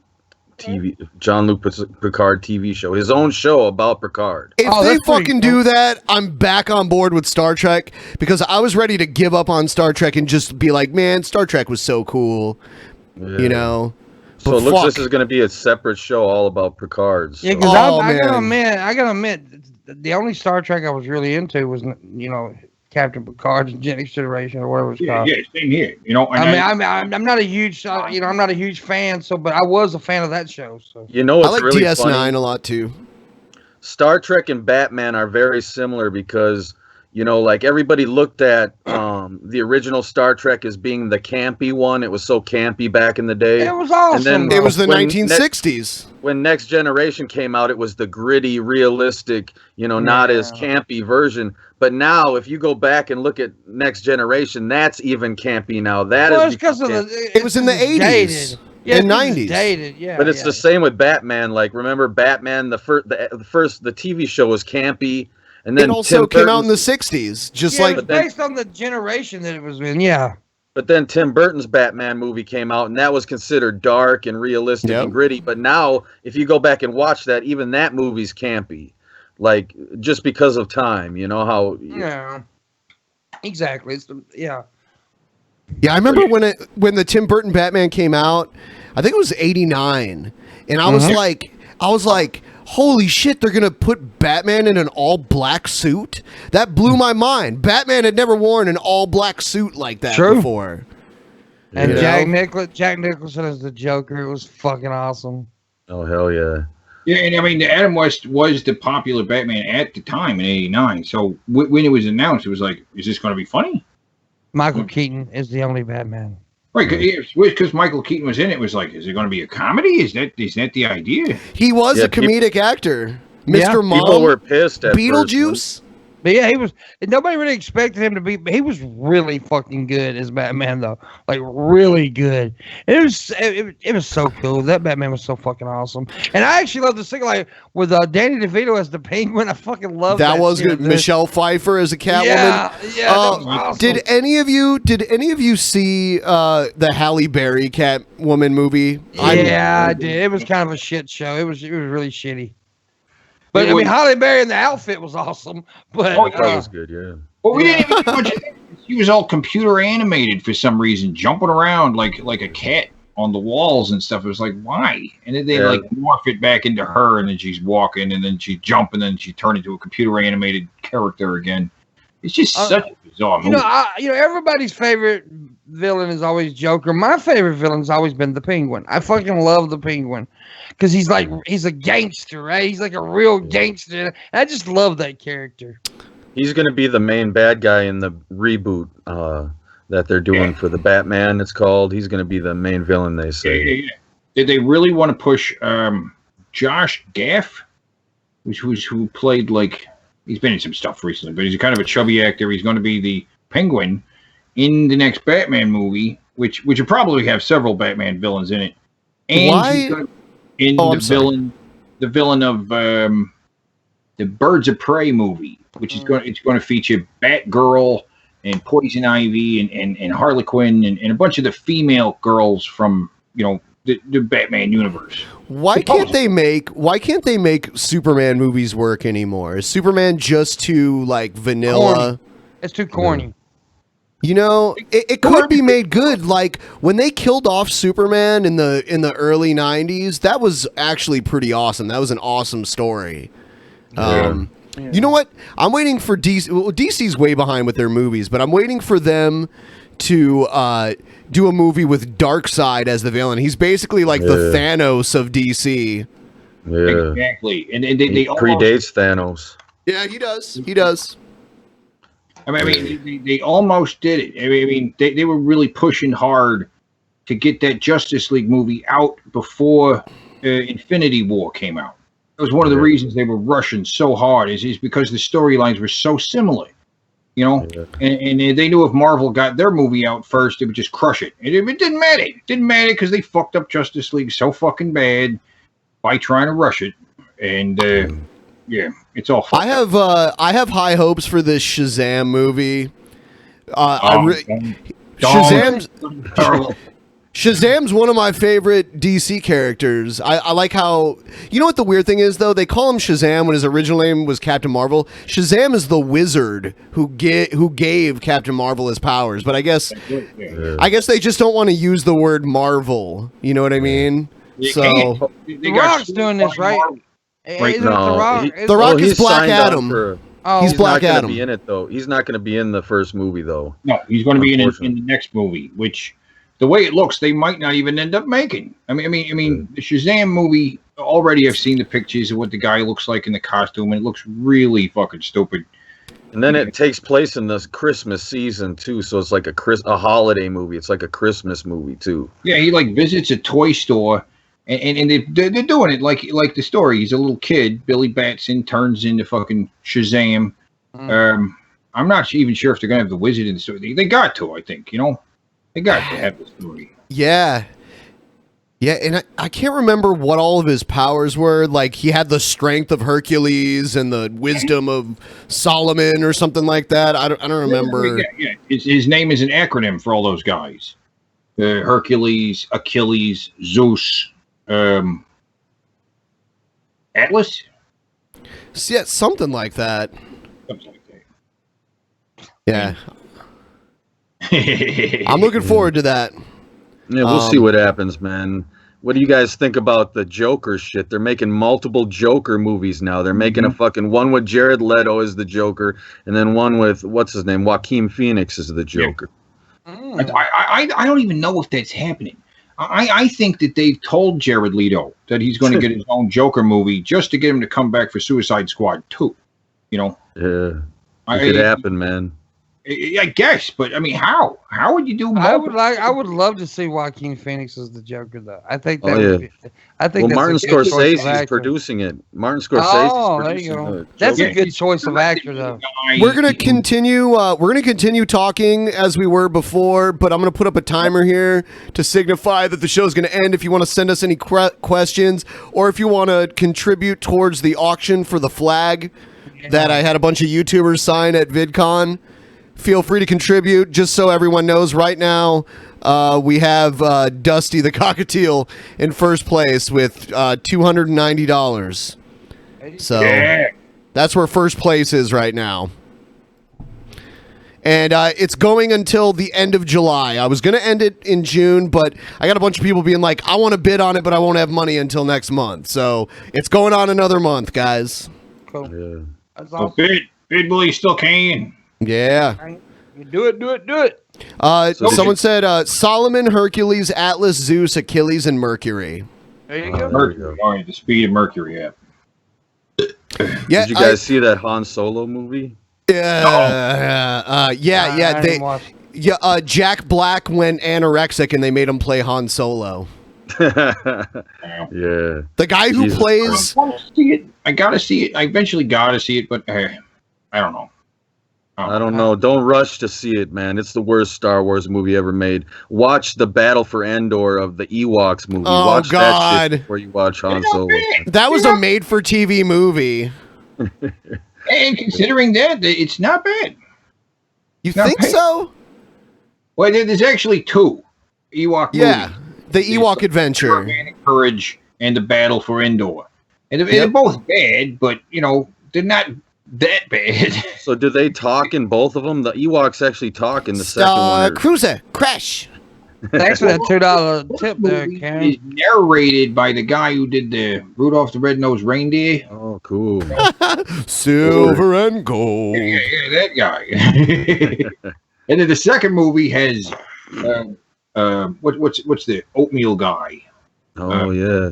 TV. Jean-Luc Picard TV show. His own show about Picard. If they fucking do that, I'm back on board with Star Trek, because I was ready to give up on Star Trek and just be like, man, Star Trek was so cool. Yeah. So it looks like this is going to be a separate show all about Picard. So. Yeah, because I gotta admit, the only Star Trek I was really into was, Captain Picard's Next Generation or whatever it's called. Yeah, same here. I'm not a huge, I'm not a huge fan. But I was a fan of that show. So I like really DS9 funny? a lot too. Star Trek and Batman are very similar because, like everybody looked at the original Star Trek as being the campy one. It was so campy back in the day. It was awesome. And then it was the 1960s. When Next Generation came out, it was the gritty, realistic, not as campy version. But now, if you go back and look at Next Generation, that's even campy now. Is because of it was in the 80s. And 90s. Dated, yeah. But it's the same with Batman. Like, remember Batman? The TV show was campy, and then it also came out in the 60s, just like based on the generation that it was in. Yeah. But then Tim Burton's Batman movie came out, and that was considered dark and realistic and gritty. But now, if you go back and watch that, even that movie's campy, like just because of time. You know how? Yeah. Exactly. Yeah, I remember when the Tim Burton Batman came out. I think it was '89, and I was like, holy shit! They're gonna put Batman in an all black suit. That blew my mind. Batman had never worn an all black suit like that before. And Jack Nicholson as the Joker. It was fucking awesome. Oh hell yeah! Yeah, and I mean, Adam West was the popular Batman at the time in '89. So when it was announced, it was like, is this going to be funny? Michael Keaton is the only Batman. Right, because Michael Keaton was in it. It was like, is it going to be a comedy? Is that the idea? He was a comedic actor. Mr. Mom. People were pissed at Beetlejuice. But yeah, he was. Nobody really expected him to be. But he was really fucking good as Batman, though. Like really good. It was so cool. That Batman was so fucking awesome. And I actually love the single like with Danny DeVito as the Penguin. I fucking love that. That was good. Michelle Pfeiffer as a Catwoman. Yeah, that was awesome. Did any of you see the Halle Berry Catwoman movie? Yeah, I did. It was kind of a shit show. It was really shitty. But I mean, Halle Berry in the outfit was awesome. But that was good, yeah. Well, we didn't even much. She was all computer animated for some reason, jumping around like a cat on the walls and stuff. It was like, why? And then they like morph it back into her, and then she's walking, and then she jump, and then she turned into a computer animated character again. It's just such a bizarre movie. Everybody's favorite villain is always Joker. My favorite villain's always been the Penguin. I fucking love the Penguin because he's a gangster, right? He's like a real gangster. I just love that character. He's going to be the main bad guy in the reboot that they're doing for the Batman. It's called. He's going to be the main villain. They say. Yeah. Did they really want to push Josh Gaff, who played he's been in some stuff recently, but he's kind of a chubby actor. He's going to be the Penguin in the next Batman movie, which will probably have several Batman villains in it. And the villain of the Birds of Prey movie, which is going to feature Batgirl and Poison Ivy and Harley Quinn and a bunch of the female girls from the Batman universe. Why can't they make Superman movies work anymore? Is Superman just too vanilla? Corny. It's too corny. It could be made good. Like when they killed off Superman in the early 90s, that was actually pretty awesome. That was an awesome story. You know what? I'm waiting for DC. Well, DC's way behind with their movies, but I'm waiting for them to do a movie with Darkseid as the villain. He's basically the Thanos of DC. Yeah, exactly. And they predates Thanos. Yeah, he does. I mean, they almost did it. I mean, they were really pushing hard to get that Justice League movie out before Infinity War came out. That was one of the reasons they were rushing so hard is because the storylines were so similar. And they knew if Marvel got their movie out first, it would just crush it. And it didn't matter. It didn't matter because they fucked up Justice League so fucking bad by trying to rush it. And it's all. I have high hopes for this Shazam movie. Shazam's one of my favorite DC characters. I like how, what the weird thing is though? They call him Shazam when his original name was Captain Marvel. Shazam is the wizard who gave Captain Marvel his powers. But I guess they just don't want to use the word Marvel. You know what I mean? So The Rock's doing this, right? The Rock is Black Adam. He's Black Adam. Be in it though. He's not going to be in the first movie though. No, he's going to be in the next movie, which. The way it looks, they might not even end up making. I mean, the Shazam movie. Already, I've seen the pictures of what the guy looks like in the costume, and it looks really fucking stupid. And then it takes place in this Christmas season too, so it's like a holiday movie. It's like a Christmas movie too. Yeah, he visits a toy store, and they're doing it like the story. He's a little kid. Billy Batson turns into fucking Shazam. I'm not even sure if they're gonna have the wizard in the story. They got to, I think. They got to have the story. Yeah, and I can't remember what all of his powers were. Like, he had the strength of Hercules and the wisdom of Solomon or something like that. I don't remember. Yeah. His name is an acronym for all those guys. Hercules, Achilles, Zeus, Atlas? Yeah, something like that. Yeah. I'm looking forward to that. Yeah, we'll see what happens, man. What do you guys think about the Joker shit? They're making multiple Joker movies now. They're making a fucking one with Jared Leto as the Joker, and then one with what's his name, Joaquin Phoenix as the Joker. I don't even know if that's happening. I think that they've told Jared Leto that he's going to get his own Joker movie just to get him to come back for Suicide Squad 2. Yeah, it could happen, man. I guess, but I mean, how would you do? I would love to see Joaquin Phoenix as the Joker, though. I think that would be. I think Martin Scorsese is producing it. Martin Scorsese. There you go. That's a good choice of actor, though. We're gonna continue. We're gonna continue talking as we were before, but I'm gonna put up a timer here to signify that the show's gonna end. If you want to send us any questions, or if you want to contribute towards the auction for the flag that I had a bunch of YouTubers sign at VidCon. Feel free to contribute. Just so everyone knows, right now we have Dusty the Cockatiel in first place with $290. So that's where first place is right now. And it's going until the end of July. I was going to end it in June, but I got a bunch of people being like, I want to bid on it, but I won't have money until next month. So it's going on another month, guys. Cool. That's awesome. Bid, boy, you still can. Yeah. You do it. Someone said Solomon, Hercules, Atlas, Zeus, Achilles, and Mercury. There you go. Mercury. All right, the speed of Mercury. Yeah. Yeah. Did you guys see that Han Solo movie? Yeah. Jack Black went anorexic and they made him play Han Solo. Yeah. The guy who plays. I gotta see it. I eventually gotta see it, but I don't know. I don't know. Don't rush to see it, man. It's the worst Star Wars movie ever made. Watch the Battle for Endor of the Ewoks movie. Oh, watch that God. shit before you watch Han Solo. That was a made-for-TV movie. And considering that, it's not bad. You think so? Well, there's actually two Ewok movies. Yeah, the Ewok Adventure. Courage and the Battle for Endor. And they're both bad, but, they're not that bad. So do they talk in both of them? The Ewoks actually talk in the second one. Cruiser, crash. Thanks for that $2 tip there, Karen. It's narrated by the guy who did the Rudolph the Red-Nosed Reindeer. Oh, cool. Silver and gold. Yeah, that guy. And then the second movie has what's the oatmeal guy? Oh yeah.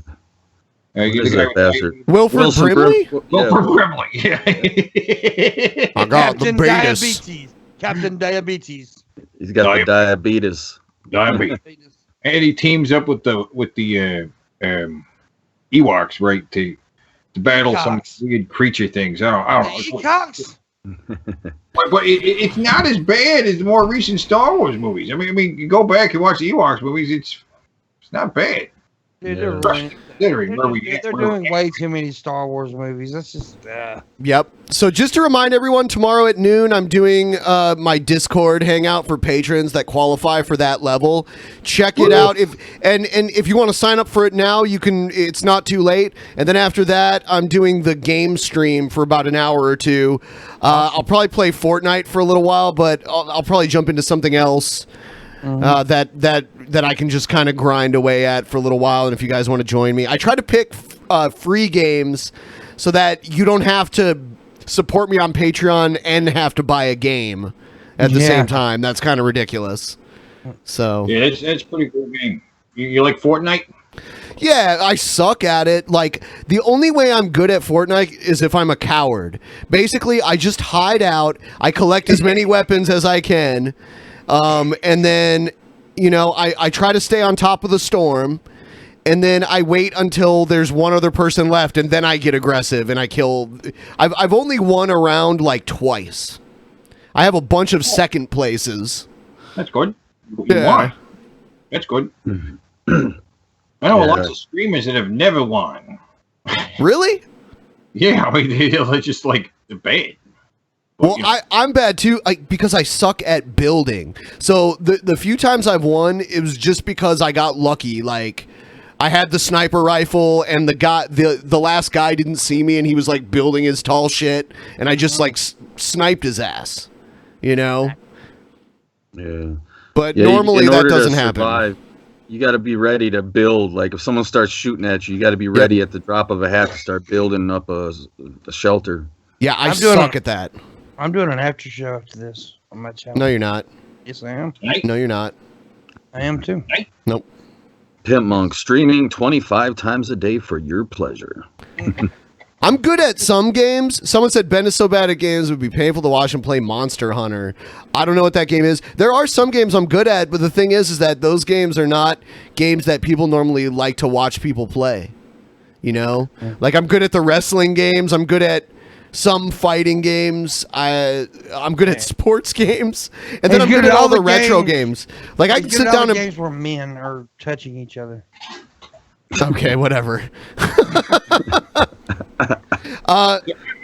What is that bastard? Wilford Brimley? Wilford Brimley. Yeah. I got Captain the Beatus. Diabetes. Captain Diabetes. He's got the diabetes. Diabetes. And he teams up with the Ewoks, right, to battle some weird creature things. I don't know. Ewoks. But it's not as bad as the more recent Star Wars movies. I mean, you go back and watch the Ewoks movies. It's not bad. Dude, they're doing way too many Star Wars movies. That's just. Yep. So just to remind everyone, tomorrow at noon, I'm doing my Discord hangout for patrons that qualify for that level. Check it out. If you want to sign up for it now, you can. It's not too late. And then after that, I'm doing the game stream for about an hour or two. I'll probably play Fortnite for a little while, but I'll probably jump into something else. That I can just kind of grind away at for a little while. And if you guys want to join me, I try to pick free games so that you don't have to support me on Patreon and have to buy a game at the same time. That's kind of ridiculous. So yeah, it's a pretty cool game. You like Fortnite? Yeah, I suck at it. Like, the only way I'm good at Fortnite is if I'm a coward. Basically, I just hide out. I collect as many weapons as I can. And then, I try to stay on top of the storm, and then I wait until there's one other person left, and then I get aggressive and I kill. I've only won a round like twice. I have a bunch of second places. That's good. You won. That's good. I know lots of streamers that have never won. Really? Yeah, I mean, they're just like bad. Well, I'm bad too, because I suck at building. So the few times I've won, it was just because I got lucky. Like, I had the sniper rifle, and the last guy didn't see me, and he was like building his tall shit, and I just like sniped his ass. Yeah. But normally that doesn't happen. Survive, you got to be ready to build. Like, if someone starts shooting at you, you got to be ready at the drop of a hat to start building up a shelter. Yeah, I suck at that. I'm doing an after show after this on my channel. No, you're not. Yes, I am. No, you're not. I am too. Nope. Pimp Monk streaming 25 times a day for your pleasure. I'm good at some games. Someone said Ben is so bad at games it would be painful to watch him play Monster Hunter. I don't know what that game is. There are some games I'm good at, but the thing is that those games are not games that people normally like to watch people play. Like, I'm good at the wrestling games. I'm good at some fighting games. I'm good at sports games, and then I'm good at all the retro games. Like, I can sit down and games where men are touching each other. Okay, whatever. I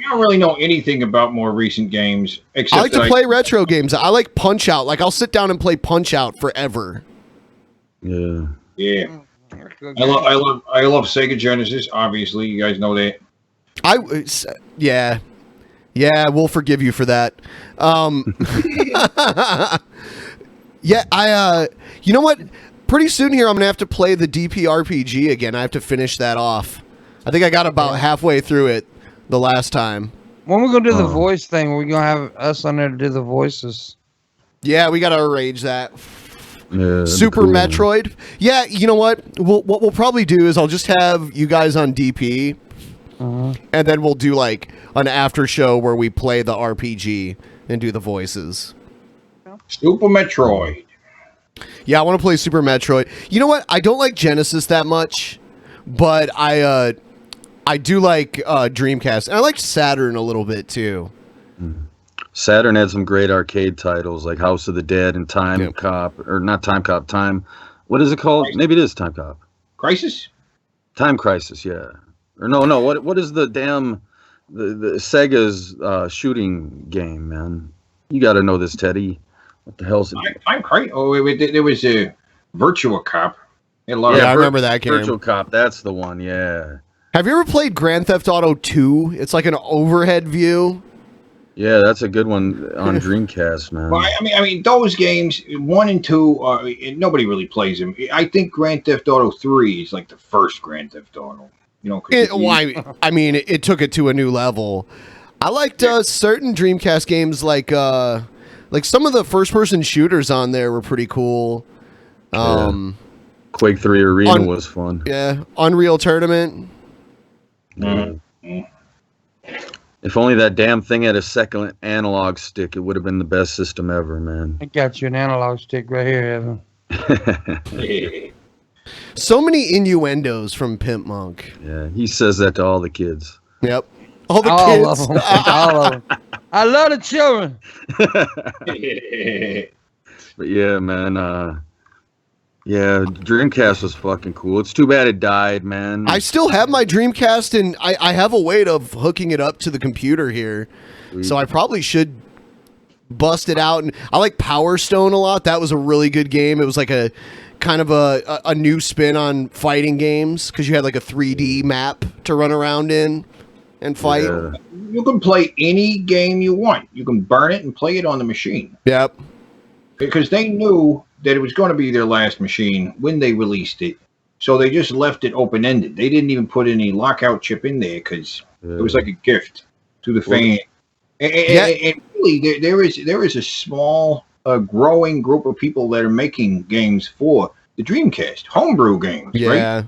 don't really know anything about more recent games. Except I like to play retro games. I like Punch Out. Like, I'll sit down and play Punch Out forever. Yeah. I love Sega Genesis. Obviously, you guys know that. Yeah, we'll forgive you for that. You know what? Pretty soon here, I'm gonna have to play the DPRPG again. I have to finish that off. I think I got about halfway through it the last time. When we're gonna do the voice thing, we're gonna have us on there to do the voices. Yeah, we gotta arrange that. Yeah, Super cool, Metroid. Man. Yeah, you know what? What we'll probably do is I'll just have you guys on DP, and then we'll do like an after show where we play the RPG and do the voices. Super Metroid. Yeah, I want to play Super Metroid. You know what? I don't like Genesis that much, but I do like Dreamcast, and I like Saturn a little bit too. Saturn had some great arcade titles like House of the Dead and Time Cop, or not Time Cop, Time. What is it called? Crisis. Maybe it is Time Cop. Crisis? Time Crisis, yeah. Or no. What is the damn the Sega's shooting game, man? You got to know this, Teddy. What the hell's it? Time Crisis. Oh, wait, there was a Virtua Cop. I remember that game. Virtual Cop, that's the one. Yeah. Have you ever played Grand Theft Auto 2? It's like an overhead view. Yeah, that's a good one on Dreamcast, man. Well, I mean, those games 1 and 2, nobody really plays them. I think Grand Theft Auto 3 is like the first Grand Theft Auto. You know, it took it to a new level. I liked certain Dreamcast games, like some of the first-person shooters on there were pretty cool. Quake 3 Arena was fun. Yeah, Unreal Tournament. If only that damn thing had a second analog stick, it would have been the best system ever, man. I got you an analog stick right here, Evan. So many innuendos from Pimp Monk. Yeah, he says that to all the kids. Yep. All the kids. Of them. All of them. I love the children. But yeah, man. Yeah, Dreamcast was fucking cool. It's too bad it died, man. I still have my Dreamcast, and I have a way of hooking it up to the computer here. Sweet. So I probably should bust it out. And I like Power Stone a lot. That was a really good game. It was like a kind of a new spin on fighting games because you had like a 3D map to run around in and fight. Yeah. You can play any game you want. You can burn it and play it on the machine. Yep. Because they knew that it was going to be their last machine when they released it. So they just left it open-ended. They didn't even put any lockout chip in there because it was like a gift to the fan. And really, there is a small, growing group of people that are making games for the Dreamcast. Homebrew games, right?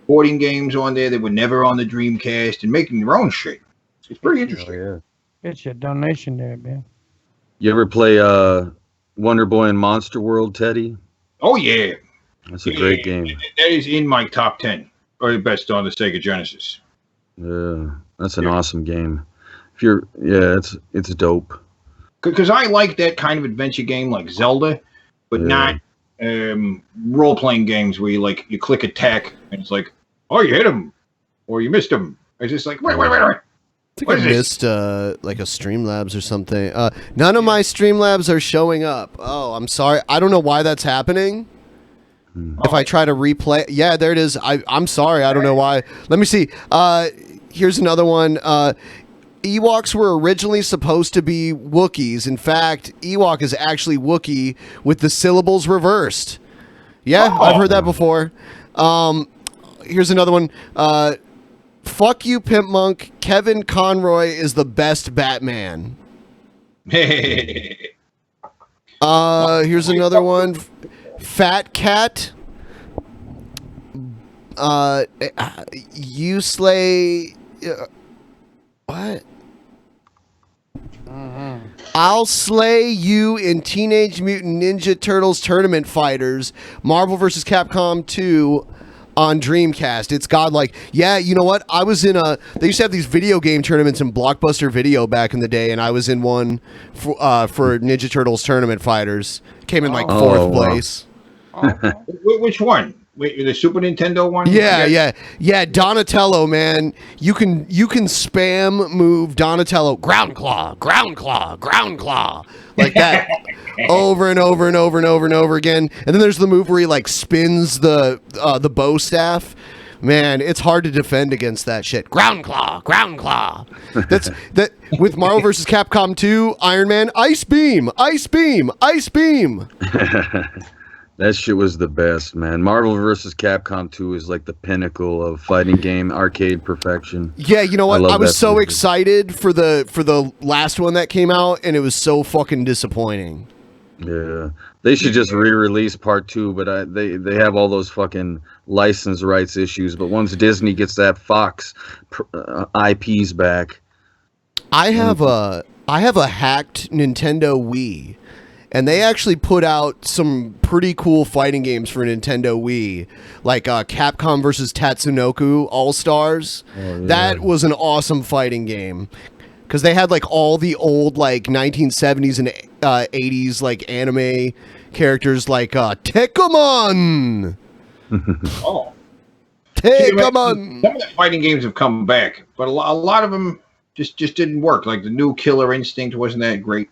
Porting games on there that were never on the Dreamcast and making their own shit. It's pretty interesting. Yeah. Get your donation there, man. You ever play Wonder Boy and Monster World, Teddy? Oh, yeah. That's a great game. That is in my top 10 or the best on the Sega Genesis. Yeah, that's an awesome game. If you're, it's dope. Because I like that kind of adventure game like Zelda, but not role-playing games where you click attack and it's like, oh, you hit him or you missed him. It's just like, wait. I think I missed like a Streamlabs or something. None of my Streamlabs are showing up. Oh, I'm sorry. I don't know why that's happening. If I try to replay, yeah, there it is. I'm sorry. I don't know why. Let me see. Here's another one. Ewoks were originally supposed to be Wookiees. In fact, Ewok is actually Wookiee with the syllables reversed. Yeah, I've heard that before. Here's another one. Fuck you, Pimp Monk. Kevin Conroy is the best Batman. Here's another one. Fat Cat. You slay. What? I'll slay you in Teenage Mutant Ninja Turtles Tournament Fighters. Marvel vs. Capcom 2 on Dreamcast. It's godlike. Yeah, you know what? I was in they used to have these video game tournaments in Blockbuster Video back in the day, and I was in one for Ninja Turtles Tournament Fighters. Came in like fourth place. Which one? Wait, the Super Nintendo one? Yeah. Donatello, man. You can spam move Donatello, ground claw, like that, over and over and over and over and over again. And then there's the move where he like spins the bow staff. Man, it's hard to defend against that shit. Ground claw. That's that with Marvel vs. Capcom 2, Iron Man, ice beam. That shit was the best, man. Marvel vs. Capcom 2 is like the pinnacle of fighting game arcade perfection. Yeah, you know what? I was so series. excited for the last one that came out, and it was so fucking disappointing. Yeah, they should just re-release part 2, but they have all those fucking license rights issues. But once Disney gets that Fox IPs back, I have a hacked Nintendo Wii, and they actually put out some pretty cool fighting games for Nintendo Wii, like Capcom versus Tatsunoko All Stars. That was an awesome fighting game because they had like all the old like 1970s and 80s like anime characters like Tekkamon. Oh, Tekkamon. Some of the fighting games have come back, but a lot of them just didn't work. Like the new Killer Instinct wasn't that great.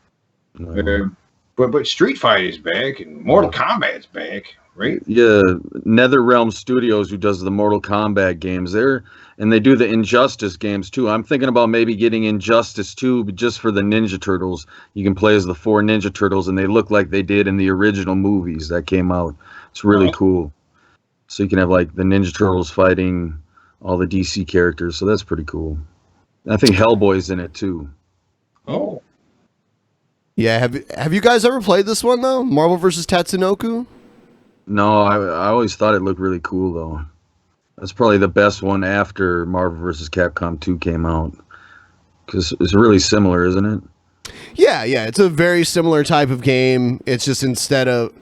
But Street Fighter is back and Mortal Kombat's back, right? Yeah, NetherRealm Studios, who does the Mortal Kombat games, and they do the Injustice games too. I'm thinking about maybe getting Injustice 2, but just for the Ninja Turtles. You can play as the 4 Ninja Turtles, and they look like they did in the original movies that came out. It's really cool. So you can have like the Ninja Turtles fighting all the DC characters. So that's pretty cool. I think Hellboy's in it too. Oh. Yeah, have you guys ever played this one though? Marvel vs. Tatsunoko? No, I always thought it looked really cool though. That's probably the best one after Marvel vs. Capcom 2 came out. Because it's really similar, isn't it? Yeah, it's a very similar type of game. It's just instead of,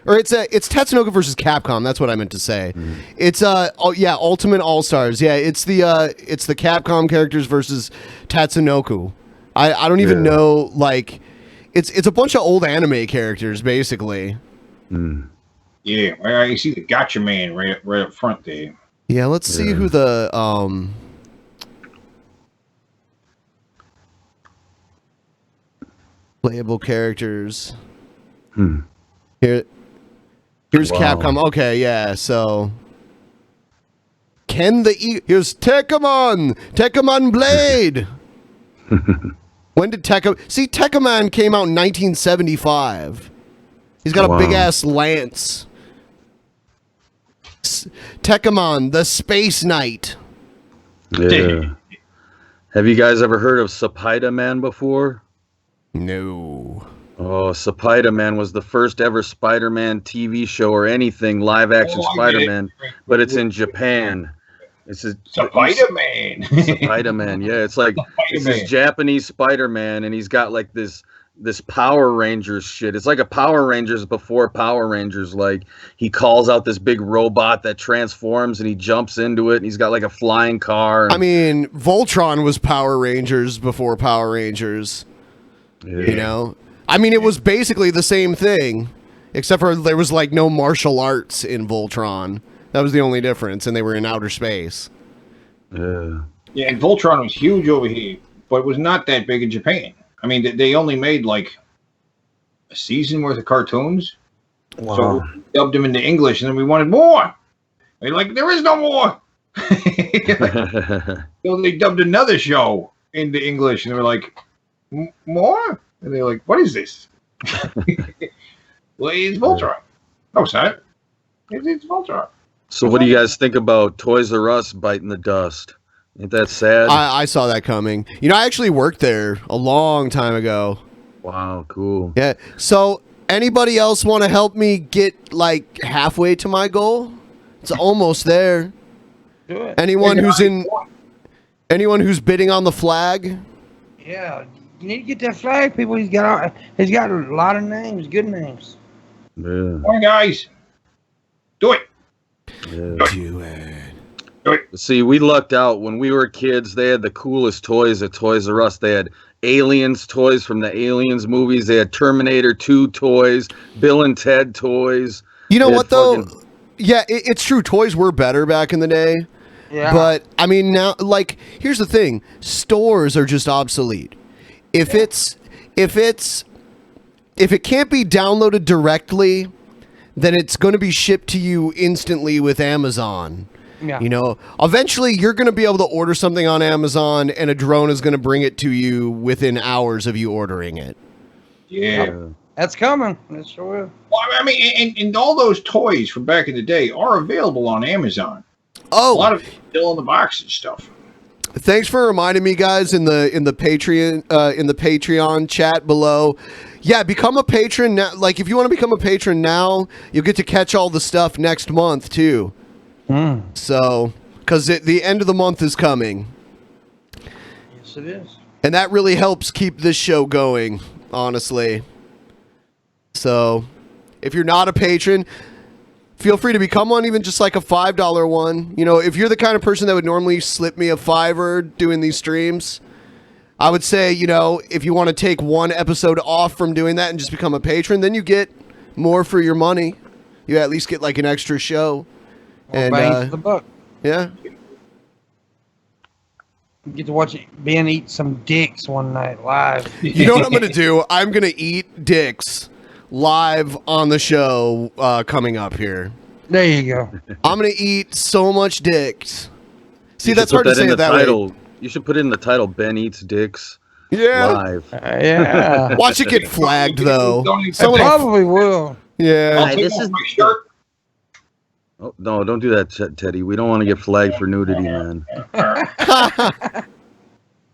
or it's Tatsunoko versus Capcom. That's what I meant to say. It's Ultimate All Stars. Yeah, it's the Capcom characters versus Tatsunoko. I don't even know like. It's a bunch of old anime characters, basically. Yeah, I see the Gotcha Man right up front there. Yeah, let's see who the playable characters. Here's Capcom. Okay, yeah. So here's Tekkamon Blade. When did Tekkamon came out in 1975. He's got a big ass lance. Tekkamon, the Space Knight. Yeah. Have you guys ever heard of Spider-Man before? No. Oh, Spider-Man was the first ever Spider-Man TV show or anything live action Spider-Man, but it's in Japan. It's a Spider-Man. Spider-Man, yeah. It's like it's this Japanese Spider-Man, and he's got like this Power Rangers shit. It's like a Power Rangers before Power Rangers. Like he calls out this big robot that transforms, and he jumps into it, and he's got like a flying car. I mean, Voltron was Power Rangers before Power Rangers. Yeah. You know, I mean, it was basically the same thing, except for there was like no martial arts in Voltron. That was the only difference, and they were in outer space. Yeah. Yeah, and Voltron was huge over here, but it was not that big in Japan. I mean, they only made like a season worth of cartoons. Wow. So we dubbed them into English, and then we wanted more. They're like, there is no more. So they dubbed another show into English, and they were like, more? And they're like, what is this? Well, it's Voltron. No, it's not. It's Voltron. So what do you guys think about Toys R Us biting the dust? Ain't that sad? I saw that coming. You know, I actually worked there a long time ago. Wow, cool. Yeah. So anybody else want to help me get like halfway to my goal? It's almost there. Do it. Anyone who's bidding on the flag? Yeah, you need to get that flag, people. He's got a lot of names, good names. Yeah. Come on, guys. Do it. Yeah. Do it. See, we lucked out. When we were kids, they had the coolest toys at Toys R Us. They had Aliens toys from the Aliens movies. They had Terminator 2 toys, Bill and Ted toys. You know what, though? Yeah, it's true. Toys were better back in the day. Yeah. But, I mean, now, like, here's the thing. Stores are just obsolete. If it can't be downloaded directly, then it's going to be shipped to you instantly with Amazon. Yeah. You know, eventually you're going to be able to order something on Amazon, and a drone is going to bring it to you within hours of you ordering it. Yeah. That's coming. It sure will. Well, I mean, and all those toys from back in the day are available on Amazon. Oh, a lot of it still in the box and stuff. Thanks for reminding me, guys, in the Patreon chat below. Yeah, become a patron now. Like, if you want to become a patron now, you'll get to catch all the stuff next month too. So, because the end of the month is coming. Yes, it is. And that really helps keep this show going, honestly. So, if you're not a patron, feel free to become one, even just like a $5 one. You know, if you're the kind of person that would normally slip me a $5 doing these streams, I would say, you know, if you want to take one episode off from doing that and just become a patron, then you get more for your money. You at least get like an extra show. And bang for the buck. Yeah. You get to watch Ben eat some dicks one night live. You know what I'm going to do? I'm going to eat dicks live on the show coming up here. There you go. I'm going to eat so much dicks. See, You that's should hard put to say in it the that title. way. You should put in the title, Ben Eats Dicks Live. Yeah. Watch it get flagged, though. Someone probably will. Yeah. I'll take off my shirt. Oh, no, don't do that, Teddy. We don't want to get flagged for nudity, man.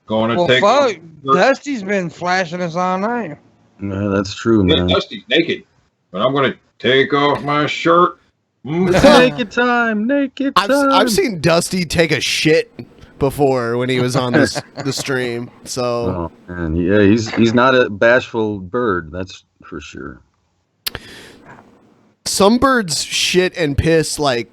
Going to Well, take fuck. off my shirt. Dusty's been flashing us all night. Yeah, that's true, Yeah, man. Dusty's naked, but I'm going to take off my shirt. It's naked time, naked time. I've seen Dusty take a shit before when he was on the stream. So, Oh, man. Yeah, he's not a bashful bird, that's for sure. some birds shit and piss by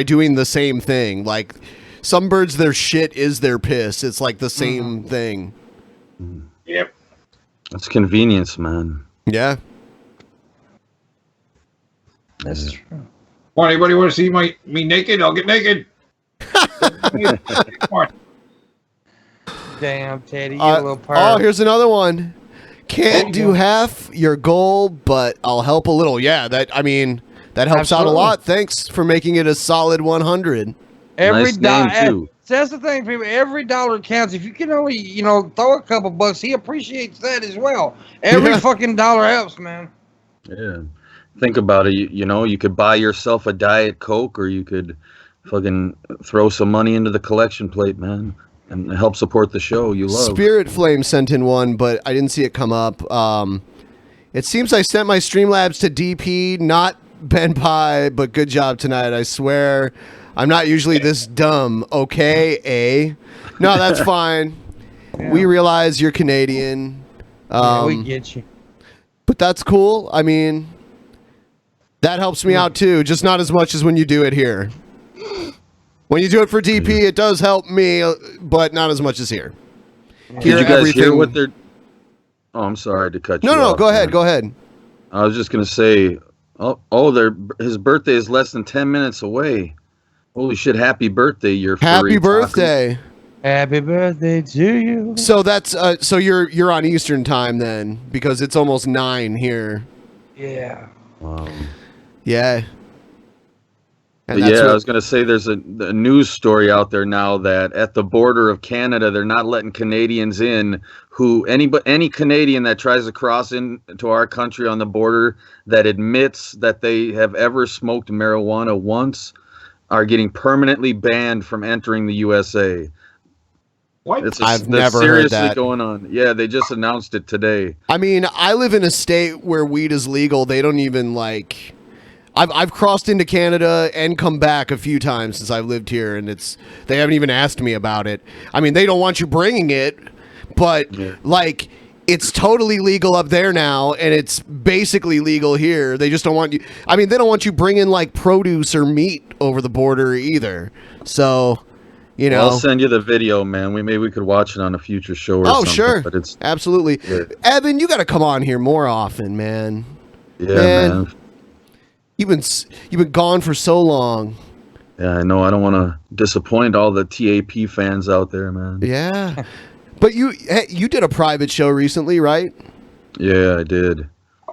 doing the same thing. Like some birds, their shit is their piss. It's like the same thing. Yep. That's convenience, man. Yeah. That's true. Come on, anybody want to see me naked? I'll get naked. Come on. Damn, Teddy, you a little perv. Oh, here's another one. Can't do half your goal, but I'll help a little. Yeah, that helps out a lot. Thanks for making it a solid 100. Every Nice name, too. That's the thing, people. Every dollar counts. If you can only, throw a couple bucks, he appreciates that as well. Every fucking dollar helps, man. Yeah. Think about it. You could buy yourself a Diet Coke, or you could fucking throw some money into the collection plate, man, and help support the show you love. Spirit Flame sent in one, but I didn't see it come up. It seems I sent my Streamlabs to DP, not Benpai, but good job tonight. I swear I'm not usually this dumb. Okay, eh? No, that's fine. Yeah. We realize you're Canadian. We get you. But that's cool. I mean, that helps me out too, just not as much as when you do it here. When you do it for DP, it does help me, but not as much as here. Did you guys hear what they're... Oh, I'm sorry to cut you off. No, go ahead, go ahead. I was just going to say, his birthday is less than 10 minutes away. Holy shit, happy birthday, your Happy birthday. Happy birthday to you. So that's so you're on Eastern time then, because it's almost 9 here. Yeah. Wow. Yeah. But yeah, I was going to say there's a news story out there now that at the border of Canada, they're not letting Canadians in any Canadian that tries to cross into our country on the border that admits that they have ever smoked marijuana once are getting permanently banned from entering the USA. What? I've never heard seriously that. going on. Yeah, they just announced it today. I mean, I live in a state where weed is legal. They don't even I've crossed into Canada and come back a few times since I've lived here, and they haven't even asked me about it. I mean, they don't want you bringing it, but it's totally legal up there now, and it's basically legal here. They just don't want you. I mean, they don't want you bringing produce or meat over the border either. So, I'll send you the video, man. Maybe we could watch it on a future show or something. Sure. But it's absolutely. Yeah. Evan, you got to come on here more often, man. Yeah, man. You've been gone for so long. Yeah, I know. I don't want to disappoint all the TAP fans out there, man. Yeah. But you did a private show recently, right? Yeah, I did.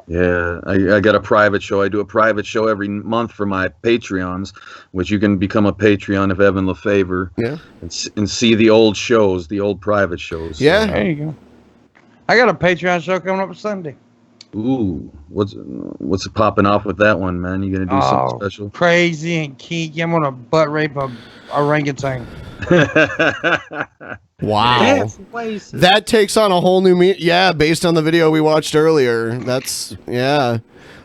Yeah, I got a private show. I do a private show every month for my Patreons, which you can become a Patreon of Evan Lefavor. Yeah. And see the old shows, the old private shows. Yeah. There you go. I got a Patreon show coming up Sunday. Ooh, what's popping off with that one, man? You gonna do something special? Crazy and kinky. I'm gonna butt rape a orangutan. Wow. That takes on a whole new based on the video we watched earlier. That's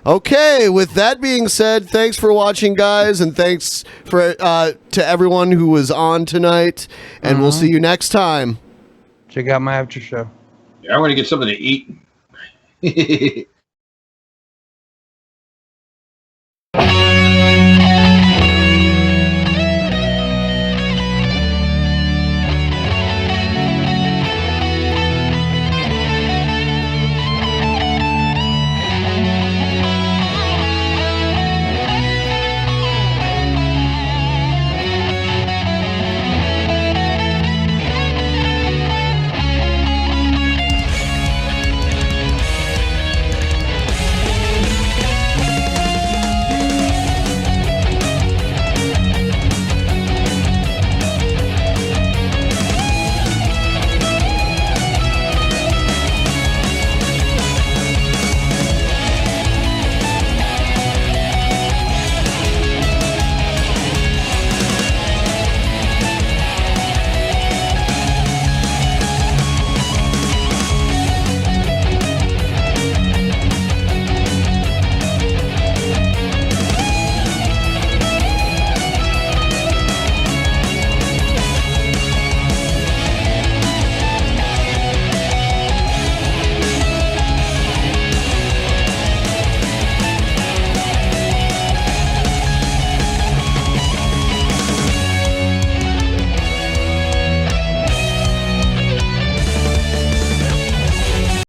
Okay, with that being said, thanks for watching, guys, and thanks for to everyone who was on tonight, and we'll see you next time. Check out my after show. Yeah, I want to get something to eat.